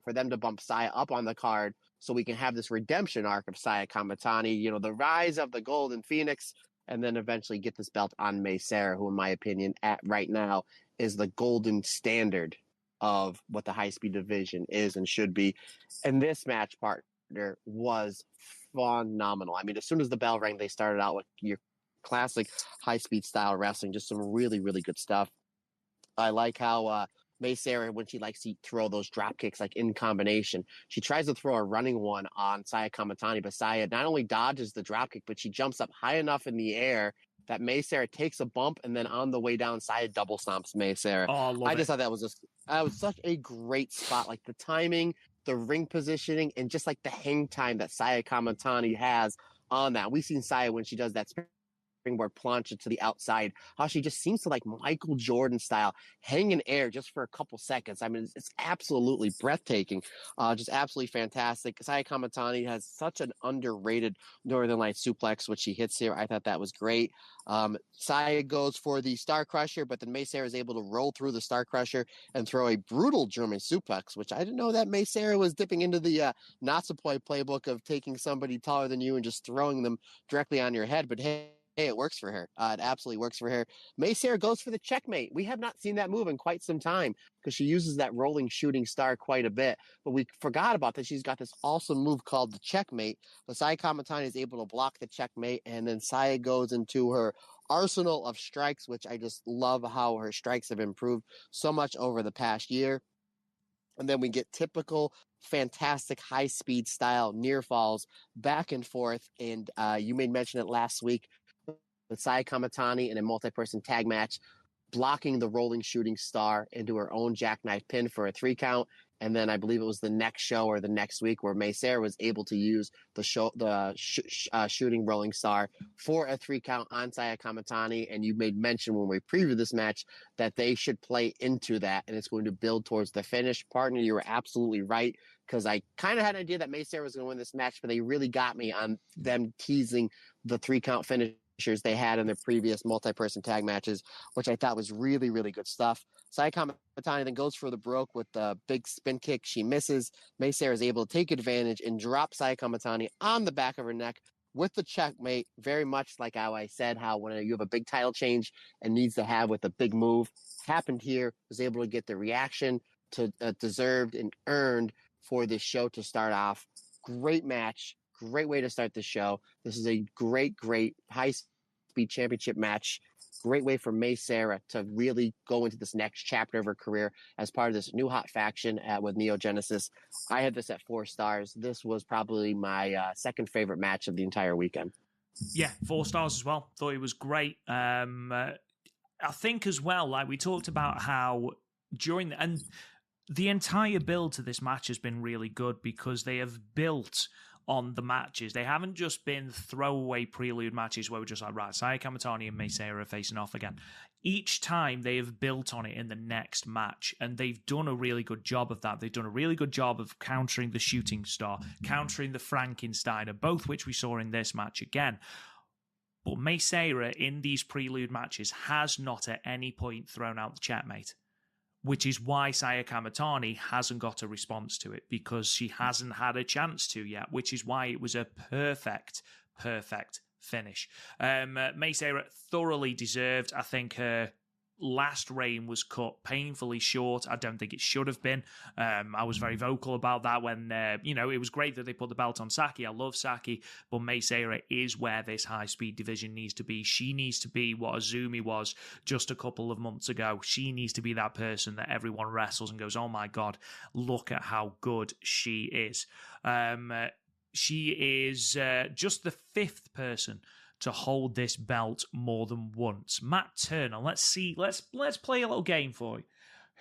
them to bump Saya up on the card so we can have this redemption arc of Saya Kamatani, the rise of the Golden Phoenix, and then eventually get this belt on Mei Seira, who, in my opinion, right now is the golden standard of what the high-speed division is and should be. And this match, partner, was phenomenal. I mean, as soon as the bell rang, they started out with your classic high-speed style wrestling, just some really, really good stuff. I like how Mei Seira, when she likes to throw those drop kicks like in combination, she tries to throw a running one on Saya Kamatani, but Saya not only dodges the drop kick, but she jumps up high enough in the air that Mei Seira takes a bump, and then on the way down, Saya double stomps Mei Seira. Oh, I just thought that was such a great spot. Like the timing, the ring positioning, and just like the hang time that Saya Kamatani has on that. We've seen Saya when she does that springboard plancha to the outside, how she just seems to, like Michael Jordan style, hang in air just for a couple seconds. I mean, it's absolutely breathtaking, just absolutely fantastic. Saya Kamatani has such an underrated Northern Light suplex, which she hits here. I thought that was great. Saya goes for the Star Crusher, but then Mei Seira is able to roll through the Star Crusher and throw a brutal German suplex, which I didn't know that Mei Seira was dipping into the Natsupoi playbook of taking somebody taller than you and just throwing them directly on your head. But hey, it works for her. It absolutely works for her. Mei Seira goes for the checkmate. We have not seen that move in quite some time because she uses that rolling shooting star quite a bit. But we forgot about that. She's got this awesome move called the checkmate. But Saya Kamatani is able to block the checkmate, and then Saya goes into her arsenal of strikes, which I just love how her strikes have improved so much over the past year. And then we get typical fantastic high-speed style near falls back and forth. And you made mention it last week with Saya Kamatani in a multi-person tag match, blocking the rolling shooting star into her own jackknife pin for a 3 count. And then I believe it was the next show or the next week where Mei Seira was able to use the shooting rolling star for a 3 count on Saya Kamatani. And you made mention when we previewed this match that they should play into that, and it's going to build towards the finish. Partner, you were absolutely right. because I kind of had an idea that May Sarah was going to win this match, but they really got me on them teasing the 3-count finishers they had in their previous multi-person tag matches, which I thought was really, really good stuff. Saya Kamatani then goes for the broke with the big spin kick. She misses. May Sarah is able to take advantage and drop Saya Kamatani on the back of her neck with the checkmate, very much like how I said, how when you have a big title change and needs to have with a big move, happened here, was able to get the reaction to deserved and earned for this show to start off. Great match, great way to start the show. This is a great, great high-speed championship match. Great way for May Sarah to really go into this next chapter of her career as part of this new hot faction with Neo Genesis. I had this at 4 stars. This was probably my second favorite match of the entire weekend. Yeah, 4 stars as well. Thought it was great. I think as well, like we talked about how during and the entire build to this match has been really good because they have built on the matches. They haven't just been throwaway prelude matches where we're just like, right, Saya Kamatani and May Sarah are facing off again. Each time they have built on it in the next match, and they've done a really good job of that. They've done a really good job of countering the Shooting Star, countering the Frankensteiner, both which we saw in this match again. But May Sarah in these prelude matches has not at any point thrown out the checkmate, which is why Saya Kamatani hasn't got a response to it, because she hasn't had a chance to yet, which is why it was a perfect finish. May Sarah thoroughly deserved. I think her last reign was cut painfully short. I don't think it should have been. I was very vocal about that when, it was great that they put the belt on Saki. I love Saki, but May Sarah is where this high-speed division needs to be. She needs to be what Azumi was just a couple of months ago. She needs to be that person that everyone wrestles and goes, oh my God, look at how good she is. She is just the 5th person to hold this belt more than once. Matt Turner, let's play a little game for you.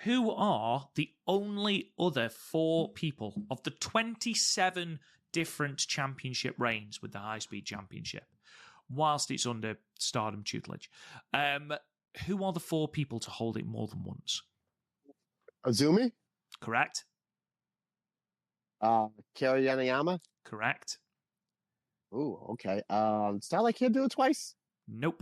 Who are the only other 4 people of the 27 different championship reigns with the High Speed Championship, whilst it's under Stardom tutelage? Who are the 4 people to hold it more than once? Azumi? Correct. Kyo Yanayama? Correct. Ooh, okay. Starlight Kid do it twice? Nope.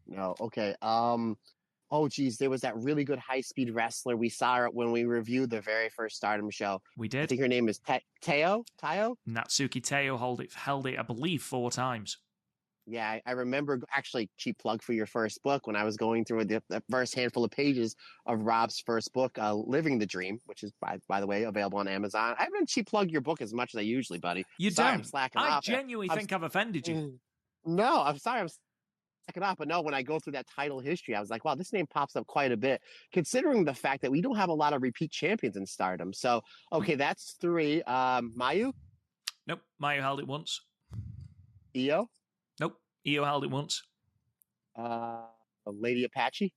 No, okay. Oh, geez, there was that really good high-speed wrestler. We saw her when we reviewed the very first Stardom show. We I did. think her name is Teo? Natsuki Teo held it, I believe, 4 times. Yeah, I remember, actually, cheap plug for your first book, when I was going through the first handful of pages of Rob's first book, Living the Dream, which is, by the way, available on Amazon. I haven't cheap plugged your book as much as I usually, buddy. You Sorry, don't. I'm slacking I off. genuinely think I've offended you. No, I'm sorry. I'm slacking off. But no, when I go through that title history, I was like, wow, this name pops up quite a bit, considering the fact that we don't have a lot of repeat champions in Stardom. So, okay, that's 3. Mayu? Nope. Mayu held it once. Io? Nope. Io held it once. Lady Apache?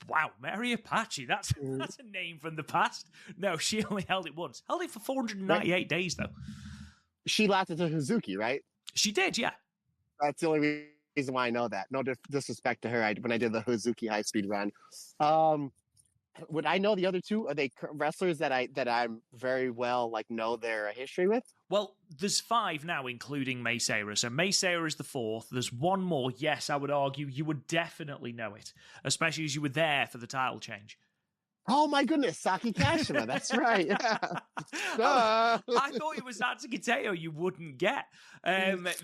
Wow, Mary Apache. That's a name from the past. No, she only held it once. Held it for 498 days, though. She lost it to Hazuki, right? She did, yeah. That's the only reason why I know that. No disrespect to her when I did the Hazuki high-speed run. Would I know the other 2? Are they wrestlers that I'm very well know their history with? Well, there's 5 now, including May Sarah. So May Sarah is the 4th. There's 1 more. Yes, I would argue you would definitely know it, especially as you were there for the title change. Oh my goodness, Saki Kashima. That's right. Yeah. I thought it was Natsuki Teo you wouldn't get.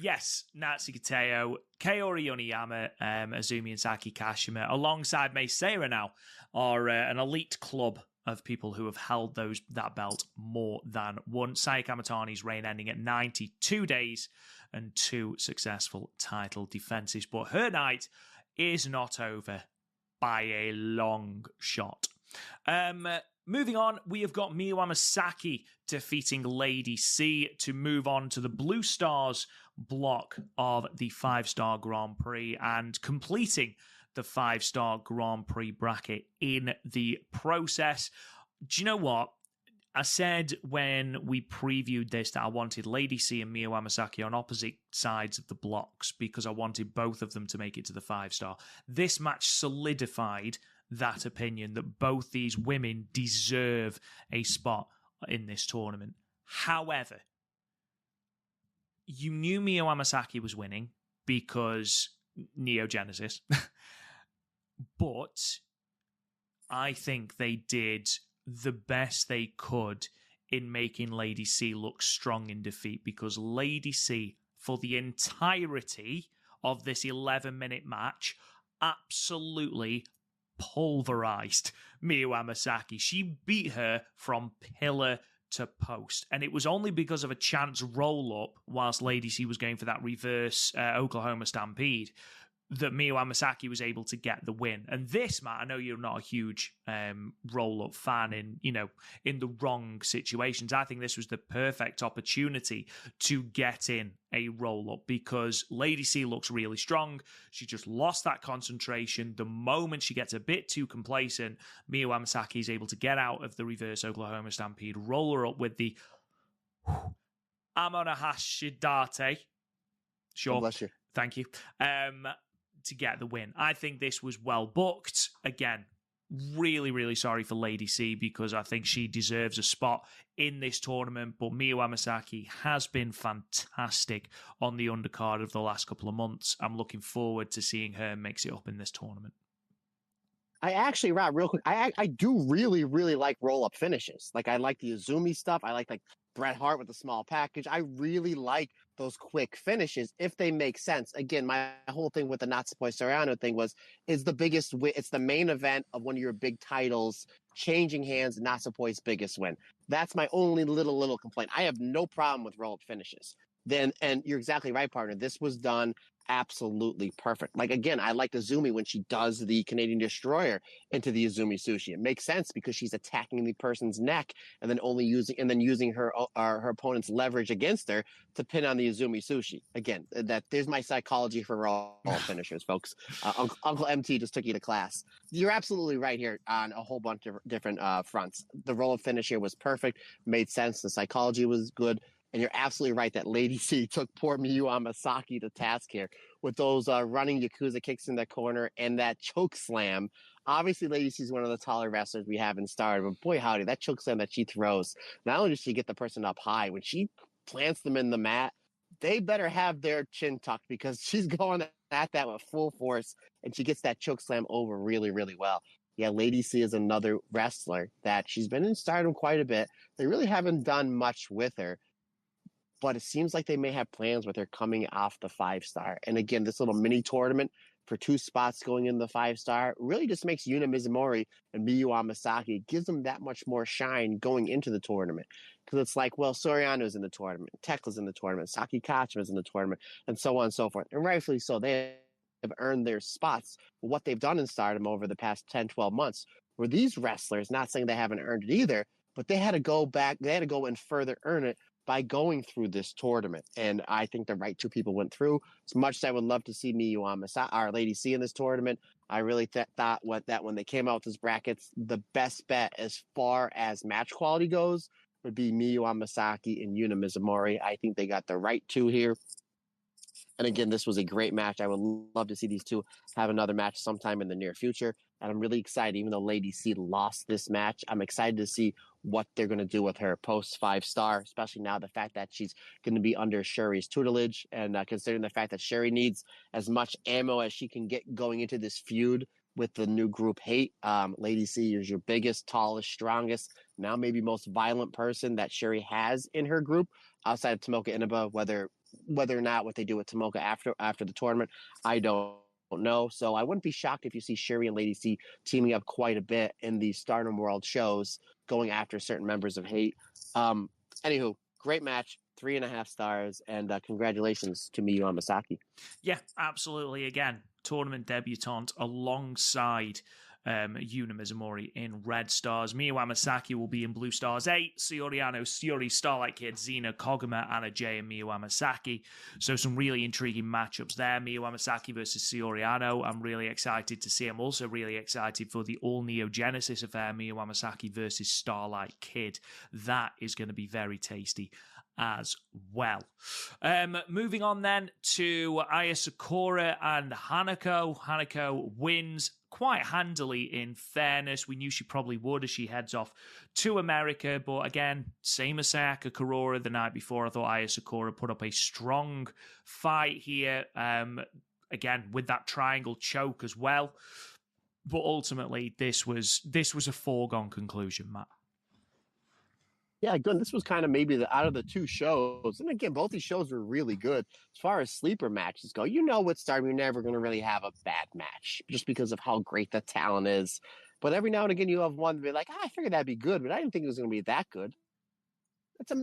Yes, Natsuki Teo, Kaori Yoneyama, Azumi and Saki Kashima, alongside May Sarah now, are an elite club of people who have held that belt more than once. Saya Kamatani's reign ending at 92 days and 2 successful title defenses. But her night is not over by a long shot. Moving on, we have got Miyu Amasaki defeating Lady C to move on to the Blue Stars block of the 5-star Grand Prix and completing the 5-star Grand Prix bracket in the process. Do you know what? I said when we previewed this that I wanted Lady C and Miyu Amasaki on opposite sides of the blocks because I wanted both of them to make it to the 5-star. This match solidified that opinion that both these women deserve a spot in this tournament. However, you knew Miyu Amasaki was winning because Neogenesis. But I think they did the best they could in making Lady C look strong in defeat, because Lady C, for the entirety of this 11-minute match, absolutely pulverized Miyu Amasaki. She beat her from pillar to post, and it was only because of a chance roll-up whilst Lady C was going for that reverse Oklahoma Stampede that Miyu Amasaki was able to get the win. And this, Matt, I know you're not a huge roll-up fan in the wrong situations. I think this was the perfect opportunity to get in a roll-up, because Lady C looks really strong. She just lost that concentration. The moment she gets a bit too complacent, Miyu Amasaki is able to get out of the reverse Oklahoma Stampede, roll her up with the Amona Hashidate. Sure. God bless you. Thank you. To get the win. I think this was well booked. Again, really, really sorry for Lady C, because I think she deserves a spot in this tournament. But Miyu Amasaki has been fantastic on the undercard of the last couple of months. I'm looking forward to seeing her mix it up in this tournament. I actually, Rob, real quick, I do really, really like roll-up finishes. Like, I like the Izumi stuff. I like Bret Hart with the small package. I really like those quick finishes if they make sense. Again, my whole thing with the Natsupoi Soriano thing is the biggest win. It's the main event of one of your big titles changing hands, Natsupoi's biggest win. That's my only little complaint. I have no problem with roll-up finishes. And you're exactly right, partner. This was done absolutely perfect. Like, again, I like Izumi when she does the Canadian Destroyer into the Izumi Sushi. It makes sense because she's attacking the person's neck and then using her opponent's leverage against her to pin on the Izumi Sushi. Again, there's my psychology for roll finishers, folks. Uncle MT just took you to class. You're absolutely right here on a whole bunch of different fronts. The roll finish here was perfect, made sense. The psychology was good. And you're absolutely right that Lady C took poor Miyu Amasaki to task here with those running Yakuza kicks in the corner and that choke slam. Obviously, Lady C is one of the taller wrestlers we have in Stardom, but boy, howdy, that choke slam that she throws, not only does she get the person up high, when she plants them in the mat, they better have their chin tucked, because she's going at that with full force, and she gets that choke slam over really, really well. Yeah, Lady C is another wrestler that she's been in Stardom quite a bit. They really haven't done much with her. But it seems like they may have plans with her coming off the 5-star. And again, this little mini tournament for 2 spots going in the 5-star really just makes Yuna Mizumori and Miyu Amasaki, gives them that much more shine going into the tournament. Because it's like, well, Soriano's in the tournament, Tekla's in the tournament, Saki Kachima's in the tournament, and so on and so forth. And rightfully so, they have earned their spots for what they've done in Stardom over the past 10, 12 months, where these wrestlers, not saying they haven't earned it either, but they had to go and further earn it by going through this tournament. And I think the right 2 people went through. As much as I would love to see Miyu Amasaki, our Lady C, in this tournament, I really thought that when they came out with these brackets, the best bet as far as match quality goes would be Miyu Amasaki and Yuna Mizumori. I think they got the right 2 here. And again, this was a great match. I would love to see these 2 have another match sometime in the near future. And I'm really excited, even though Lady C lost this match, I'm excited to see what they're going to do with her post 5-star, especially now the fact that she's going to be under Sherry's tutelage, and considering the fact that Sherry needs as much ammo as she can get going into this feud with the new group Hate. Lady C is your biggest, tallest, strongest, now maybe most violent person that Sherry has in her group outside of Tomoka Inaba. Whether or not what they do with Tomoka after the tournament, I don't know. So I wouldn't be shocked if you see Sherry and Lady C teaming up quite a bit in the Stardom World shows, going after certain members of Hate. Anywho, great match, 3.5 stars, and congratulations to Miyu Amasaki. Yeah, absolutely. Again, tournament debutante alongside Yuna Mizumori in red stars. Miyu Amasaki will be in blue stars 8. Soriano, Shiori, Starlight Kid, Xena, Koguma, Anna Jay, and Miyu Amasaki. So some really intriguing matchups there. Miyu Amasaki versus Soriano. I'm really excited to see. I'm also really excited for the all Neo Genesis affair, Miyu Amasaki versus Starlight Kid. That is going to be very tasty as well. Moving on then to Aya Sakura and Hanako. Hanako wins quite handily, in fairness. We knew she probably would as she heads off to America. But again, same as Sayaka Kurora the night before, I thought Aya Sakura put up a strong fight here. Again, with that triangle choke as well. But ultimately, this was a foregone conclusion, Matt. Yeah, good. This was kind of maybe out of the two shows. And again, both these shows were really good. As far as sleeper matches go, with Stardom, you're never going to really have a bad match just because of how great the talent is. But every now and again, you have one to be like, I figured that'd be good, but I didn't think it was going to be that good.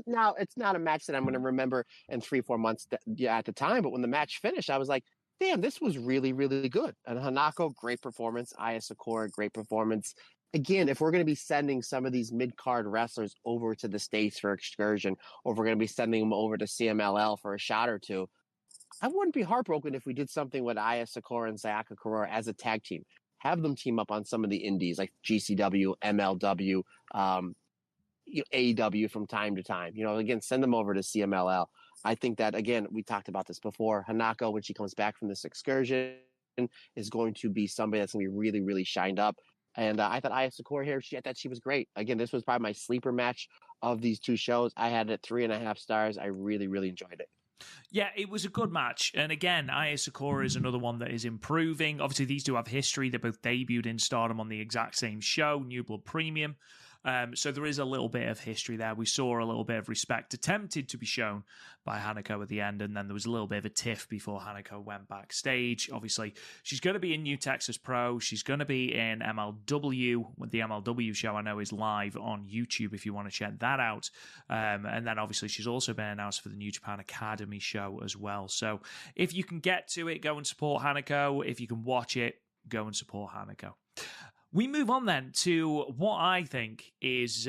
Now, it's not a match that I'm going to remember in 3-4 months at the time. But when the match finished, I was like, damn, this was really, really good. And Hanako, great performance. Aya Sakura, great performance. Again, if we're going to be sending some of these mid-card wrestlers over to the States for excursion, or if we're going to be sending them over to CMLL for a shot or two, I wouldn't be heartbroken if we did something with Aya Sakura and Sayaka Kurora as a tag team. Have them team up on some of the indies like GCW, MLW, AEW from time to time. Again, send them over to CMLL. I think that, again, we talked about this before. Hanako, when she comes back from this excursion, is going to be somebody that's going to be really, really shined up. And I thought Aya Sakura here, I thought she was great. Again, this was probably my sleeper match of these two shows. I had it 3.5 stars. I really, really enjoyed it. Yeah, it was a good match. And again, Aya Sakura is another one that is improving. Obviously, these two have history. They both debuted in Stardom on the exact same show, New Blood Premium. So there is a little bit of history there. We saw a little bit of respect attempted to be shown by Hanako at the end, and then there was a little bit of a tiff before Hanako went backstage. Obviously, she's going to be in New Texas Pro. She's going to be in MLW. The MLW show, I know, is live on YouTube if you want to check that out. And then, obviously, she's also been announced for the New Japan Academy show as well. So if you can get to it, go and support Hanako. If you can watch it, go and support Hanako. We move on then to what I think is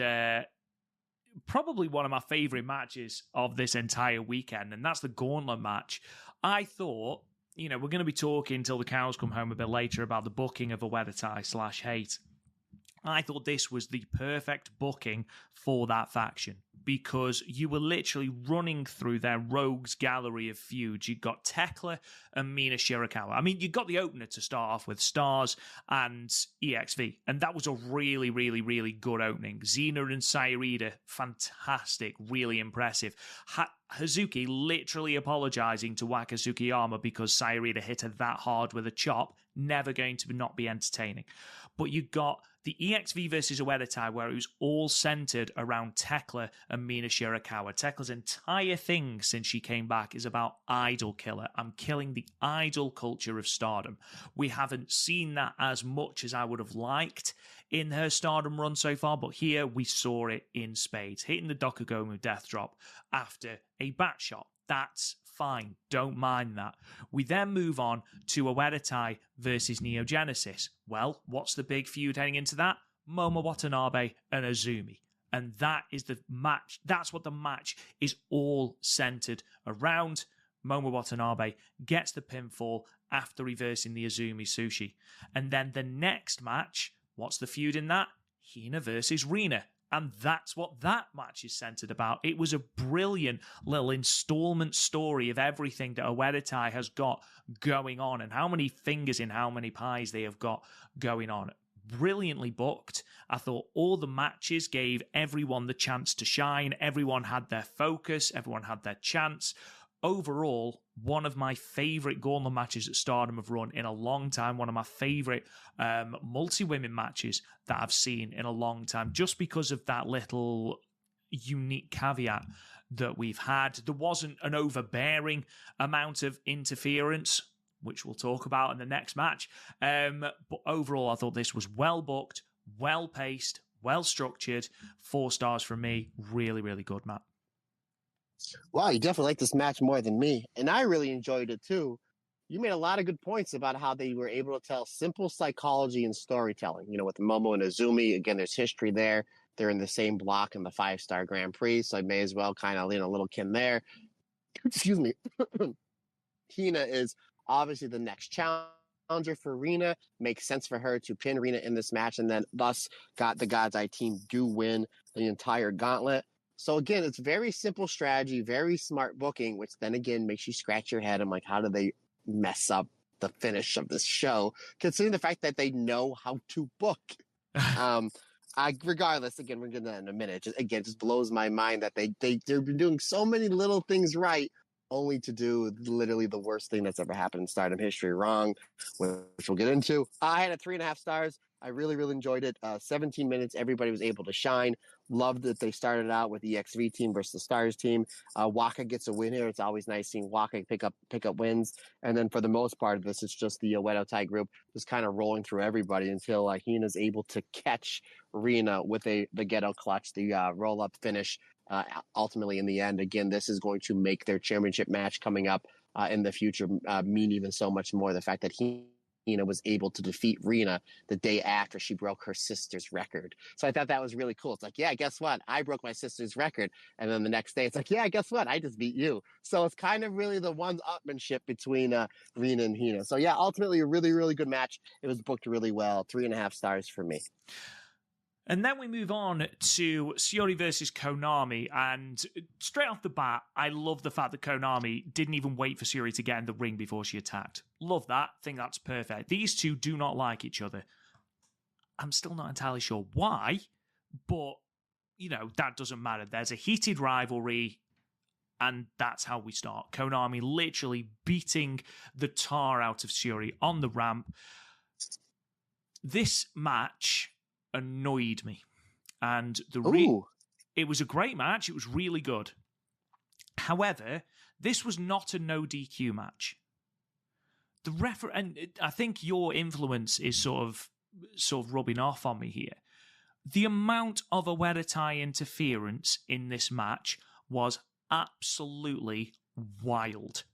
probably one of my favourite matches of this entire weekend, and that's the Gauntlet match. I thought, we're going to be talking till the cows come home a bit later about the booking of Oedetai/Hate. I thought this was the perfect booking for that faction because you were literally running through their rogues gallery of feuds. You got Tekla and Mina Shirakawa. I mean, you got the opener to start off with Stars and EXV, and that was a really, really, really good opening. Xena and Sairida, fantastic, really impressive. Hazuki literally apologizing to Waka Tsukiyama because Sairida hit her that hard with a chop, never going to not be entertaining. But you got the EXV versus Oedetai, where it was all centered around Tekla and Mina Shirakawa. Tekla's entire thing since she came back is about idol killer. I'm killing the idol culture of Stardom. We haven't seen that as much as I would have liked in her Stardom run so far, but here we saw it in spades, hitting the Dokugomu death drop after a bat shot. That's fine. Don't mind that. We then move on to Oedetai versus Neo Genesis. Well, what's the big feud heading into that? Momo Watanabe and Azumi. And that is the match. That's what the match is all centered around. Momo Watanabe gets the pinfall after reversing the Azumi Sushi. And then the next match, what's the feud in that? Hina versus Rina. And that's what that match is centered about. It was a brilliant little installment story of everything that Oedetai has got going on and how many fingers in how many pies they have got going on. Brilliantly booked. I thought all the matches gave everyone the chance to shine. Everyone had their focus. Everyone had their chance. Overall, one of my favourite Gauntlet matches that Stardom have run in a long time. One of my favourite multi-women matches that I've seen in a long time, just because of that little unique caveat that we've had. There wasn't an overbearing amount of interference, which we'll talk about in the next match. But overall, I thought this was well booked, well paced, well structured. 4 stars from me. Really, really good, Matt. Wow, you definitely like this match more than me. And I really enjoyed it too. You made a lot of good points about how they were able to tell simple psychology and storytelling. With Momo and Azumi, again, there's history there. They're in the same block in the 5-star Grand Prix, so I may as well kind of lean a little kin there. Excuse me. Hina is obviously the next challenger for Rina. Makes sense for her to pin Rina in this match, and then thus got the God's Eye team do win the entire gauntlet. So again, it's very simple strategy, very smart booking, which then again makes you scratch your head. I'm like, how do they mess up the finish of this show, considering the fact that they know how to book. Regardless, again, we're gonna in a minute. It just blows my mind that they've been doing so many little things right, only to do literally the worst thing that's ever happened in Stardom history wrong, which we'll get into. I had a 3.5 stars. I really, really enjoyed it. 17 minutes, everybody was able to shine. Loved that they started out with the EXV team versus the Stars team. Waka gets a win here. It's always nice seeing Waka pick up wins. And then for the most part, this is just the Wedo Tai group just kind of rolling through everybody until Hina's able to catch Rina with the ghetto clutch, the roll up finish. Ultimately, in the end, again, this is going to make their championship match coming up in the future mean even so much more. The fact that Hina was able to defeat Rina the day after she broke her sister's record. So I thought that was really cool. It's like, yeah, guess what? I broke my sister's record. And then the next day, it's like, yeah, guess what? I just beat you. So it's kind of really the one-upmanship between Rina and Hina. So yeah, ultimately a really, really good match. It was booked really well. 3.5 stars for me. And then we move on to Shiori versus Konami. And straight off the bat, I love the fact that Konami didn't even wait for Shiori to get in the ring before she attacked. Love that. Think that's perfect. These two do not like each other. I'm still not entirely sure why, but, that doesn't matter. There's a heated rivalry, and that's how we start. Konami literally beating the tar out of Shiori on the ramp. This match annoyed me, and it was a great match. It was really good. However, this was not a no DQ match. The and I think your influence is sort of rubbing off on me here. The amount of Oedo Tai interference in this match was absolutely wild,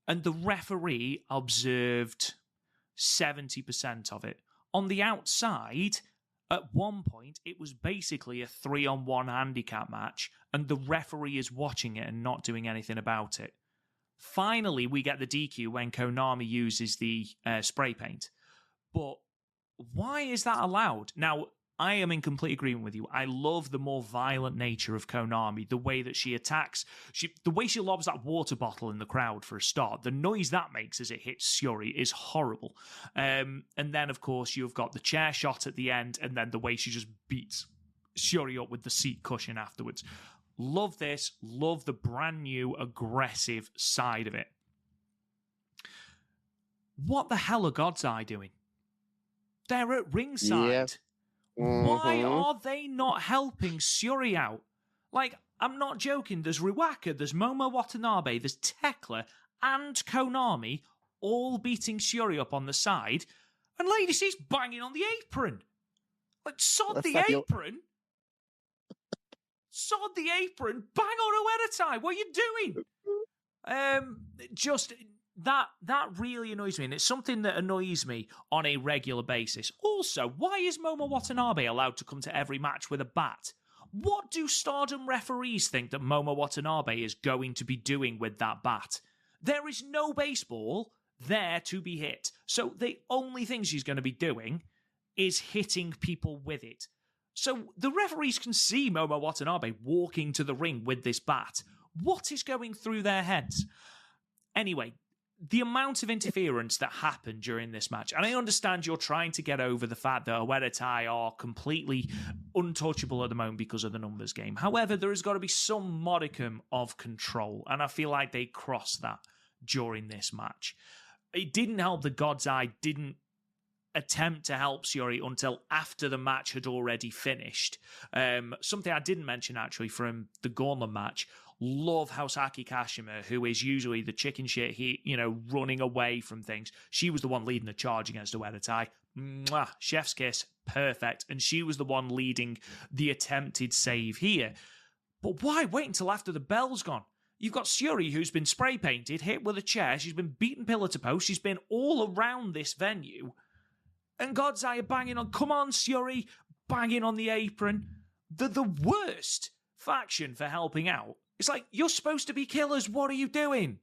and the referee observed 70% of it. On the outside, at one point, it was basically a 3-on-1 handicap match, and the referee is watching it and not doing anything about it. Finally, we get the DQ when Konami uses the spray paint. But why is that allowed? Now, I am in complete agreement with you. I love the more violent nature of Konami, the way that she attacks, the way she lobs that water bottle in the crowd for a start. The noise that makes as it hits Shiori is horrible. And then, of course, you've got the chair shot at the end, and then the way she just beats Shiori up with the seat cushion afterwards. Love this. Love the brand new aggressive side of it. What the hell are God's Eye doing? They're at ringside. Yeah. Why are they not helping Shiori out? Like, I'm not joking. There's Ruaka, there's Momo Watanabe, there's Tekla, and Konami all beating Shiori up on the side. And Lady C's banging on the apron. Like, sod the apron. Sod the apron. Bang on Oedo Tai. What are you doing? That really annoys me, and it's something that annoys me on a regular basis. Also, why is Momo Watanabe allowed to come to every match with a bat? What do Stardom referees think that Momo Watanabe is going to be doing with that bat? There is no baseball there to be hit, so the only thing she's going to be doing is hitting people with it. So the referees can see Momo Watanabe walking to the ring with this bat. What is going through their heads? Anyway, the amount of interference that happened during this match, and I understand you're trying to get over the fact that Oedo Tai are completely untouchable at the moment because of the numbers game. However, there has got to be some modicum of control, and I feel like they crossed that during this match. It didn't help that God's Eye didn't attempt to help Shiori until after the match had already finished. Something I didn't mention, actually, from the Gauntlet match. Love how Saki Kashima, who is usually the chicken shit, running away from things. She was the one leading the charge against Oedo Tai. Mwah, chef's kiss, perfect. And she was the one leading the attempted save here. But why wait until after the bell's gone? You've got Shiori, who's been spray painted, hit with a chair. She's been beaten pillar to post. She's been all around this venue. And God's Eye are banging on. Come on, Shiori, banging on the apron. The worst faction for helping out. It's like, you're supposed to be killers. What are you doing?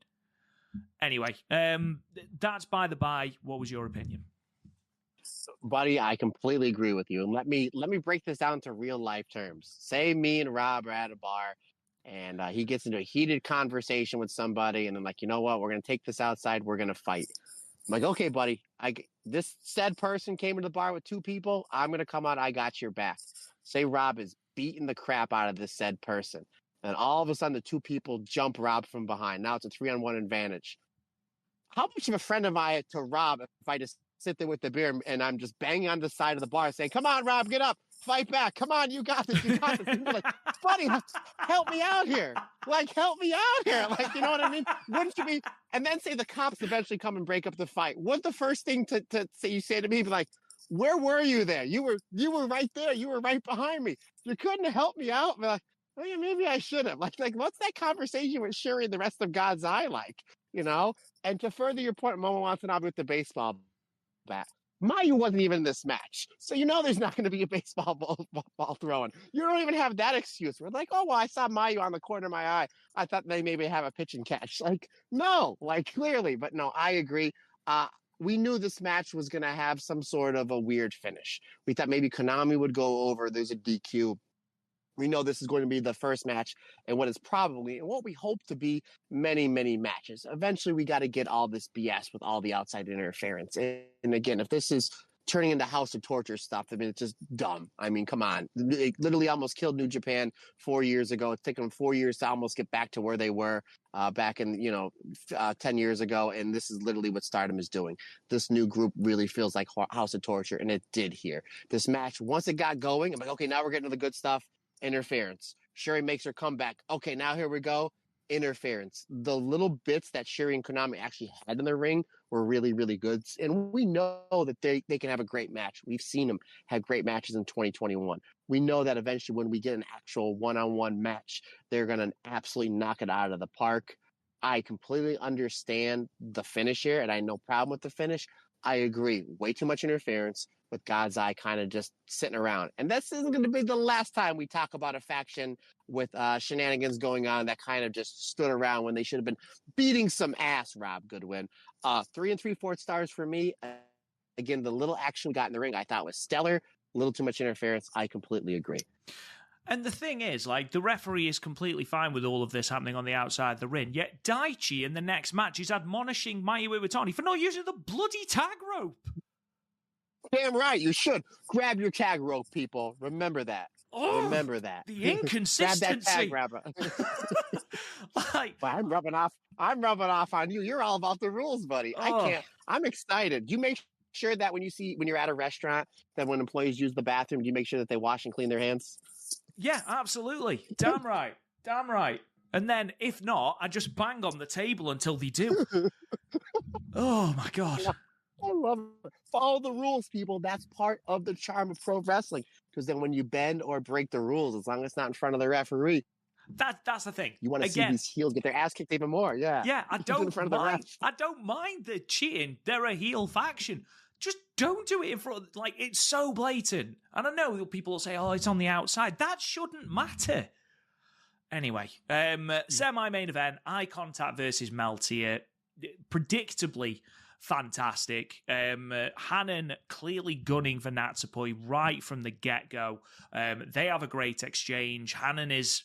Anyway, that's by the by. What was your opinion? Buddy, I completely agree with you. And let me break this down to real life terms. Say me and Rob are at a bar, and he gets into a heated conversation with somebody, and I'm like, you know what? We're going to take this outside. We're going to fight. I'm like, okay, buddy, this said person came into the bar with 2 people. I'm going to come out. I got your back. Say Rob is beating the crap out of this said person. And all of a sudden, the 2 people jump Rob from behind. Now it's a 3-on-1 advantage. How much of a friend am I to Rob if I just sit there with the beer and I'm just banging on the side of the bar saying, come on, Rob, get up, fight back. Come on, you got this, you got this. And you're like, buddy, help me out here. Like, help me out here. Like, you know what I mean? Wouldn't you be? And then say the cops eventually come and break up the fight. What's the first thing to say you say to me? Be like, where were you there? You were right there. You were right behind me. You couldn't have helped me out. Be like, well, yeah, maybe I should have. Like, what's that conversation with Shuri and the rest of God's Eye like? You know? And to further your point, Momo wants to know with the baseball bat. Mayu wasn't even in this match. So you know there's not going to be a baseball ball throwing. You don't even have that excuse. We're like, oh, well, I saw Mayu on the corner of my eye. I thought they maybe have a pitch and catch. Like, no, like clearly. But no, I agree. We knew this match was going to have some sort of a weird finish. We thought maybe Konami would go over. There's a DQ. We know this is going to be the first match and what is probably and what we hope to be many, many matches. Eventually, we got to get all this BS with all the outside interference. And again, if this is turning into House of Torture stuff, I mean, it's just dumb. I mean, come on. They literally almost killed New Japan 4 years ago. It's taken them 4 years to almost get back to where they were back in, 10 years ago. And this is literally what Stardom is doing. This new group really feels like House of Torture, and it did here. This match, once it got going, I'm like, okay, now we're getting to the good stuff. Interference. Shuri makes her comeback. Okay, now here we go. Interference. The little bits that Shuri and Konami actually had in the ring were really, really good. And we know that they can have a great match. We've seen them have great matches in 2021. We know that eventually when we get an actual one-on-one match, they're going to absolutely knock it out of the park. I completely understand the finish here, and I have no problem with the finish. I agree. Way too much interference with God's Eye kind of just sitting around. And this isn't going to be the last time we talk about a faction with shenanigans going on that kind of just stood around when they should have been beating some ass, Rob Goodwin. 3 3/4 stars for me. Again, the little action we got in the ring I thought was stellar. A little too much interference. I completely agree. And the thing is, like, the referee is completely fine with all of this happening on the outside of the ring, yet Daichi in the next match is admonishing Mayu Iwatani for not using the bloody tag rope. Damn right, you should. Grab your tag rope, people. Remember that. Oh, remember that. The inconsistency. Grab that tag grabber. Like, well, I'm rubbing off on you. You're all about the rules, buddy. I can't. I'm excited. You make sure that when you're at a restaurant, that when employees use the bathroom, you make sure that they wash and clean their hands? Yeah, absolutely. Damn right. Damn right. And then, if not, I just bang on the table until they do. Oh, my God. I love it. Follow the rules, people. That's part of the charm of pro wrestling. Because then when you bend or break the rules, as long as it's not in front of the referee, that's the thing. You want to see these heels get their ass kicked even more. Yeah. Yeah, I don't mind the cheating. They're a heel faction. Just don't do it in front. Like, it's so blatant. And I know people will say, oh, it's on the outside. That shouldn't matter. Anyway, semi-main event, Eye Contact versus Meltier. Predictably fantastic. Hanan clearly gunning for Natsupoi right from the get-go. They have a great exchange. Hanan is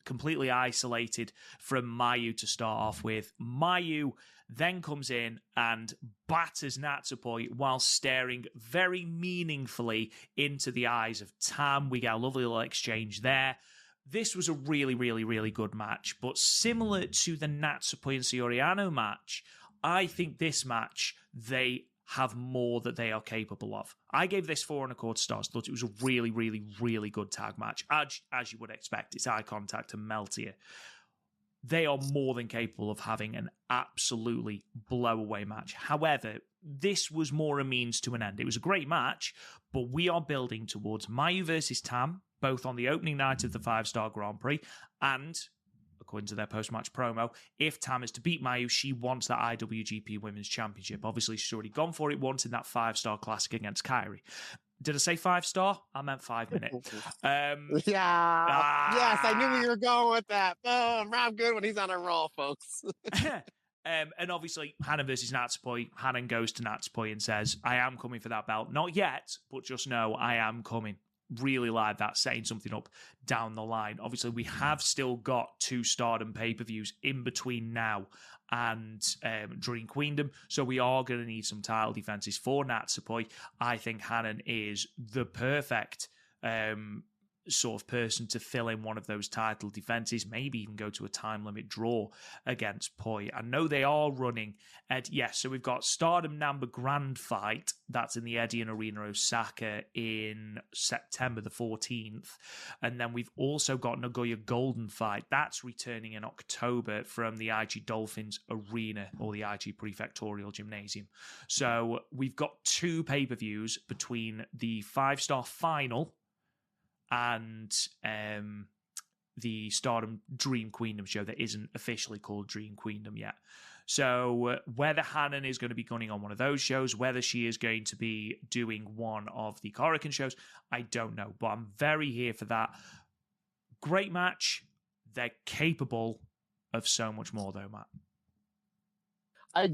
completely isolated from Mayu to start off with. Mayu then comes in and batters Natsupoi while staring very meaningfully into the eyes of Tam. We get a lovely little exchange there. This was a really, really, really good match, but similar to the Natsupoi and Soriano match, I think this match, they have more that they are capable of. I gave this 4.25 stars. Thought it was a really, really, really good tag match. As you would expect, it's Eye Contact and Meltier. They are more than capable of having an absolutely blow-away match. However, this was more a means to an end. It was a great match, but we are building towards Mayu versus Tam, both on the opening night of the 5-Star Grand Prix, and, according to their post-match promo, if Tam is to beat Mayu, she wants that IWGP Women's Championship. Obviously, she's already gone for it once in that 5-Star Classic against Kairi. Did I say 5-star? I meant 5 minutes. Yes, I knew we were going with that. Boom, Rob Goodwin, he's on a roll, folks. And obviously, Hanan versus Natsupoi. Hanan goes to Natsupoi and says, I am coming for that belt. Not yet, but just know I am coming. really like that, setting something up down the line. Obviously, we have still got 2 Stardom pay-per-views in between now and Dream Queendom, so we are going to need some title defenses for Natsupoi. I think Hanan is the perfect sort of person to fill in one of those title defenses, maybe even go to a time limit draw against Poi. I know they are running at, yes, so we've got Stardom Namba Grand Fight, that's in the Edion Arena Osaka in September the 14th, and then we've also got Nagoya Golden Fight, that's returning in October from the IG Dolphins Arena, or the IG Prefectorial Gymnasium. So we've got 2 pay-per-views between the 5-star final and the Stardom Dream Queendom show that isn't officially called Dream Queendom yet. So whether Hanan is going to be gunning on one of those shows, whether she is going to be doing one of the Korakuen shows, I don't know. But I'm very here for that. Great match. They're capable of so much more, though, Matt.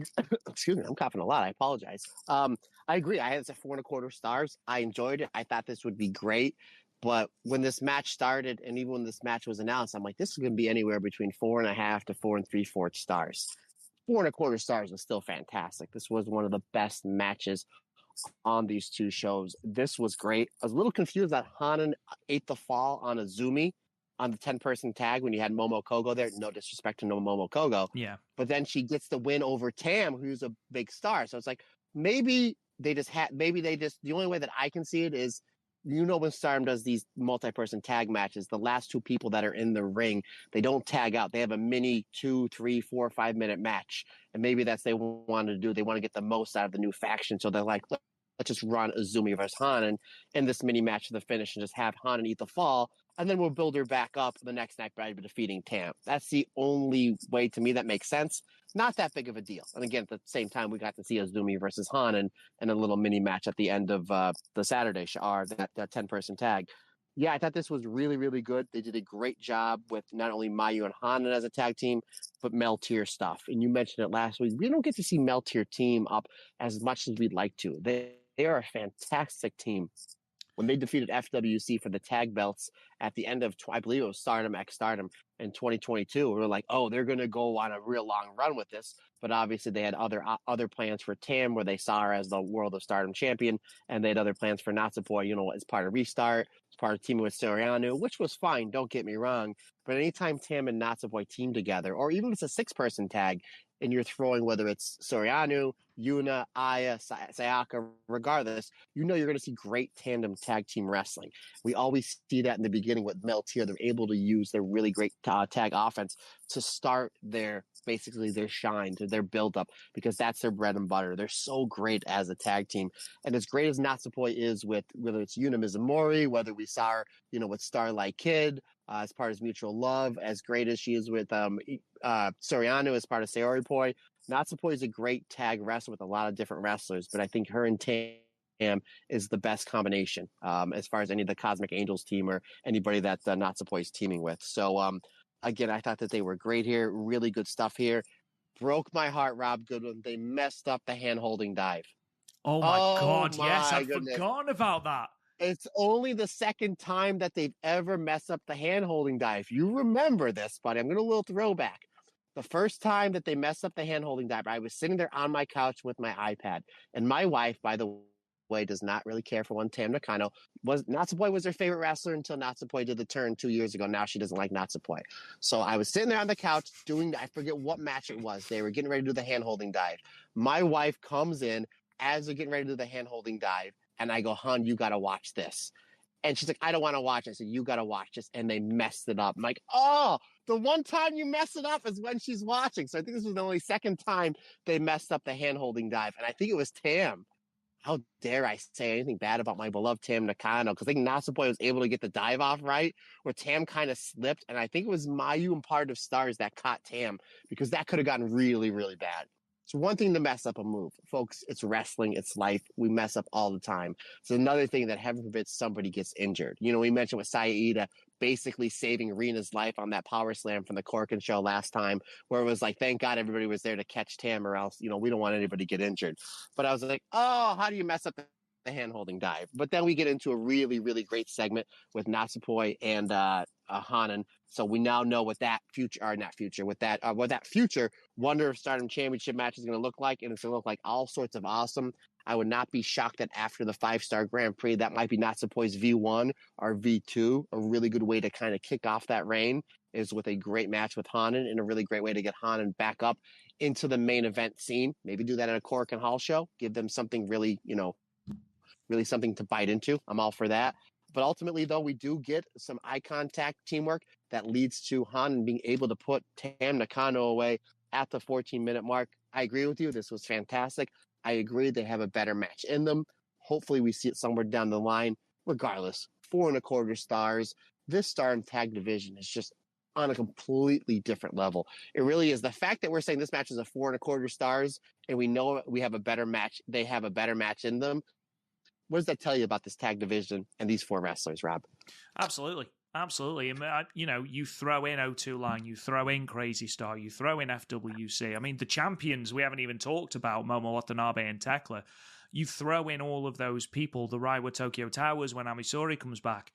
Excuse me, I'm coughing a lot. I apologize. I agree. I had this at 4.25 stars. I enjoyed it. I thought this would be great. But when this match started, and even when this match was announced, I'm like, this is going to be anywhere between 4.5 to 4 3/4 stars. 4.25 stars was still fantastic. This was one of the best matches on these 2 shows. This was great. I was a little confused that Hanan ate the fall on Azumi on the 10-person tag when you had Momo Kogo there. No disrespect to Momo Kogo. Yeah. But then she gets the win over Tam, who's a big star. So it's like, maybe the only way that I can see it is, when Stardom does these multi-person tag matches, the last 2 people that are in the ring, they don't tag out. They have a mini 2, 3, 4, 5-minute match. And maybe that's what they want to do. They want to get the most out of the new faction. So they're like, let's just run Azumi versus Hanan in this mini match to the finish and just have Hanan eat the fall. And then we'll build her back up the next night by defeating Tam. That's the only way to me that makes sense. Not that big of a deal. And again, at the same time, we got to see Azumi versus Hanan in a little mini match at the end of the Saturday show, or that 10-person tag. Yeah, I thought this was really, really good. They did a great job with not only Mayu and Hanan as a tag team, but Meltier stuff. And you mentioned it last week. We don't get to see Meltier team up as much as we'd like to. They are a fantastic team. When they defeated FWC for the tag belts at the end of, I believe it was Stardom X Stardom in 2022, we were like, oh, they're going to go on a real long run with this. But obviously they had other plans for Tam, where they saw her as the World of Stardom champion, and they had other plans for Natsupoi, as part of Restart, as part of teaming with Soriano, which was fine, don't get me wrong. But anytime Tam and Natsupoi team together, or even if it's a 6-person tag, and you're throwing, whether it's Soriano, Yuna, Aya, Sayaka, regardless, you're going to see great tandem tag team wrestling. We always see that in the beginning with Meltier. They're able to use their really great tag offense to start their shine, to their build-up, because that's their bread and butter. They're so great as a tag team. And as great as Natsupoi is with, whether it's Yuna Mizumori, whether we saw her, with Starlight Kid, as part of Mutual Love, as great as she is with Soriano as part of Saori Poi. Natsupoi is a great tag wrestler with a lot of different wrestlers, but I think her and Tam is the best combination as far as any of the Cosmic Angels team or anybody that Natsupoi is teaming with. So, again, I thought that they were great here. Really good stuff here. Broke my heart, Rob Goodwin. They messed up the hand-holding dive. Oh, my God. Yes, I'd forgotten about that. It's only the second time that they've ever messed up the hand-holding dive. You remember this, buddy. I'm going to do a little throwback. The first time that they messed up the hand-holding dive, I was sitting there on my couch with my iPad. And my wife, by the way, does not really care for one Tam Nakano. Natsupoi was her favorite wrestler until Natsupoi did the turn 2 years ago. Now she doesn't like Natsupoi. So I was sitting there on the couch I forget what match it was. They were getting ready to do the hand-holding dive. My wife comes in as they're getting ready to do the hand-holding dive. And I go, hon, you got to watch this. And she's like, I don't want to watch it. I said, you got to watch this. And they messed it up. I'm like, oh, the one time you mess it up is when she's watching. So I think this was the only second time they messed up the hand-holding dive. And I think it was Tam. How dare I say anything bad about my beloved Tam Nakano? Because I think Natsupoi was able to get the dive off right, where Tam kind of slipped. And I think it was Mayu and Part of Stars that caught Tam, because that could have gotten really, really bad. It's one thing to mess up a move. Folks, it's wrestling. It's life. We mess up all the time. It's another thing that heaven forbid somebody gets injured. We mentioned with Saida basically saving Rena's life on that power slam from the Corkin show last time, where it was like, thank God everybody was there to catch Tam, or else, we don't want anybody to get injured. But I was like, oh, how do you mess up the hand-holding dive. But then we get into a really, really great segment with Natsupoi and Hanan. So we now know what that future Wonder of Stardom Championship match is going to look like, and it's going to look like all sorts of awesome. I would not be shocked that after the 5-star Grand Prix, that might be Natsupoi's V1 or V2. A really good way to kind of kick off that reign is with a great match with Hanan, and a really great way to get Hanan back up into the main event scene. Maybe do that in a Korakuen Hall show. Give them something really, really something to bite into. I'm all for that. But ultimately, though, we do get some eye contact teamwork that leads to Hanan being able to put Tam Nakano away at the 14-minute mark. I agree with you. This was fantastic. I agree they have a better match in them. Hopefully we see it somewhere down the line. Regardless, 4.25 stars. This Stardom tag division is just on a completely different level. It really is. The fact that we're saying this match is a 4.25 stars and we know we have a better match, they have a better match in them. What does that tell you about this tag division and these 4 wrestlers, Rob? Absolutely. Absolutely. You throw in O2 Line, you throw in Crazy Star, you throw in FWC. I mean, the champions we haven't even talked about, Momo Watanabe and Tekla. You throw in all of those people, the Reiwa Tokyo Towers when Amisori comes back.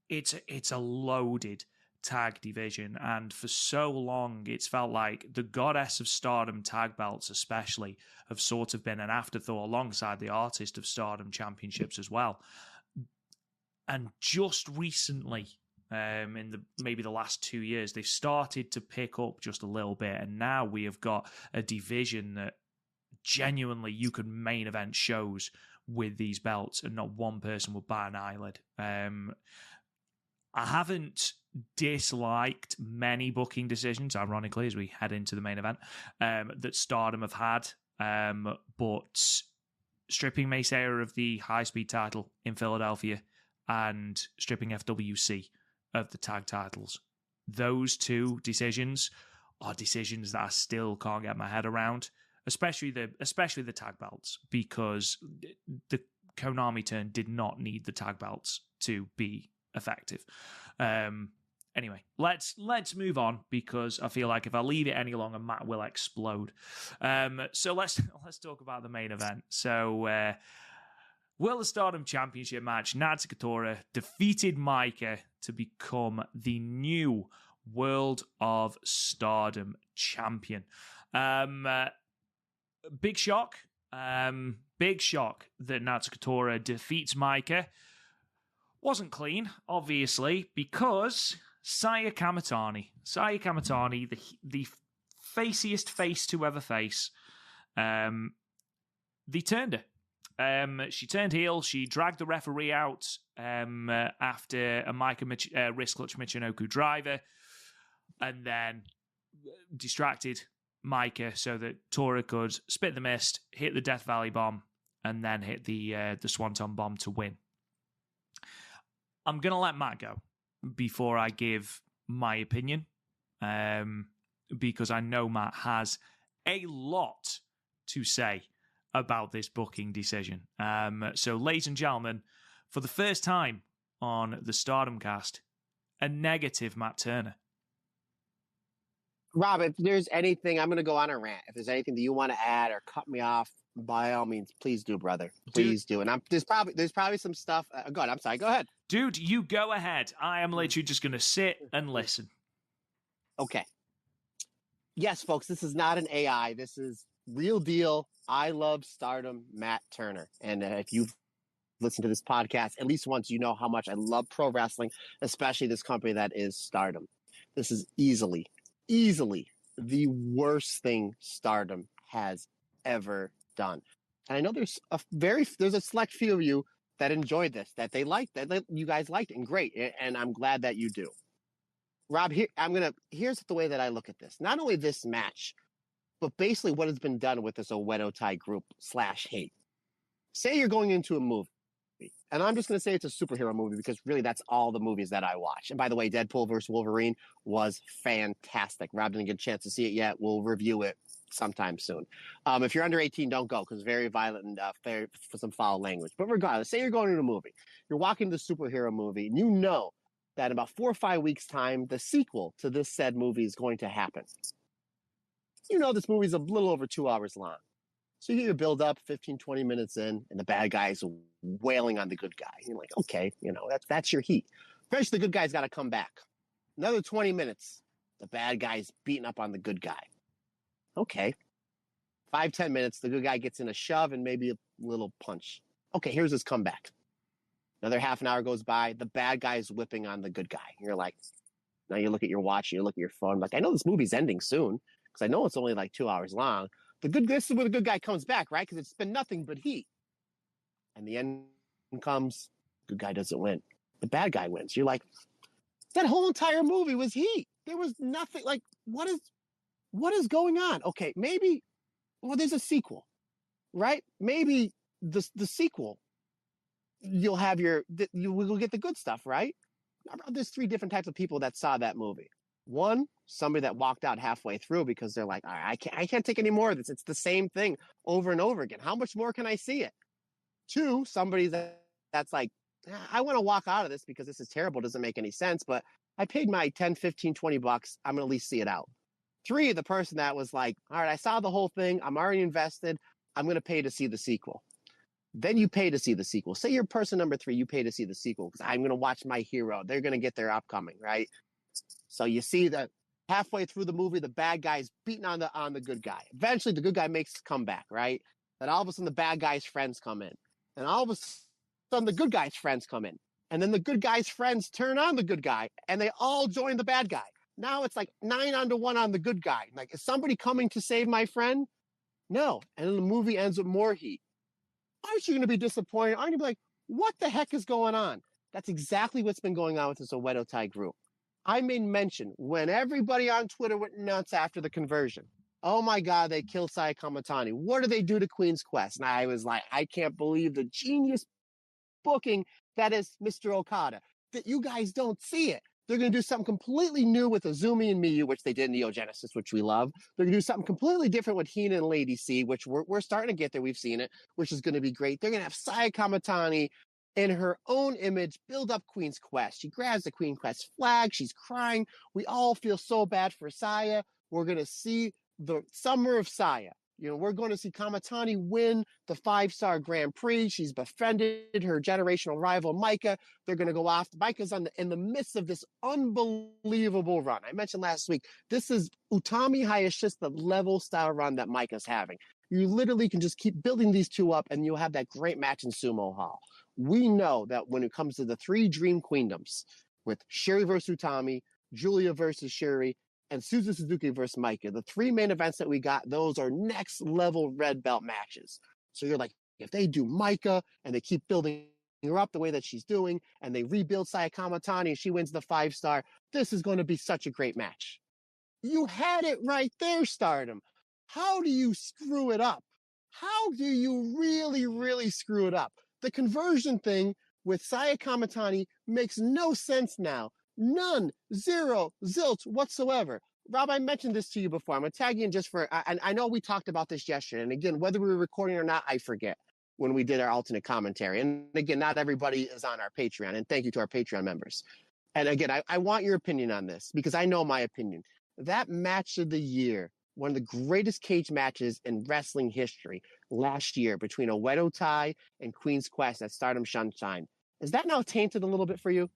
It's a loaded tag division, and for so long it's felt like the Goddess of Stardom tag belts especially have sort of been an afterthought alongside the Artist of Stardom championships as well. And just recently, in maybe the last 2 years, they've started to pick up just a little bit, and now we have got a division that genuinely you could main event shows with these belts and not one person would bat an eyelid. I haven't disliked many booking decisions, ironically, as we head into the main event, that Stardom have had. But stripping Mesa of the high-speed title in Philadelphia and stripping FWC of the tag titles, those 2 decisions are decisions that I still can't get my head around, especially the tag belts, because the Konami turn did not need the tag belts to be effective. Anyway, let's move on, because I feel like if I leave it any longer, Matt will explode. So let's talk about the main event. So World of Stardom Championship match, Natsuko Tora defeated Maika to become the new World of Stardom champion. Big shock that Natsuko Tora defeats Maika. Wasn't clean, obviously, because Saya Kamitani, the faciest face to ever face, they turned her. She turned heel. She dragged the referee out after a Maika wrist clutch Michinoku driver, and then distracted Maika so that Tora could spit the mist, hit the Death Valley bomb, and then hit the Swanton bomb to win. I'm going to let Matt go before I give my opinion, because I know Matt has a lot to say about this booking decision. So, ladies and gentlemen, for the first time on the Stardom cast, a negative Matt Turner. Rob, if there's anything, I'm going to go on a rant. If there's anything that you want to add or cut me off, by all means, please do, brother. Please do. And there's probably some stuff. Go ahead. I'm sorry. Go ahead. Dude, you go ahead. I am literally just going to sit and listen. Okay. Yes, folks, this is not an AI. This is real deal. I love Stardom, Matt Turner. And if you've listened to this podcast at least once, you know how much I love pro wrestling, especially this company that is Stardom. This is easily the worst thing Stardom has ever done. And I know there's a select few of you that enjoyed this, that they liked, that you guys liked it, and great. And I'm glad that you do. Rob, here's the way that I look at this. Not only this match, but basically what has been done with this Oedo Tai group /hate. Say you're going into a movie, and I'm just going to say it's a superhero movie because really that's all the movies that I watch. And by the way, Deadpool vs. Wolverine was fantastic. Rob didn't get a chance to see it yet. We'll review it sometime soon. If you're under 18, don't go because it's very violent and for some foul language. But regardless, say you're going to a movie. You're walking the superhero movie, and you know that in about 4 or 5 weeks' time, the sequel to this said movie is going to happen. You know this movie is a little over 2 hours long. So you get your build up 15, 20 minutes in, and the bad guy's wailing on the good guy. You're like, okay, that's your heat. Eventually, the good guy's got to come back. Another 20 minutes, the bad guy's beating up on the good guy. Okay. 5, 10 minutes, the good guy gets in a shove and maybe a little punch. Okay, here's his comeback. Another half an hour goes by, the bad guy is whipping on the good guy. You're like, now you look at your watch, you look at your phone, like, I know this movie's ending soon, because I know it's only like 2 hours long. This is where the good guy comes back, right? Because it's been nothing but heat. And the end comes, good guy doesn't win. The bad guy wins. You're like, that whole entire movie was heat. There was nothing, like, what is going on? Okay, maybe, well, there's a sequel, right? Maybe the sequel, you will get the good stuff, right? There's 3 different types of people that saw that movie. One, somebody that walked out halfway through because they're like, all right, I can't take any more of this. It's the same thing over and over again. How much more can I see it? 2, somebody that's like, I want to walk out of this because this is terrible. It doesn't make any sense, but I paid my 10, 15, 20 bucks. I'm going to at least see it out. 3, the person that was like, all right, I saw the whole thing. I'm already invested. I'm going to pay to see the sequel. Then you pay to see the sequel. Say you're person number 3, you pay to see the sequel because I'm going to watch my hero. They're going to get their upcoming, right? So you see that halfway through the movie, the bad guy's beating on the good guy. Eventually, the good guy makes a comeback, right? Then all of a sudden, the bad guy's friends come in. And all of a sudden, the good guy's friends come in. And then the good guy's friends turn on the good guy, and they all join the bad guy. Now it's like 9-1 on the good guy. Like, is somebody coming to save my friend? No. And then the movie ends with more heat. Aren't you going to be disappointed? Aren't you like, what the heck is going on? That's exactly what's been going on with this Oedo Tai group. I made mention when everybody on Twitter went nuts after the conversion. Oh my God, they killed Saya Kamatani. What do they do to Queen's Quest? And I was like, I can't believe the genius booking that is Mr. Okada, that you guys don't see it. They're going to do something completely new with Azumi and Miyu, which they did in Neo Genesis, which we love. They're going to do something completely different with Hina and Lady C, which we're starting to get there. We've seen it, which is going to be great. They're going to have Saya Kamatani in her own image build up Queen's Quest. She grabs the Queen Quest flag. She's crying. We all feel so bad for Saya. We're going to see the summer of Saya. We're going to see Kamatani win the 5-star Grand Prix. She's befriended her generational rival, Micah. They're going to go off. Micah's in the midst of this unbelievable run. I mentioned last week, this is Utami Hayashishita level style run that Micah's having. You literally can just keep building these 2 up, and you'll have that great match in Sumo Hall. We know that when it comes to the 3 Dream Queendoms, with Sherry versus Utami, Julia versus Sherry, and Suzu Suzuki versus Micah, the 3 main events that we got, those are next level red belt matches. So you're like, if they do Micah and they keep building her up the way that she's doing, and they rebuild Saya Kamatani and she wins the 5-star, this is going to be such a great match. You had it right there, Stardom. How do you screw it up? How do you really, really screw it up? The conversion thing with Saya Kamatani makes no sense now. None, 0, zilch whatsoever. Rob, I mentioned this to you before. I'm going to tag you in just for, and I know we talked about this yesterday. And again, whether we were recording or not, I forget when we did our alternate commentary. And again, not everybody is on our Patreon. And thank you to our Patreon members. And again, I want your opinion on this because I know my opinion. That match of the year, one of the greatest cage matches in wrestling history last year between Oedo Tai and Queen's Quest at Stardom Sunshine. Is that now tainted a little bit for you?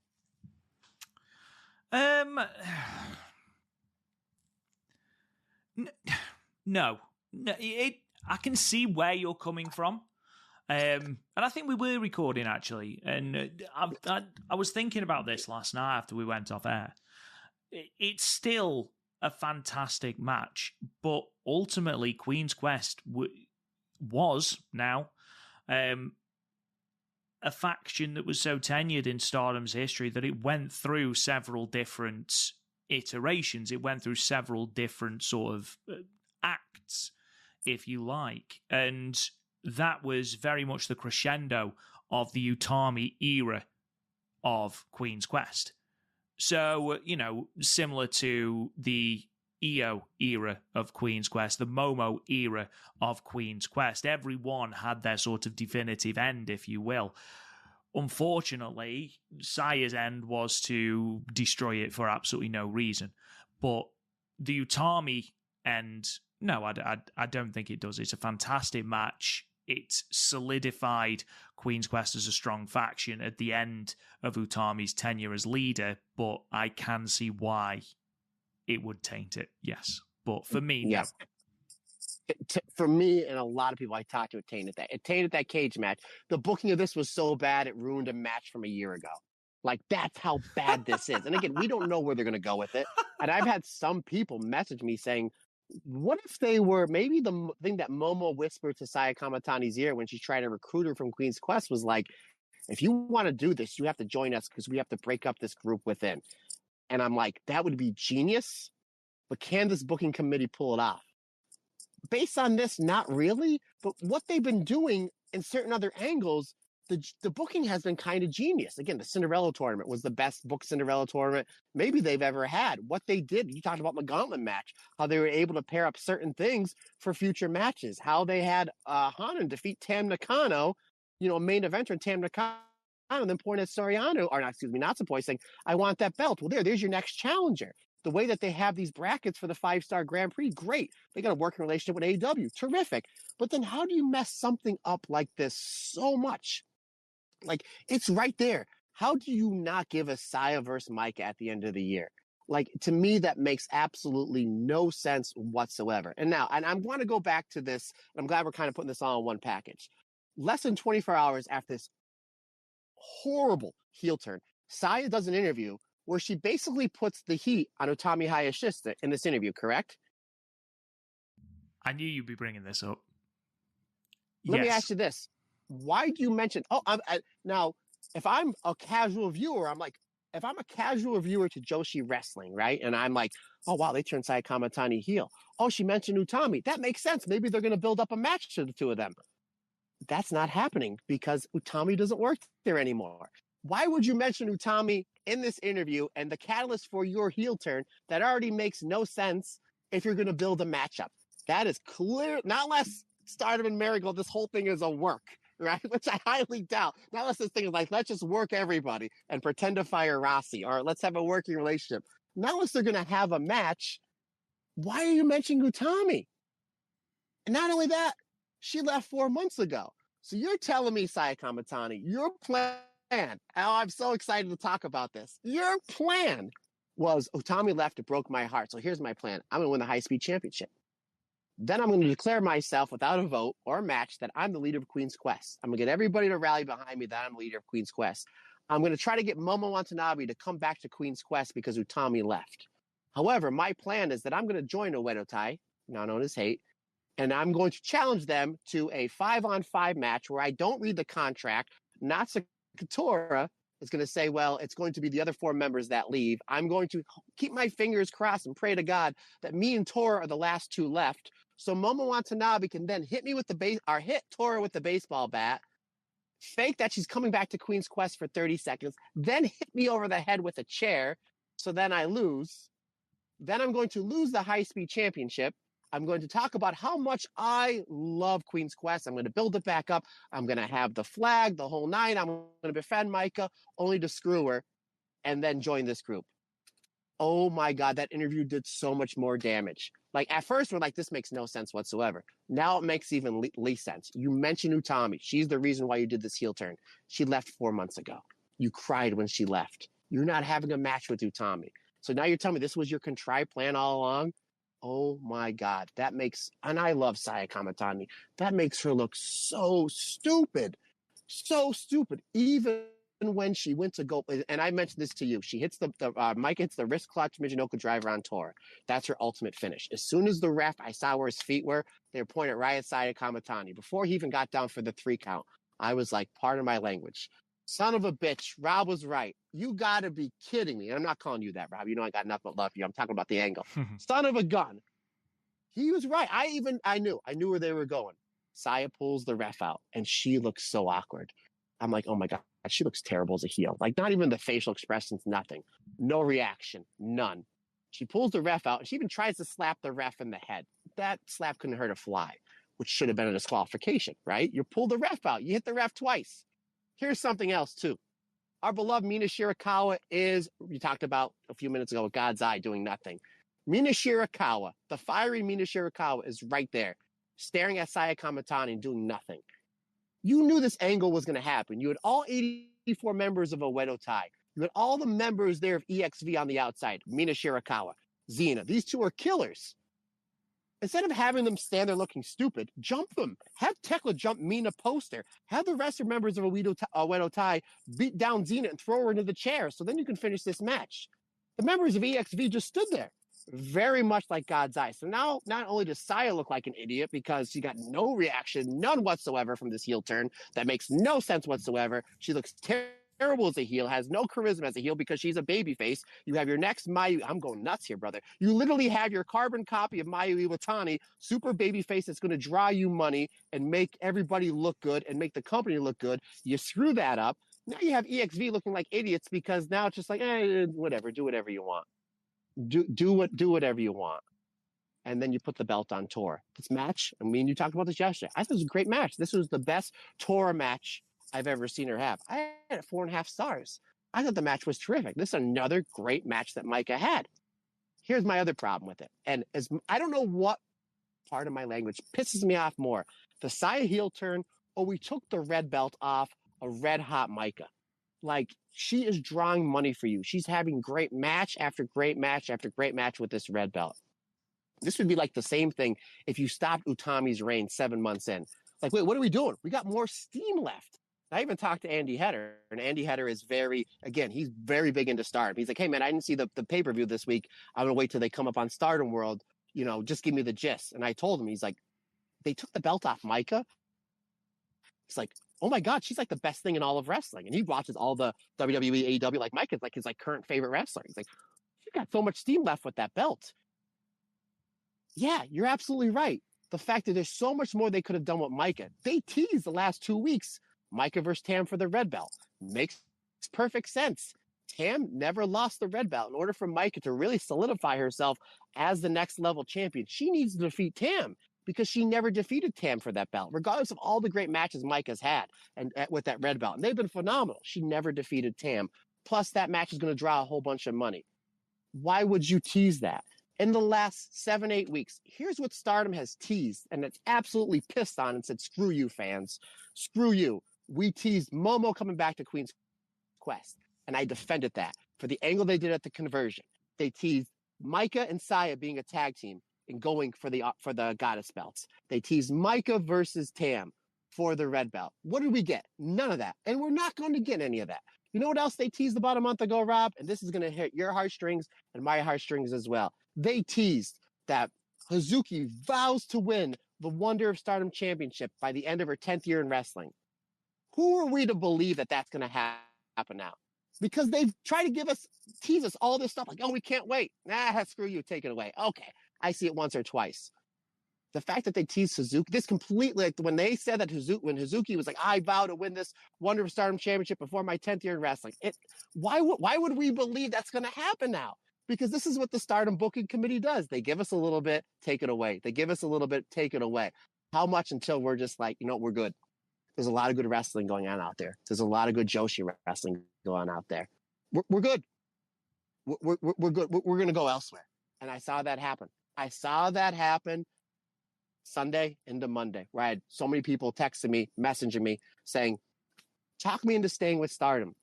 No. I can see where you're coming from. And I think we were recording, actually. And I was thinking about this last night after we went off air. It's still a fantastic match, but ultimately Queen's Quest was now a faction that was so tenured in Stardom's history that it went through several different iterations. It went through several different sort of acts, if you like. And that was very much the crescendo of the Utami era of Queen's Quest. So, similar to the Io era of Queen's Quest, the Momo era of Queen's Quest, everyone had their sort of definitive end, if you will. Unfortunately, Saya's end was to destroy it for absolutely no reason. But the Utami end No, I don't think it does. It's a fantastic match. It's solidified Queen's Quest as a strong faction at the end of Utami's tenure as leader, but I can see why it would taint it, yes. But for me, no. Yes. For me and a lot of people I talked to, it tainted that cage match. The booking of this was so bad it ruined a match from a year ago. Like, that's how bad this is. And again, we don't know where they're going to go with it. And I've had some people message me saying, what if they were, maybe the thing that Momo whispered to Saya Kamatani's ear when she's trying to recruit her from Queen's Quest was like, if you want to do this, you have to join us because we have to break up this group within. And I'm like, that would be genius, but can this booking committee pull it off? Based on this, not really, but what they've been doing in certain other angles, the booking has been kind of genius. Again, the Cinderella tournament was the best booked Cinderella tournament maybe they've ever had. What they did, you talked about the gauntlet match, how they were able to pair up certain things for future matches, how they had Hanan defeat Tam Nakano, main eventer in Tam Nakano, and then point at Soriano, or not, excuse me, Natsupoi, saying, I want that belt. Well, there's your next challenger. The way that they have these brackets for the 5-star Grand Prix, great. They got a working relationship with AEW, terrific. But then how do you mess something up like this so much? Like, it's right there. How do you not give a Saya versus Micah at the end of the year? Like, to me, that makes absolutely no sense whatsoever. And I'm going to go back to this, and I'm glad we're kind of putting this all in one package. Less than 24 hours after this horrible heel turn, Saya does an interview where she basically puts the heat on Utami Hayashishita in this interview, correct? I knew you'd be bringing this up. Let me ask you this. Why do you mention, now, if I'm a casual viewer, if I'm a casual viewer to Joshi Wrestling, right? And I'm like, oh, wow, they turned Saya Kamatani heel. Oh, she mentioned Utami. That makes sense. Maybe they're going to build up a match to the two of them. That's not happening because Utami doesn't work there anymore. Why would you mention Utami in this interview and the catalyst for your heel turn that already makes no sense if you're going to build a matchup? That is clear, not less Stardom and Marigold, this whole thing is a work, right? Which I highly doubt. Not less this thing is like, let's just work everybody and pretend to fire Rossi, or let's have a working relationship. Now unless they're going to have a match, why are you mentioning Utami? And not only that, she left 4 months ago. So you're telling me, Saya Kamatani, your plan, oh, I'm so excited to talk about this. Your plan was, Utami left, it broke my heart. So here's my plan. I'm going to win the high-speed championship. Then I'm going to declare myself without a vote or a match that I'm the leader of Queen's Quest. I'm going to get everybody to rally behind me that I'm the leader of Queen's Quest. I'm going to try to get Momo Watanabe to come back to Queen's Quest because Utami left. However, my plan is that I'm going to join Oedo Tai, now known as Hate, and I'm going to challenge them to a 5-on-5 match where I don't read the contract. Natsuko Tora is going to say, well, it's going to be the other 4 members that leave. I'm going to keep my fingers crossed and pray to God that me and Tora are the last 2 left. So Momo Watanabe can then hit me with hit Tora with the baseball bat, fake that she's coming back to Queen's Quest for 30 seconds, then hit me over the head with a chair. So then I lose. Then I'm going to lose the high-speed championship. I'm going to talk about how much I love Queen's Quest. I'm going to build it back up. I'm going to have the flag, the whole 9. I'm going to befriend Micah, only to screw her, and then join this group. Oh my God, that interview did so much more damage. Like, at first, we're like, this makes no sense whatsoever. Now it makes even least sense. You mentioned Utami. She's the reason why you did this heel turn. She left 4 months ago. You cried when she left. You're not having a match with Utami. So now you're telling me this was your contrived plan all along? Oh my God, that makes, and I love Saya Kamatani, that makes her look so stupid. So stupid. Even when she went to go, and I mentioned this to you, she hits Mike hits the wrist clutch Michinoku driver on Tora. That's her ultimate finish. As soon as the ref, I saw where his feet were, they were pointing right at Saya Kamatani. Before he even got down for the 3 count, I was like, pardon my language. Son of a bitch, Rob was right. You got to be kidding me. And I'm not calling you that, Rob. You know I got nothing but love for you. I'm talking about the angle. Son of a gun. He was right. I knew where they were going. Saya pulls the ref out, and she looks so awkward. I'm like, oh my God, she looks terrible as a heel. Like, not even the facial expressions, nothing. No reaction, none. She pulls the ref out, and she even tries to slap the ref in the head. That slap couldn't hurt a fly, which should have been a disqualification, right? You pull the ref out. You hit the ref twice. Here's something else, too. Our beloved Mina Shirakawa is, you talked about a few minutes ago with God's Eye doing nothing. Mina Shirakawa, the fiery Mina Shirakawa, is right there, staring at Saya Kamatani and doing nothing. You knew this angle was going to happen. You had all 84 members of Oedo Tai. You had all the members there of EXV on the outside. Mina Shirakawa, Xena. These two are killers. Instead of having them stand there looking stupid, jump them. Have Tekla jump Mina poster. Have the rest of members of Oedo Tai beat down Xena and throw her into the chair so then you can finish this match. The members of EXV just stood there, very much like God's eye. So now, not only does Saya look like an idiot because she got no reaction, none whatsoever from this heel turn that makes no sense whatsoever. She looks terrible as a heel, has no charisma as a heel because she's a babyface. You have your next Mayu. I'm going nuts here, brother. You literally have your carbon copy of Mayu Iwatani, super babyface that's going to draw you money and make everybody look good and make the company look good. You screw that up. Now you have EXV looking like idiots because now it's just like, whatever, do whatever you want. Do whatever you want. And then you put the belt on Tora. This match, I mean, you talked about this yesterday. I thought it was a great match. This was the best Tora match I've ever seen her have. I had it 4.5 stars. I thought the match was terrific. This is another great match that Micah had. Here's my other problem with it. And I don't know what part of my language pisses me off more. The Saya heel turn, or we took the red belt off a red hot Micah. Like, she is drawing money for you. She's having great match after great match after great match with this red belt. This would be like the same thing if you stopped Utami's reign 7 months in. Like, wait, what are we doing? We got more steam left. I even talked to Andy Header, and Andy Header is he's very big into Stardom. He's like, hey, man, I didn't see the pay-per-view this week. I'm going to wait till they come up on Stardom World. Just give me the gist. And I told him, he's like, they took the belt off Micah. He's like, oh my God, she's like the best thing in all of wrestling. And he watches all the WWE, AEW, like Micah's like his current favorite wrestler. He's like, she got so much steam left with that belt. Yeah, you're absolutely right. The fact that there's so much more they could have done with Micah. They teased the last 2 weeks, Micah versus Tam for the red belt. Makes perfect sense. Tam never lost the red belt. In order for Micah to really solidify herself as the next level champion, she needs to defeat Tam, because she never defeated Tam for that belt, regardless of all the great matches Micah's had and with that red belt. And they've been phenomenal. She never defeated Tam. Plus, that match is going to draw a whole bunch of money. Why would you tease that? In the last 7-8 weeks, here's what Stardom has teased, and it's absolutely pissed on and said, screw you, fans. Screw you. We teased Momo coming back to Queen's Quest, and I defended that for the angle they did at the conversion. They teased Micah and Saya being a tag team and going for the goddess belts. They teased Micah versus Tam for the red belt. What did we get? None of that. And we're not going to get any of that. You know what else they teased about a month ago, Rob? And this is going to hit your heartstrings and my heartstrings as well. They teased that Hazuki vows to win the Wonder of Stardom Championship by the end of her 10th year in wrestling. Who are we to believe that that's going to happen now? Because they've tried to tease us all this stuff like, oh, we can't wait. Nah, screw you, take it away. Okay, I see it once or twice. The fact that they teased Hazuki, this completely, like when they said that when Hazuki was like, I vow to win this Wonder of Stardom Championship before my 10th year in wrestling. Why would we believe that's going to happen now? Because this is what the Stardom Booking Committee does. They give us a little bit, take it away. They give us a little bit, take it away. How much until we're just like, we're good. There's a lot of good wrestling going on out there. There's a lot of good Joshi wrestling going on out there. We're good. We're good. We're going to go elsewhere. And I saw that happen. I saw that happen Sunday into Monday, where I had so many people texting me, messaging me, saying, talk me into staying with Stardom.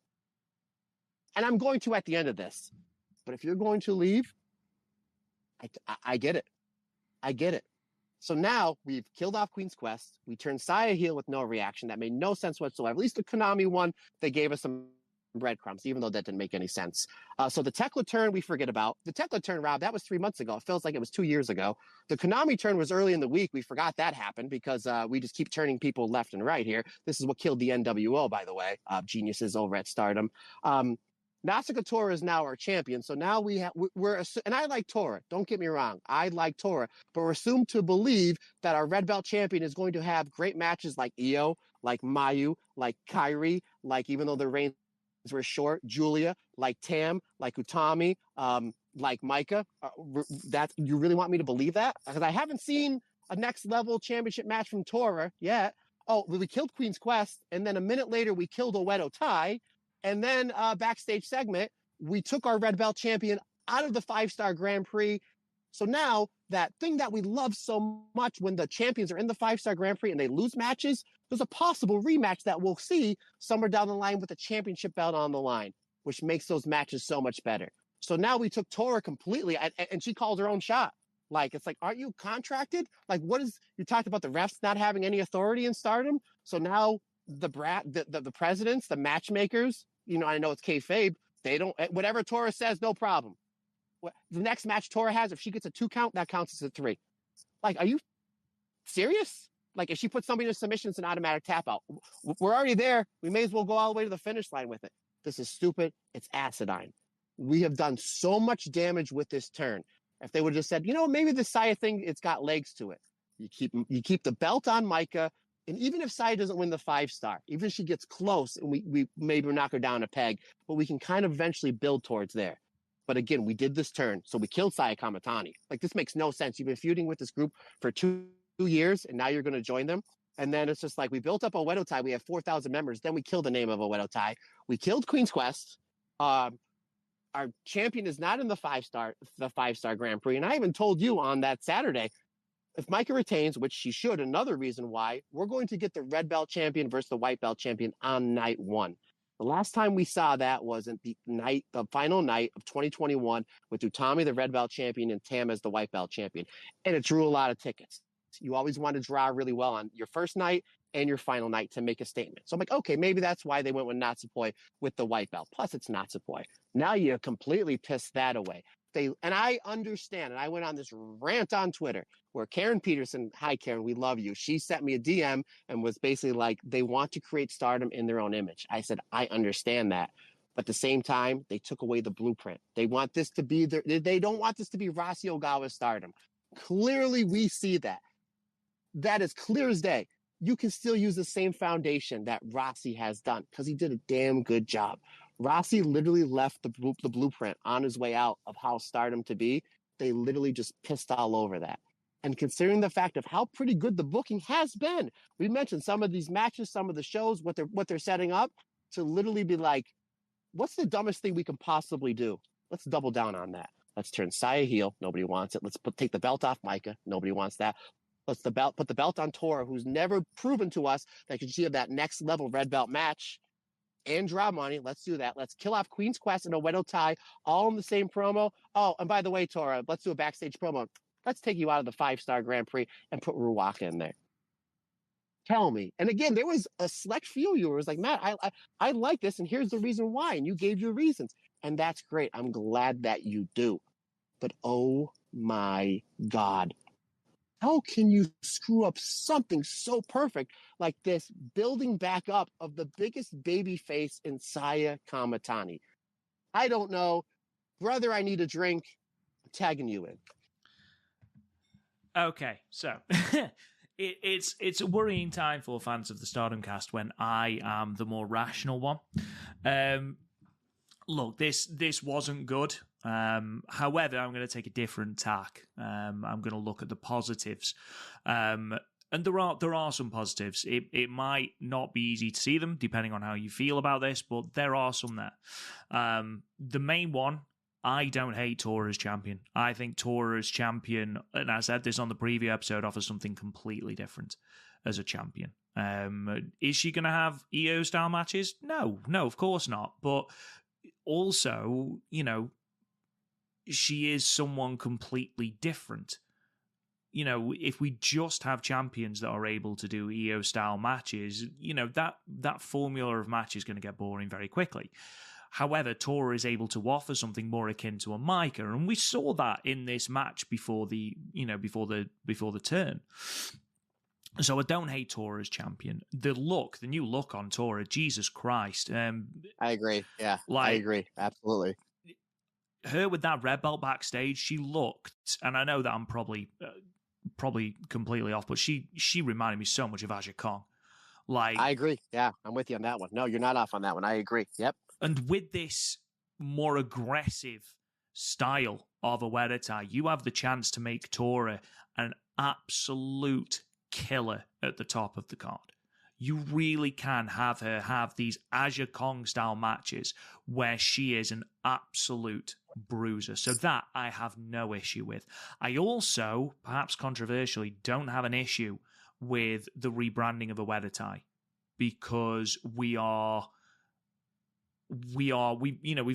And I'm going to at the end of this. But if you're going to leave, I get it. I get it. So now we've killed off Queen's Quest. We turned Saya heel with no reaction. That made no sense whatsoever. At least the Konami one, they gave us some breadcrumbs, even though that didn't make any sense. So the Tekla turn, we forget about. The Tekla turn, Rob, that was 3 months ago. It feels like it was 2 years ago. The Konami turn was early in the week. We forgot that happened because we just keep turning people left and right here. This is what killed the NWO, by the way, geniuses over at Stardom. Nasuka Tora is now our champion. So now and I like Tora. Don't get me wrong. I like Tora. But we're assumed to believe that our red belt champion is going to have great matches like Io, like Mayu, like Kairi, like even though the reigns were short, Julia, like Tam, like Utami, like Micah. You really want me to believe that? Because I haven't seen a next level championship match from Tora yet. Oh, we killed Queen's Quest, and then a minute later we killed Oedo Tai. And then backstage segment, we took our red belt champion out of the 5-star Grand Prix So now that thing that we love so much when the champions are in the 5-star Grand Prix and they lose matches, there's a possible rematch that we'll see somewhere down the line with a championship belt on the line, which makes those matches so much better. So now we took Tora completely, and she called her own shot. Like, it's like, aren't you contracted? Like, you talked about the refs not having any authority in Stardom. So now the presidents, the matchmakers, I know it's kayfabe, they don't, whatever Tora says, no problem. The next match Tora has, if she gets a 2 count, that counts as a 3. Like, are you serious? Like, if she puts somebody in a submission, it's an automatic tap out. We're already there. We may as well go all the way to the finish line with it. This is stupid. It's acidine. We have done so much damage with this turn. If they would have just said, maybe the Saya thing, it's got legs to it. You keep the belt on Micah, and even if Saya doesn't win the 5-star, even if she gets close and we maybe knock her down a peg, but we can kind of eventually build towards there. But again, we did this turn, so we killed Saya Kamatani. Like, this makes no sense. You've been feuding with this group for 2 years, and now you're going to join them. And then it's just like, we built up Oedo Tai. We have 4,000 members. Then we killed the name of Oedo Tai. We killed Queen's Quest. Our champion is not in the 5-star Grand Prix. And I even told you on that Saturday, if Micah retains, which she should, another reason why, we're going to get the red belt champion versus the white belt champion on night 1. The last time we saw that was in the final night of 2021 with Utami, the red belt champion, and Tam as the white belt champion. And it drew a lot of tickets. You always want to draw really well on your first night and your final night to make a statement. So I'm like, okay, maybe that's why they went with Natsupoi with the white belt. Plus, it's Natsupoi. Now you completely pissed that away. And I understand, and I went on this rant on Twitter where Karen Peterson, hi Karen, we love you. She sent me a DM and was basically like, they want to create Stardom in their own image. I said, I understand that. But at the same time, they took away the blueprint. They want this to be, they don't want this to be Rossi Ogawa's Stardom. Clearly, we see that. That is clear as day. You can still use the same foundation that Rossi has done because he did a damn good job. Rossi literally left the blueprint on his way out of how Stardom to be. They literally just pissed all over that. And considering the fact of how pretty good the booking has been, we mentioned some of these matches, some of the shows, what they're setting up to literally be like, what's the dumbest thing we can possibly do? Let's double down on that. Let's turn Saya heel. Nobody wants it. Let's take the belt off Micah. Nobody wants that. Let's put the belt on Tora, who's never proven to us that she have that next level red belt match. And draw money. Let's do that. Let's kill off Queen's Quest and Oedo Tai all in the same promo. Oh, and by the way, Tora, let's do a backstage promo. Let's take you out of the 5-star Grand Prix and put Ruaka in there. Tell me. And again, there was a select few of you who was like, Matt, I like this, and here's the reason why. And you gave your reasons. And that's great. I'm glad that you do. But oh my God. How can you screw up something so perfect like this building back up of the biggest baby face in Saya Kamatani? I don't know. Brother, I need a drink. I'm tagging you in. Okay, so it's a worrying time for fans of the Stardom cast when I am the more rational one. Look, this wasn't good. However, I'm going to take a different tack. I'm going to look at the positives. And there are some positives. It might not be easy to see them, depending on how you feel about this, but there are some there. The main one, I don't hate Tora as champion. I think Tora as champion, and I said this on the preview episode, offers something completely different as a champion. Is she going to have EO-style matches? No, of course not. But also, she is someone completely different. If we just have champions that are able to do EO-style matches, that formula of match is going to get boring very quickly. However, Tora is able to offer something more akin to a Micah, and we saw that in this match before the turn. So I don't hate Tora as champion. The new look on Tora, Jesus Christ. I agree. Yeah, I agree. Absolutely. Her with that red belt backstage, she looked, and I know that I'm probably completely off, but she reminded me so much of Aja Kong. I agree. Yeah, I'm with you on that one. No, you're not off on that one. I agree. Yep. And with this more aggressive style of a Oedo Tai, you have the chance to make Tora an absolute killer at the top of the card. You really can have her have these Aja Kong style matches where she is an absolute bruiser. So that I have no issue with. I also, perhaps controversially, don't have an issue with the rebranding of a Weddatai, because we've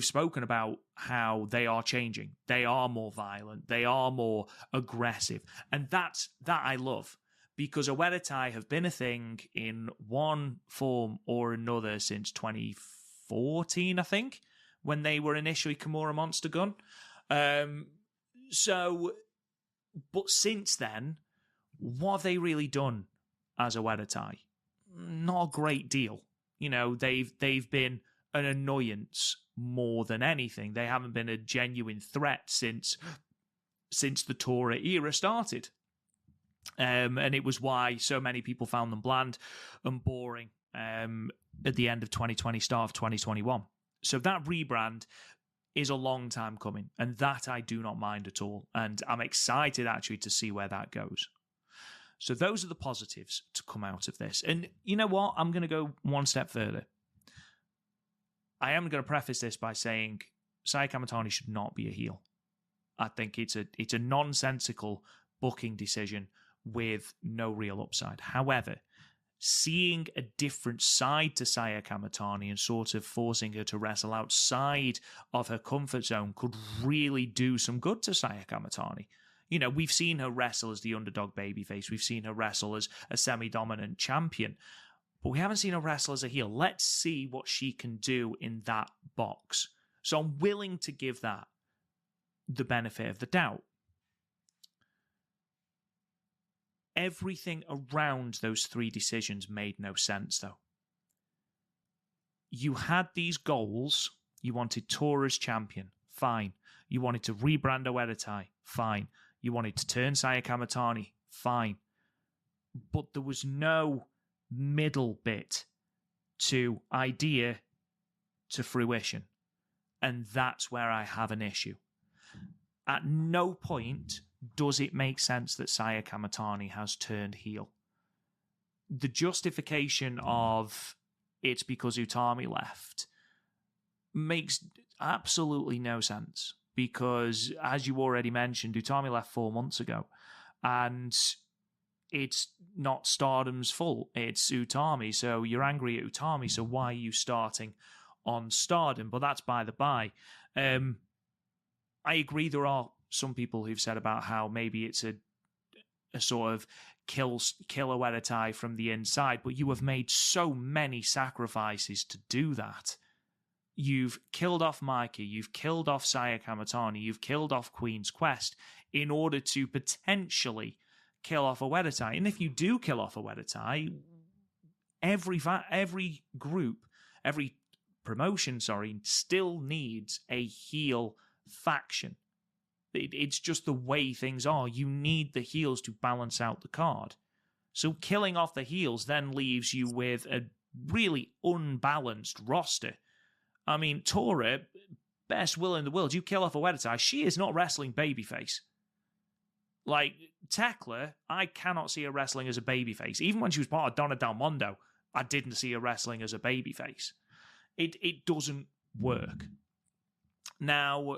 spoken about how they are changing. They are more violent. They are more aggressive. And that I love, because a Weddatai have been a thing in one form or another since 2014, I think, when they were initially Kimura Monster Gun. But since then, what have they really done as a Weddatai? Not a great deal. They've been an annoyance more than anything. They haven't been a genuine threat since the Tora era started. And it was why so many people found them bland and boring at the end of 2020, start of 2021. So that rebrand is a long time coming, and that I do not mind at all. And I'm excited actually to see where that goes. So those are the positives to come out of this. And you know what? I'm going to go one step further. I am going to preface this by saying Saya Kamatani should not be a heel. I think it's a nonsensical booking decision with no real upside. However, seeing a different side to Saya Kamatani and sort of forcing her to wrestle outside of her comfort zone could really do some good to Saya Kamatani. We've seen her wrestle as the underdog babyface. We've seen her wrestle as a semi-dominant champion. But we haven't seen her wrestle as a heel. Let's see what she can do in that box. So I'm willing to give that the benefit of the doubt. Everything around those three decisions made no sense, though. You had these goals. You wanted Tora as champion. Fine. You wanted to rebrand Oedetai. Fine. You wanted to turn Saya Kamatani. Fine. But there was no middle bit to idea to fruition. And that's where I have an issue. At no point does it make sense that Saya Kamatani has turned heel. The justification of it's because Utami left makes absolutely no sense, because, as you already mentioned, Utami left 4 months ago, and it's not Stardom's fault. It's Utami, so you're angry at Utami, so why are you starting on Stardom? But that's by the by. I agree there are some people who've said about how maybe it's a sort of kill a Weddatai from the inside, but you have made so many sacrifices to do that. You've killed off Mikey, you've killed off Saya Kamatani, you've killed off Queen's Quest in order to potentially kill off a Weddatai. And if you do kill off a Weddatai, every group, every promotion, still needs a heel faction. It's just the way things are. You need the heels to balance out the card. So killing off the heels then leaves you with a really unbalanced roster. I mean, Tora, best will in the world, you kill off a Weddatai, she is not wrestling babyface. Like, Tekla, I cannot see her wrestling as a babyface. Even when she was part of Donna Del Mondo, I didn't see her wrestling as a babyface. It doesn't work. Now,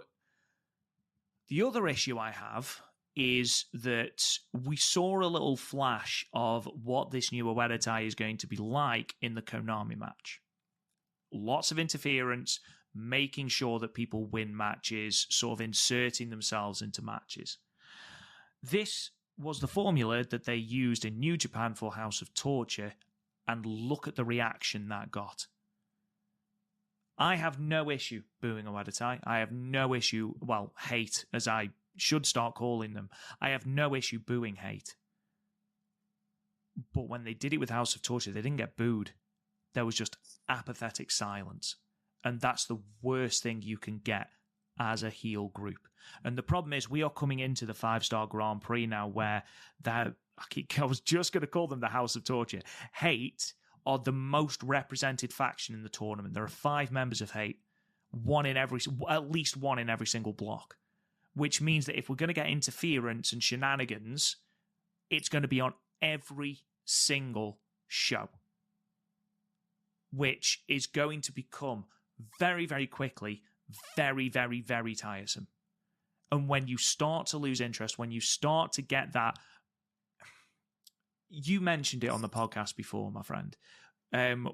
the other issue I have is that we saw a little flash of what this new Weddatai is going to be like in the Konami match. Lots of interference, making sure that people win matches, sort of inserting themselves into matches. This was the formula that they used in New Japan for House of Torture, and look at the reaction that got. I have no issue booing a Weddatai. I have no issue, hate, as I should start calling them. I have no issue booing hate. But when they did it with House of Torture, they didn't get booed. There was just apathetic silence. And that's the worst thing you can get as a heel group. And the problem is, we are coming into the 5-star Grand Prix now where I was just going to call them the House of Torture. Hate are the most represented faction in the tournament. There are 5 members of Hate, at least one in every single block, which means that if we're going to get interference and shenanigans, it's going to be on every single show, which is going to become very, very quickly very, very, very tiresome. And when you start to lose interest, when you start to get that, you mentioned it on the podcast before, my friend,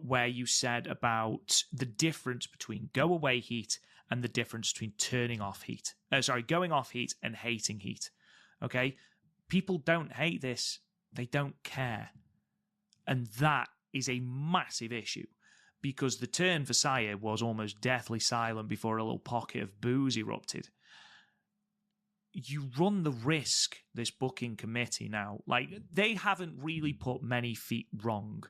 where you said about the difference between go away heat and the difference between going off heat and hating heat. Okay? People don't hate this. They don't care. And that is a massive issue, because the turn for Saya was almost deathly silent before a little pocket of booze erupted. You run the risk, this booking committee now, like, they haven't really put many feet wrong.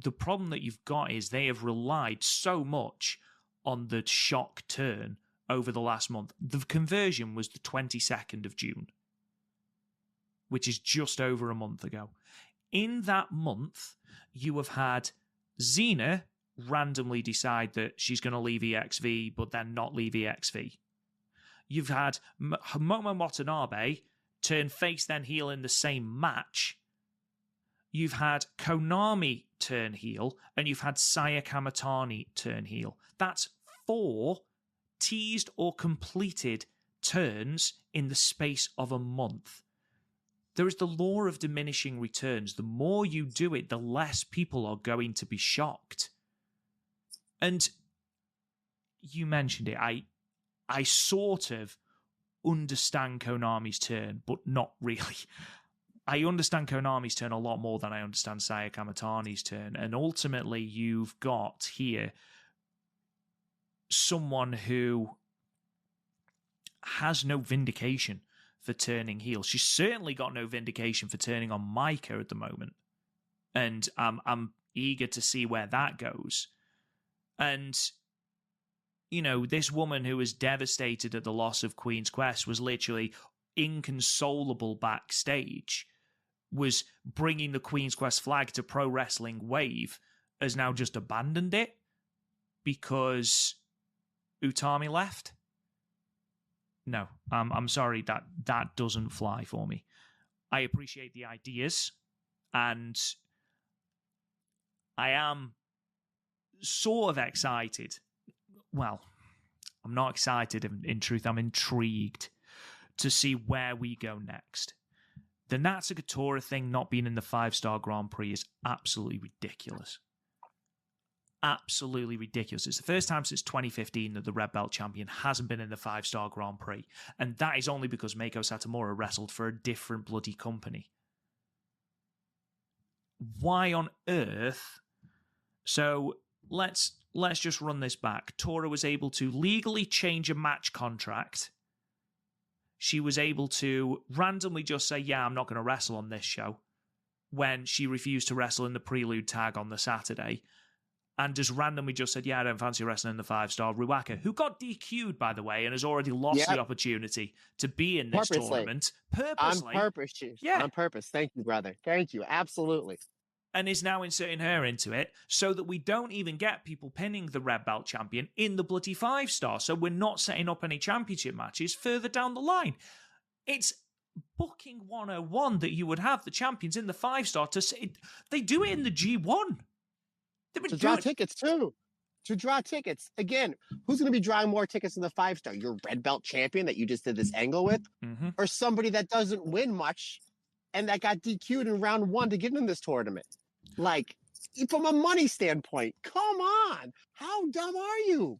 The problem that you've got is they have relied so much on the shock turn over the last month. The conversion was the 22nd of June, which is just over a month ago. In that month, you have had Xena randomly decide that she's going to leave EXV, but then not leave EXV. You've had Momo Watanabe turn face then heel in the same match. You've had Konami turn heel, and you've had Saya Kamatani turn heel. That's 4 teased or completed turns in the space of a month. There is the law of diminishing returns. The more you do it, the less people are going to be shocked. And you mentioned it. I sort of understand Konami's turn, but not really. I understand Konami's turn a lot more than I understand Saya Kamatani's turn. And ultimately, you've got here someone who has no vindication for turning heel. She's certainly got no vindication for turning on Micah at the moment. And I'm eager to see where that goes. And, you know, this woman who was devastated at the loss of Queen's Quest was literally inconsolable backstage, was bringing the Queen's Quest flag to Pro Wrestling Wave, has now just abandoned it because Utami left. No, I'm sorry, that doesn't fly for me. I appreciate the ideas, and I am sort of excited. Well, I'm not excited. In truth, I'm intrigued to see where we go next. The Natsuka Tora thing not being in the 5-star Grand Prix is absolutely ridiculous. Absolutely ridiculous. It's the first time since 2015 that the Red Belt champion hasn't been in the 5-star Grand Prix. And that is only because Meiko Satomura wrestled for a different bloody company. Why on earth? So let's just run this back. Tora was able to legally change a match contract. She was able to randomly just say, yeah, I'm not going to wrestle on this show, when she refused to wrestle in the Prelude tag on the Saturday. And just randomly just said, yeah, I don't fancy wrestling in the 5-star. Ruaka, who got DQ'd, by the way, and has already lost the opportunity to be in this tournament. Purposely. On purpose, Chief. Yeah. On purpose. Thank you, brother. Thank you. Absolutely. And is now inserting her into it so that we don't even get people pinning the Red Belt champion in the bloody 5-star. So we're not setting up any championship matches further down the line. It's booking 101 that you would have the champions in the 5-star to say. They do it in the G1. To draw tickets, too. To draw tickets. Again, who's going to be drawing more tickets in the 5-star? Your Red Belt champion that you just did this angle with? Mm-hmm. Or somebody that doesn't win much and that got DQ'd in round 1 to get in this tournament? Like, from a money standpoint, come on. How dumb are you?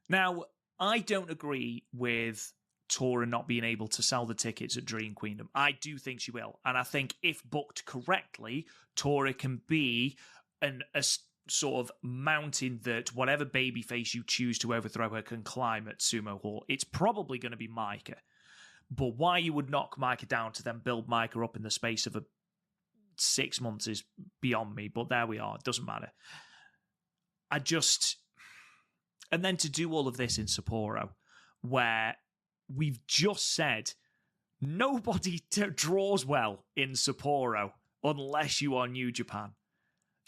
Now, I don't agree with Tora not being able to sell the tickets at Dream Queendom. I do think she will. And I think if booked correctly, Tora can be a sort of mountain that whatever babyface you choose to overthrow her can climb at Sumo Hall. It's probably going to be Micah. But why you would knock Micah down to then build Micah up in the space of 6 months is beyond me. But there we are. It doesn't matter. And then to do all of this in Sapporo, where we've just said nobody draws well in Sapporo unless you are New Japan.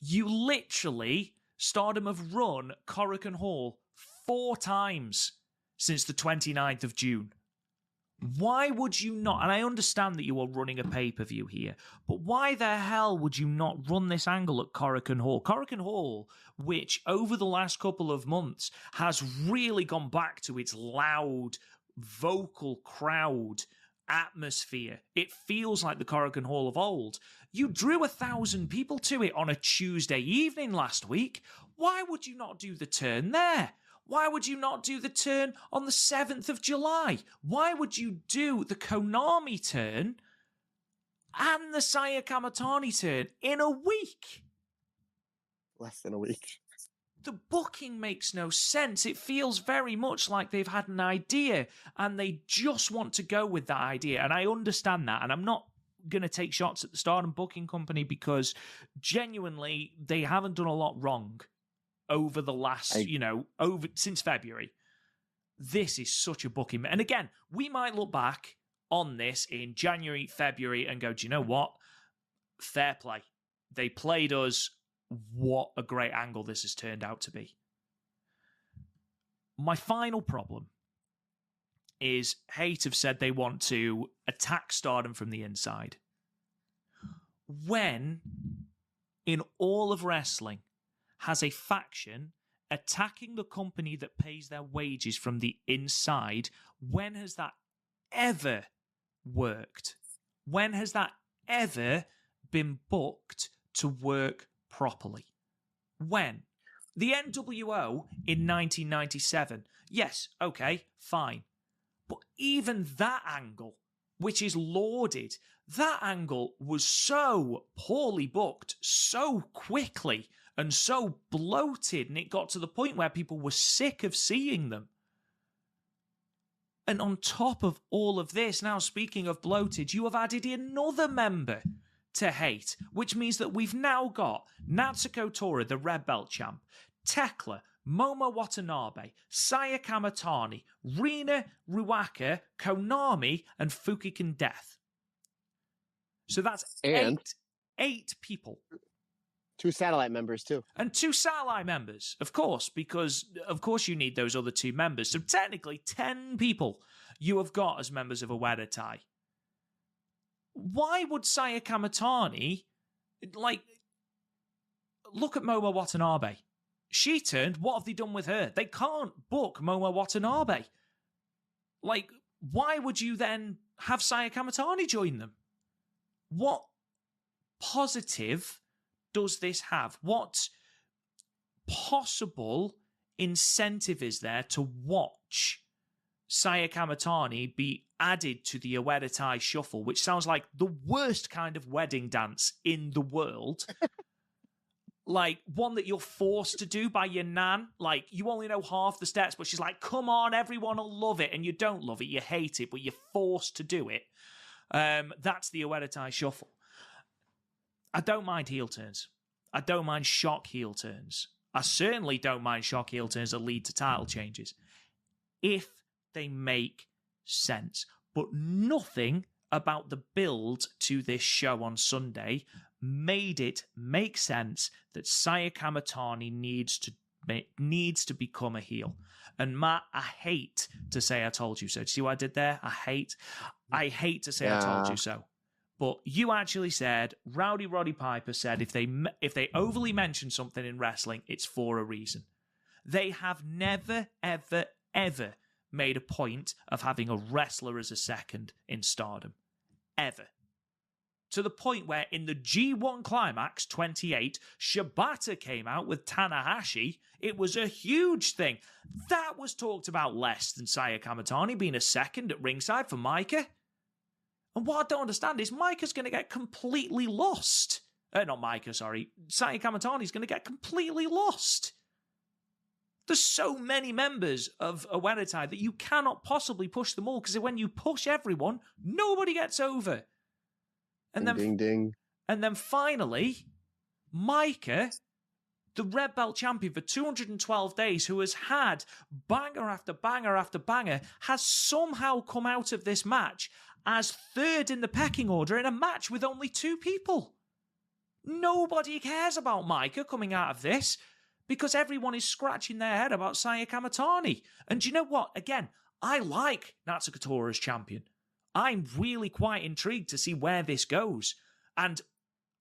You literally, Stardom have run Korakuen Hall 4 times since the 29th of June. Why would you not? And I understand that you are running a pay-per-view here, but why the hell would you not run this angle at Korakuen Hall? Korakuen Hall, which over the last couple of months has really gone back to its loud, vocal crowd atmosphere. It feels like the Korakuen Hall of old. You drew 1,000 people to it on a Tuesday evening last week. Why would you not do the turn there? Why would you not do the turn on the 7th of July? Why would you do the Konami turn and the Saya Kamatani turn in a week? Less than a week. The booking makes no sense. It feels very much like they've had an idea and they just want to go with that idea. And I understand that. And I'm not going to take shots at the Stardom booking company because genuinely they haven't done a lot wrong over the last, since February. This is such a booking. And again, we might look back on this in January, February and go, do you know what? Fair play. They played us. What a great angle this has turned out to be. My final problem is Hate have said they want to attack Stardom from the inside. When, in all of wrestling, has a faction attacking the company that pays their wages from the inside, when has that ever worked? When has that ever been booked to work properly? When? The NWO in 1997. Yes, okay, fine. But even that angle, which is lauded, that angle was so poorly booked, so quickly, and so bloated, and it got to the point where people were sick of seeing them. And on top of all of this, now speaking of bloated, you have added another member to Hate, which means that we've now got Natsuko Tora, the Red Belt champ, Tekla, Momo Watanabe, Saya Kamatani, Rina Ruaka, Konami, and Fukigen Death. So that's eight people. 2 satellite members, too. And 2 satellite members, of course, because, of course, you need those other 2 members. So technically, 10 people you have got as members of a Ueda Tai. Why would Saya Kamatani, look at Momo Watanabe. She turned, what have they done with her? They can't book Momo Watanabe. Why would you then have Saya Kamatani join them? What positive does this have? What possible incentive is there to watch Saya Kamatani be added to the Ueda Tai Shuffle, which sounds like the worst kind of wedding dance in the world? One that you're forced to do by your nan. You only know half the steps, but she's like, come on, everyone will love it. And you don't love it, you hate it, but you're forced to do it. That's the Ueda Tai Shuffle. I don't mind heel turns. I don't mind shock heel turns. I certainly don't mind shock heel turns that lead to title changes, if they make sense. But nothing about the build to this show on Sunday made it make sense that Saya Kamatani needs to become a heel. And Matt, I hate to say I told you so. Do you see what I did there? I hate to say I told you so. But you actually said, Rowdy Roddy Piper said, if they overly mention something in wrestling, it's for a reason. They have never, ever, ever made a point of having a wrestler as a second in Stardom. Ever. To the point where in the G1 Climax 28, Shibata came out with Tanahashi. It was a huge thing. That was talked about less than Saya Kamatani being a second at ringside for Micah. And what I don't understand is Micah's going to get completely lost. Not Micah, sorry. Saya Kamatani's going to get completely lost. There's so many members of a Ueda Tai that you cannot possibly push them all, because when you push everyone, nobody gets over. And ding, ding. And then finally, Micah, the Red Belt champion for 212 days, who has had banger after banger after banger, has somehow come out of this match as third in the pecking order in a match with only 2 people. Nobody cares about Micah coming out of this because everyone is scratching their head about Saya Kamatani. And do you know what? Again, I like Natsuko Tora as champion. I'm really quite intrigued to see where this goes. And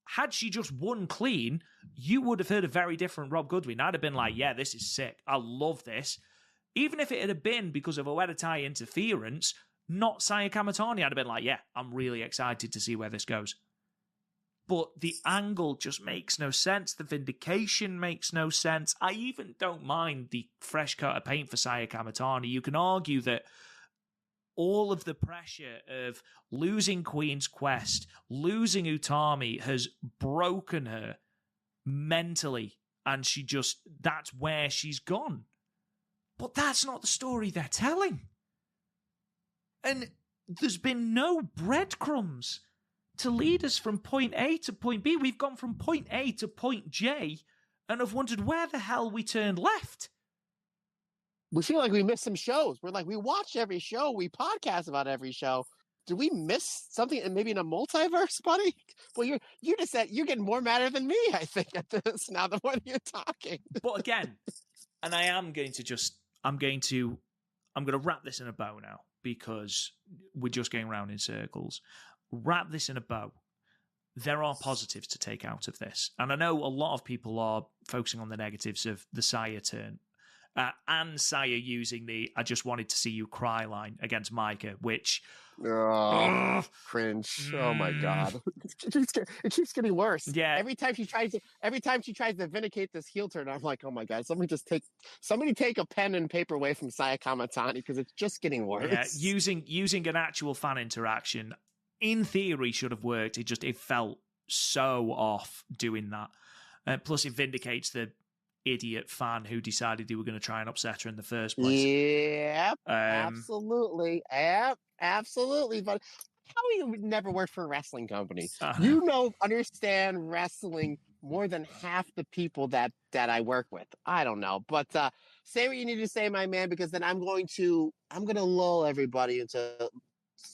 had she just won clean, you would have heard a very different Rob Goodwin. I'd have been like, yeah, this is sick. I love this. Even if it had been because of Oedetai interference, not Saya Kamatani, I'd have been like, yeah, I'm really excited to see where this goes. But the angle just makes no sense. The vindication makes no sense. I even don't mind the fresh coat of paint for Saya Kamatani. You can argue that all of the pressure of losing Queen's Quest, losing Utami has broken her mentally, and that's where she's gone. But that's not the story they're telling. And there's been no breadcrumbs to lead us from point A to point B. We've gone from point A to point J and have wondered where the hell we turned left. We feel like we missed some shows. We're like, we watch every show. We podcast about every show. Did we miss something maybe in a multiverse, buddy? Well, you just said you're getting more madder than me, I think, at this now the more you're talking. But again, and I'm going to wrap this in a bow now because we're just going round in circles. Wrap this in a bow. There are positives to take out of this. And I know a lot of people are focusing on the negatives of the Saya turn. And Saya using the "I just wanted to see you cry" line against Micah, which cringe. Oh my god, it keeps getting worse. Yeah, every time she tries to vindicate this heel turn, I'm like, oh my god, somebody take a pen and paper away from Saya Kamatani because it's just getting worse. Yeah, using an actual fan interaction in theory should have worked. It felt so off doing that. Plus, it vindicates the idiot fan who decided they were going to try and upset her in the first place. Yep, absolutely. Yep, absolutely. But how you never worked for a wrestling company? Understand wrestling more than half the people that I work with. I don't know. But say what you need to say, my man, because then I'm going to lull everybody into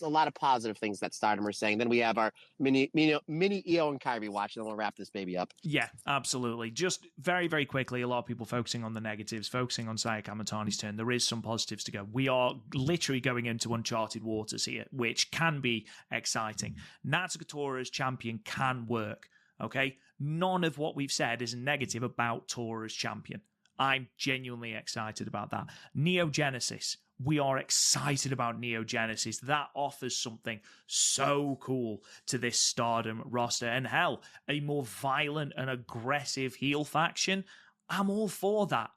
a lot of positive things that Stardom are saying. Then we have our mini Io and Kyrie watch, and then we'll wrap this baby up. Yeah, absolutely. Just very, very quickly, a lot of people focusing on the negatives, focusing on Saya Kamatani's turn. There is some positives to go. We are literally going into uncharted waters here, which can be exciting. Natsuko Tora as champion can work, okay? None of what we've said is negative about Tora as champion. I'm genuinely excited about that. Neo Genesis. We are excited about Neo Genesis. That offers something so cool to this Stardom roster. And hell, a more violent and aggressive heel faction. I'm all for that.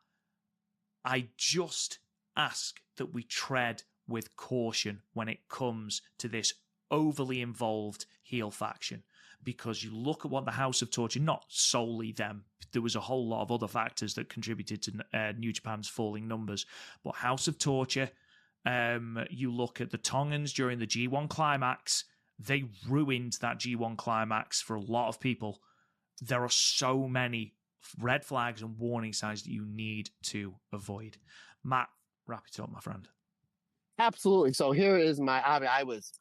I just ask that we tread with caution when it comes to this overly involved heel faction. Because you look at what the House of Torture, not solely them, there was a whole lot of other factors that contributed to New Japan's falling numbers. But House of Torture, you look at the Tongans during the G1 climax, they ruined that G1 climax for a lot of people. There are so many red flags and warning signs that you need to avoid. Matt, wrap it up, my friend. Absolutely. So here is I was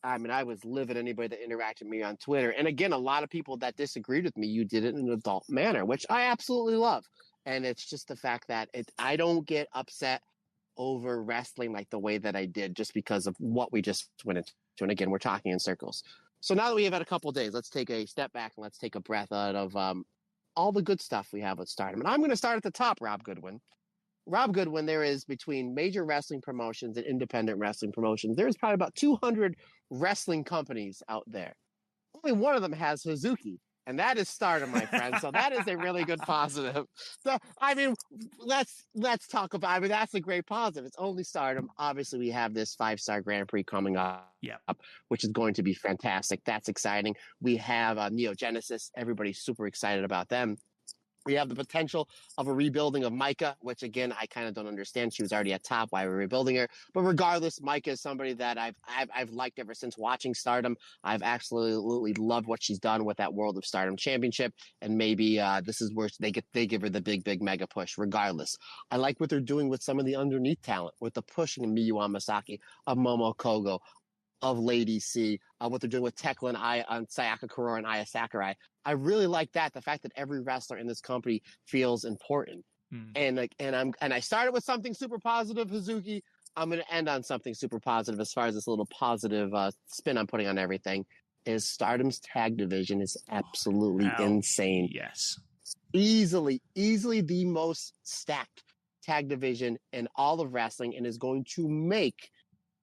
livid anybody that interacted with me on Twitter. And again, a lot of people that disagreed with me, you did it in an adult manner, which I absolutely love. And it's just the fact that I don't get upset over wrestling like the way that I did just because of what we just went into. And again, we're talking in circles. So now that we have had a couple of days, let's take a step back and let's take a breath out of all the good stuff we have with Stardom. And I'm going to start at the top, Rob Goodwin. Rob Goodwin, there is between major wrestling promotions and independent wrestling promotions, there's probably about 200 wrestling companies out there. Only one of them has Hazuki, and that is Stardom, my friend. So that is a really good positive. So, I mean, let's talk about, that's a great positive. It's only Stardom. Obviously, we have this 5-star Grand Prix coming up, which is going to be fantastic. That's exciting. We have Neo Genesis. Everybody's super excited about them. We have the potential of a rebuilding of Micah, which, again, I kind of don't understand. She was already at top. Why we're rebuilding her? But regardless, Micah is somebody that I've liked ever since watching Stardom. I've absolutely loved what she's done with that World of Stardom Championship. And maybe this is where they give her the big mega push. Regardless, I like what they're doing with some of the underneath talent, with the pushing of Miyu Amasaki, of Momo Kogo, of Lady C, what they're doing with Tekla and Sayaka Kurora and Aya Sakurai. I really like that. The fact that every wrestler in this company feels important. And I started with something super positive, Hazuki. I'm going to end on something super positive as far as this little positive spin I'm putting on everything. Is Stardom's tag division is absolutely Hell, insane. Yes. Easily the most stacked tag division in all of wrestling, and is going to make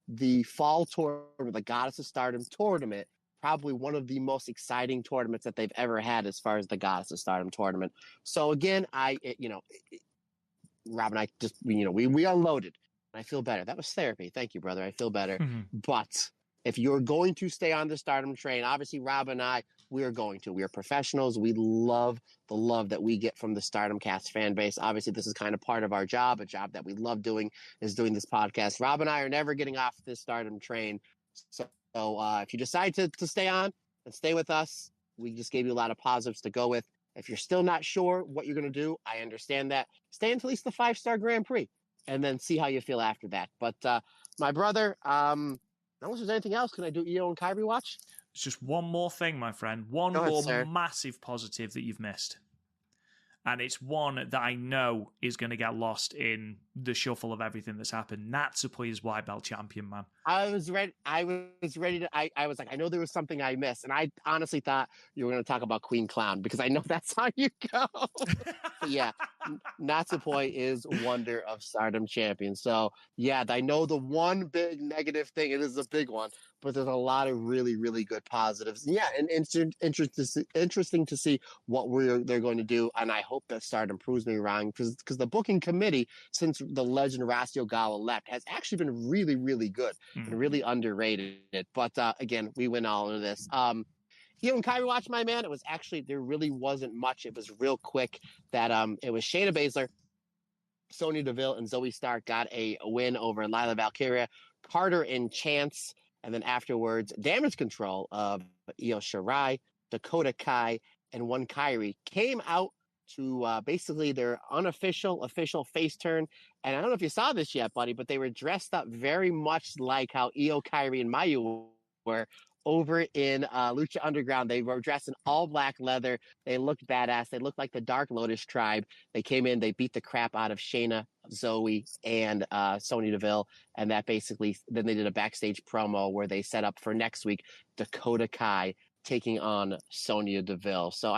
the fall tournament, the Goddess of Stardom tournament, probably one of the most exciting tournaments that they've ever had as far as the Goddess of Stardom tournament. So again, Rob and I just, we unloaded. I feel better. That was therapy. Thank you, brother. I feel better. But if you're going to stay on the Stardom train, obviously Rob and I, we are going to. We are professionals. We love the love that we get from the Stardom Cast fan base. Obviously, this is kind of part of our job. A job that we love doing is doing this podcast. Rob and I are never getting off this Stardom train. So if you decide to stay on and stay with us, we just gave you a lot of positives to go with. If you're still not sure what you're going to do, I understand that. Stay until at least the 5-star Grand Prix and then see how you feel after that. But my brother, unless there's anything else, can I do EO and Kyrie watch? It's just one more thing, my friend. One Go ahead, more sir. massive positive that you've missed. And it's one that I know is going to get lost in the shuffle of everything that's happened. Natsupoi is white belt champion, man. I was ready to. I was like, I know there was something I missed, and I honestly thought you were going to talk about Queen Clown because I know that's how you go. But yeah, Natsupoi is Wonder of Stardom champion. So yeah, I know the one big negative thing. It is a big one, but there's a lot of really, really good positives. Yeah, and interesting to see what they're going to do. And I hope that Stardom proves me wrong because the booking committee, since the legend Horacio Gala left, has actually been really, really good and really underrated. But again, we went all into this. You and Kyrie watched my man. It was actually, there really wasn't much. It was real quick that it was Shayna Baszler, Sonya Deville, and Zoe Stark got a win over Lila Valkyria, Carter and Chance. And then afterwards, Damage Control of Io Shirai, Dakota Kai, and one Kyrie came out to basically their official face turn. And I don't know if you saw this yet, buddy, but they were dressed up very much like how Io, Kyrie, and Mayu were over in Lucha Underground. They were dressed in all black leather. They looked badass. They looked like the Dark Lotus tribe. They came in, they beat the crap out of Shayna, Zoe, and Sonya Deville. And that basically, then they did a backstage promo where they set up for next week Dakota Kai taking on Sonya Deville. So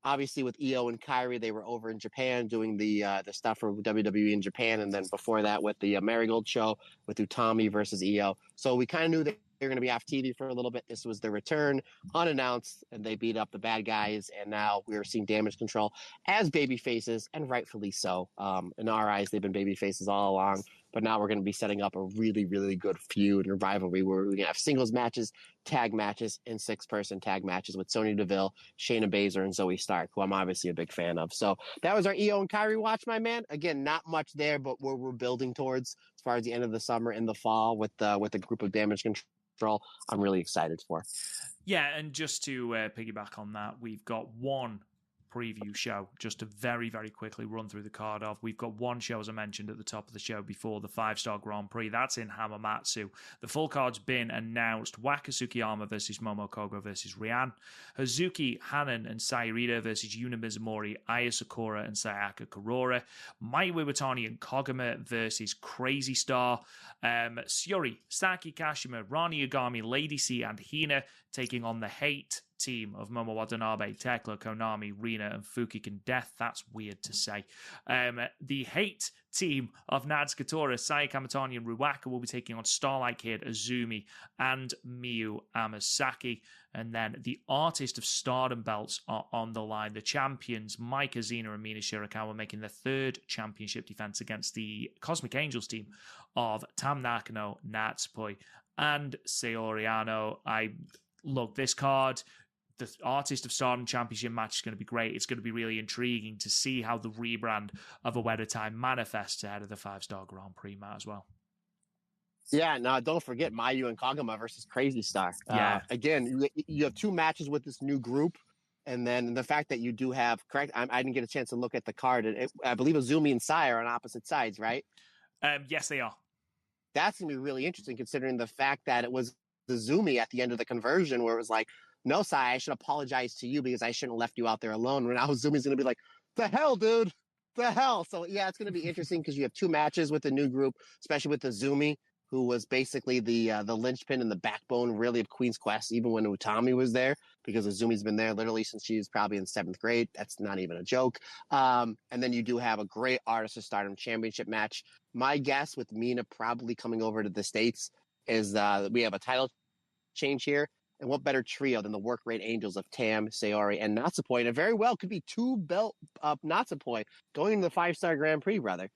obviously with Io and Kyrie, they were over in Japan doing the stuff for WWE in Japan. And then before that with the Marigold show with Utami versus Io. So we kind of knew that they're going to be off TV for a little bit. This was their return, unannounced, and they beat up the bad guys. And now we're seeing Damage Control as baby faces, and rightfully so. In our eyes, they've been baby faces all along. But now we're going to be setting up a really, really good feud and rivalry where we're going to have singles matches, tag matches, and 6-person tag matches with Sonya Deville, Shayna Baszler, and Zoe Stark, who I'm obviously a big fan of. So that was our Io and Kyrie watch, my man. Again, not much there, but we're building towards as far as the end of the summer and the fall with a group of Damage Control. I'm really excited for. Yeah, and just to piggyback on that, we've got one preview show just to very, very quickly run through the card of. We've got one show, as I mentioned at the top of the show before, the 5-star Grand Prix. That's in Hamamatsu. The full card's been announced. Waka Tsukiyama versus Momo Kogo versus Rian. Hazuki Hanan and Sairida versus Yuna Mizumori, Aya Sakura and Sayaka Kurora. Mai Iwatani and Koguma versus Crazy Star. Syuri, Saki Kashima, Rani Yagami, Lady C, and Hina taking on the Hate team of Momo Watanabe, Tekla, Konami, Rina, and Fukigen Death. That's weird to say. The Hate team of Nads Katora, Saya Kamatani, and Ruwaka will be taking on Starlight Kid, Azumi, and Miyu Amasaki. And then the Artist of Stardom belts are on the line. The champions, Maika Zena and Mina Shirakawa, making their third championship defense against the Cosmic Angels team of Tam Nakano, Natsupoi, and Saori Ano. Look, this card, the Artist of Stardom Championship match is going to be great. It's going to be really intriguing to see how the rebrand of A Weather Time manifests ahead of the 5-star Grand Prix, Matt, as well. Yeah, no, don't forget Mayu and Koguma versus Crazy Star. Yeah. Again, you have 2 matches with this new group. And then the fact that you do have, correct, I didn't get a chance to look at the card. I believe Azumi and Sai are on opposite sides, right? Yes, they are. That's going to be really interesting considering the fact that it was Azumi at the end of the conversion where it was like, no, Sai, I should apologize to you because I shouldn't have left you out there alone. When now Azumi's going to be like, the hell, dude? the hell? So yeah, it's going to be interesting because you have 2 matches with the new group, especially with the Zumi, who was basically the linchpin and the backbone really of Queen's Quest, even when Utami was there, because Azumi's been there literally since she was probably in 7th grade. That's not even a joke. And then you do have a great Artist of Stardom championship match. My guess with Mina probably coming over to the States is we have a title change here. And what better trio than the work rate angels of Tam, Sayori, and Natsupoi? And it very well could be 2 belt Natsupoi going into the 5-star Grand Prix, brother.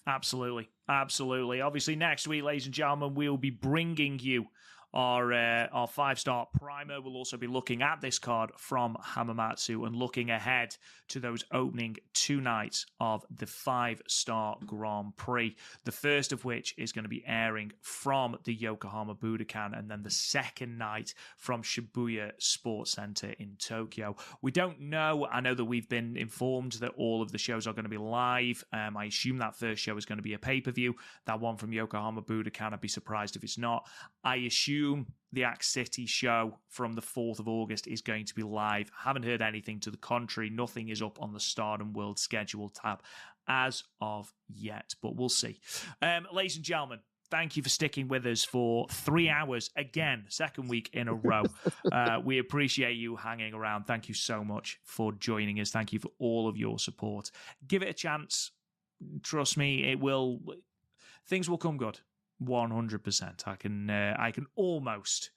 Absolutely. Absolutely. Obviously, next week, ladies and gentlemen, we'll be bringing you our 5-star primer. We'll also be looking at this card from Hamamatsu and looking ahead to those opening 2 nights of the 5-star Grand Prix. The first of which is going to be airing from the Yokohama Budokan, and then the second night from Shibuya Sports Center in Tokyo. We don't know. I know that we've been informed that all of the shows are going to be live. I assume that first show is going to be a pay-per-view. That one from Yokohama Budokan, I'd be surprised if it's not. I assume the Axe City show from the 4th of August is going to be live. Haven't heard anything to the contrary. Nothing is up on the Stardom World Schedule tab as of yet, but we'll see. Ladies and gentlemen, thank you for sticking with us for 3 hours again, second week in a row. We appreciate you hanging around. Thank you so much for joining us. Thank you for all of your support. Give it a chance. Trust me, things will come good. 100%. I can almost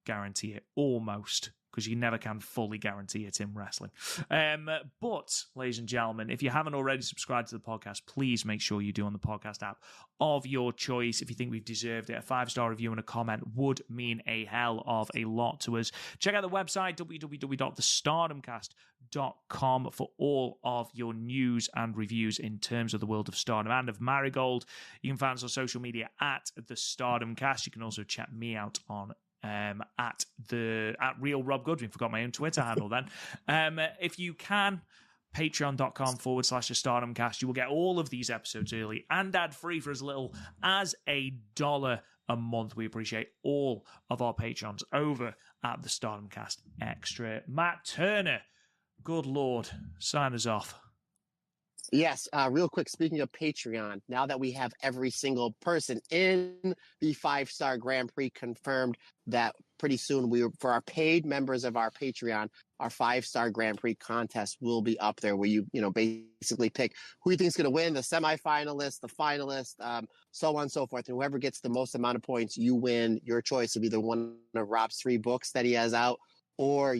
guarantee it. Almost. Because you never can fully guarantee it in wrestling. But, ladies and gentlemen, if you haven't already subscribed to the podcast, please make sure you do on the podcast app of your choice. If you think we've deserved it, a 5-star review and a comment would mean a hell of a lot to us. Check out the website, www.thestardomcast.com, for all of your news and reviews in terms of the world of Stardom and of Marigold. You can find us on social media at The Stardom Cast. You can also check me out on at Real Rob Goodwin. Forgot my own Twitter handle then. If you can, patreon.com/The Stardom Cast. You will get all of these episodes early and ad-free for as little as $1 a month. We appreciate all of our patrons over at The Stardom Cast Extra. Matt Turner, good Lord, sign us off. Yes, real quick, speaking of Patreon, now that we have every single person in the 5-star Grand Prix confirmed, that pretty soon for our paid members of our Patreon, our 5-star Grand Prix contest will be up there, where you basically pick who you think is going to win, the semifinalist, the finalist, so on and so forth. And whoever gets the most amount of points, you win your choice of either one of Rob's 3 books that he has out, or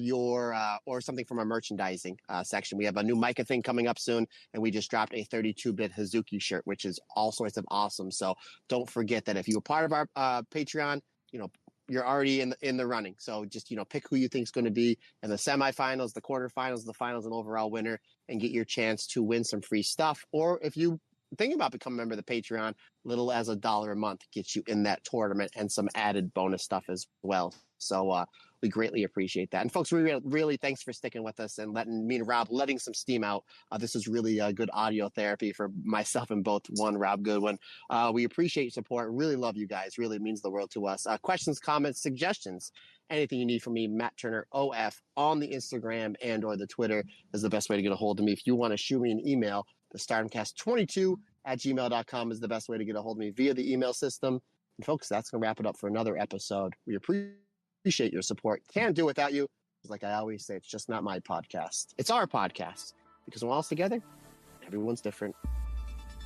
or something from our merchandising section. We have a new Micah thing coming up soon, and we just dropped a 32-bit Hazuki shirt, which is all sorts of awesome. So don't forget that if you're part of our Patreon, you're already in the running. So just pick who you think is going to be in the semifinals, the quarterfinals, the finals, and overall winner, and get your chance to win some free stuff. Or if you think about becoming a member of the Patreon, little as $1 a month gets you in that tournament and some added bonus stuff as well. So we greatly appreciate that. And folks, we really thanks for sticking with us and letting me and Rob letting some steam out. This is really good audio therapy for myself and both Rob Goodwin. We appreciate your support. Really love you guys. Really means the world to us. Questions, comments, suggestions, anything you need from me, Matt Turner OF on the Instagram and or the Twitter is the best way to get a hold of me. If you want to shoot me an email, the StardomCast22@gmail.com is the best way to get a hold of me via the email system. And folks, that's going to wrap it up for another episode. We appreciate your support. Can't do without you. Like I always say, it's just not my podcast. It's our podcast. Because when we're all together, everyone's different.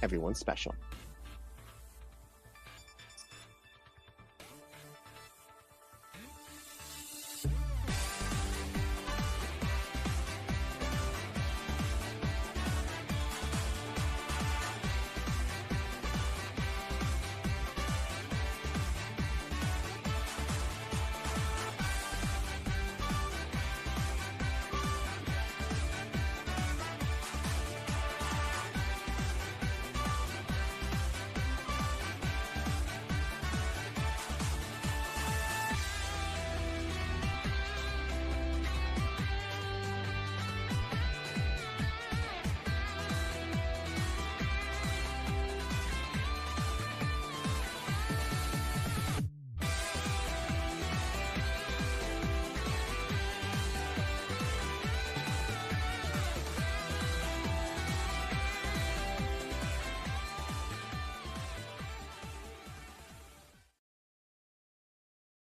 Everyone's special.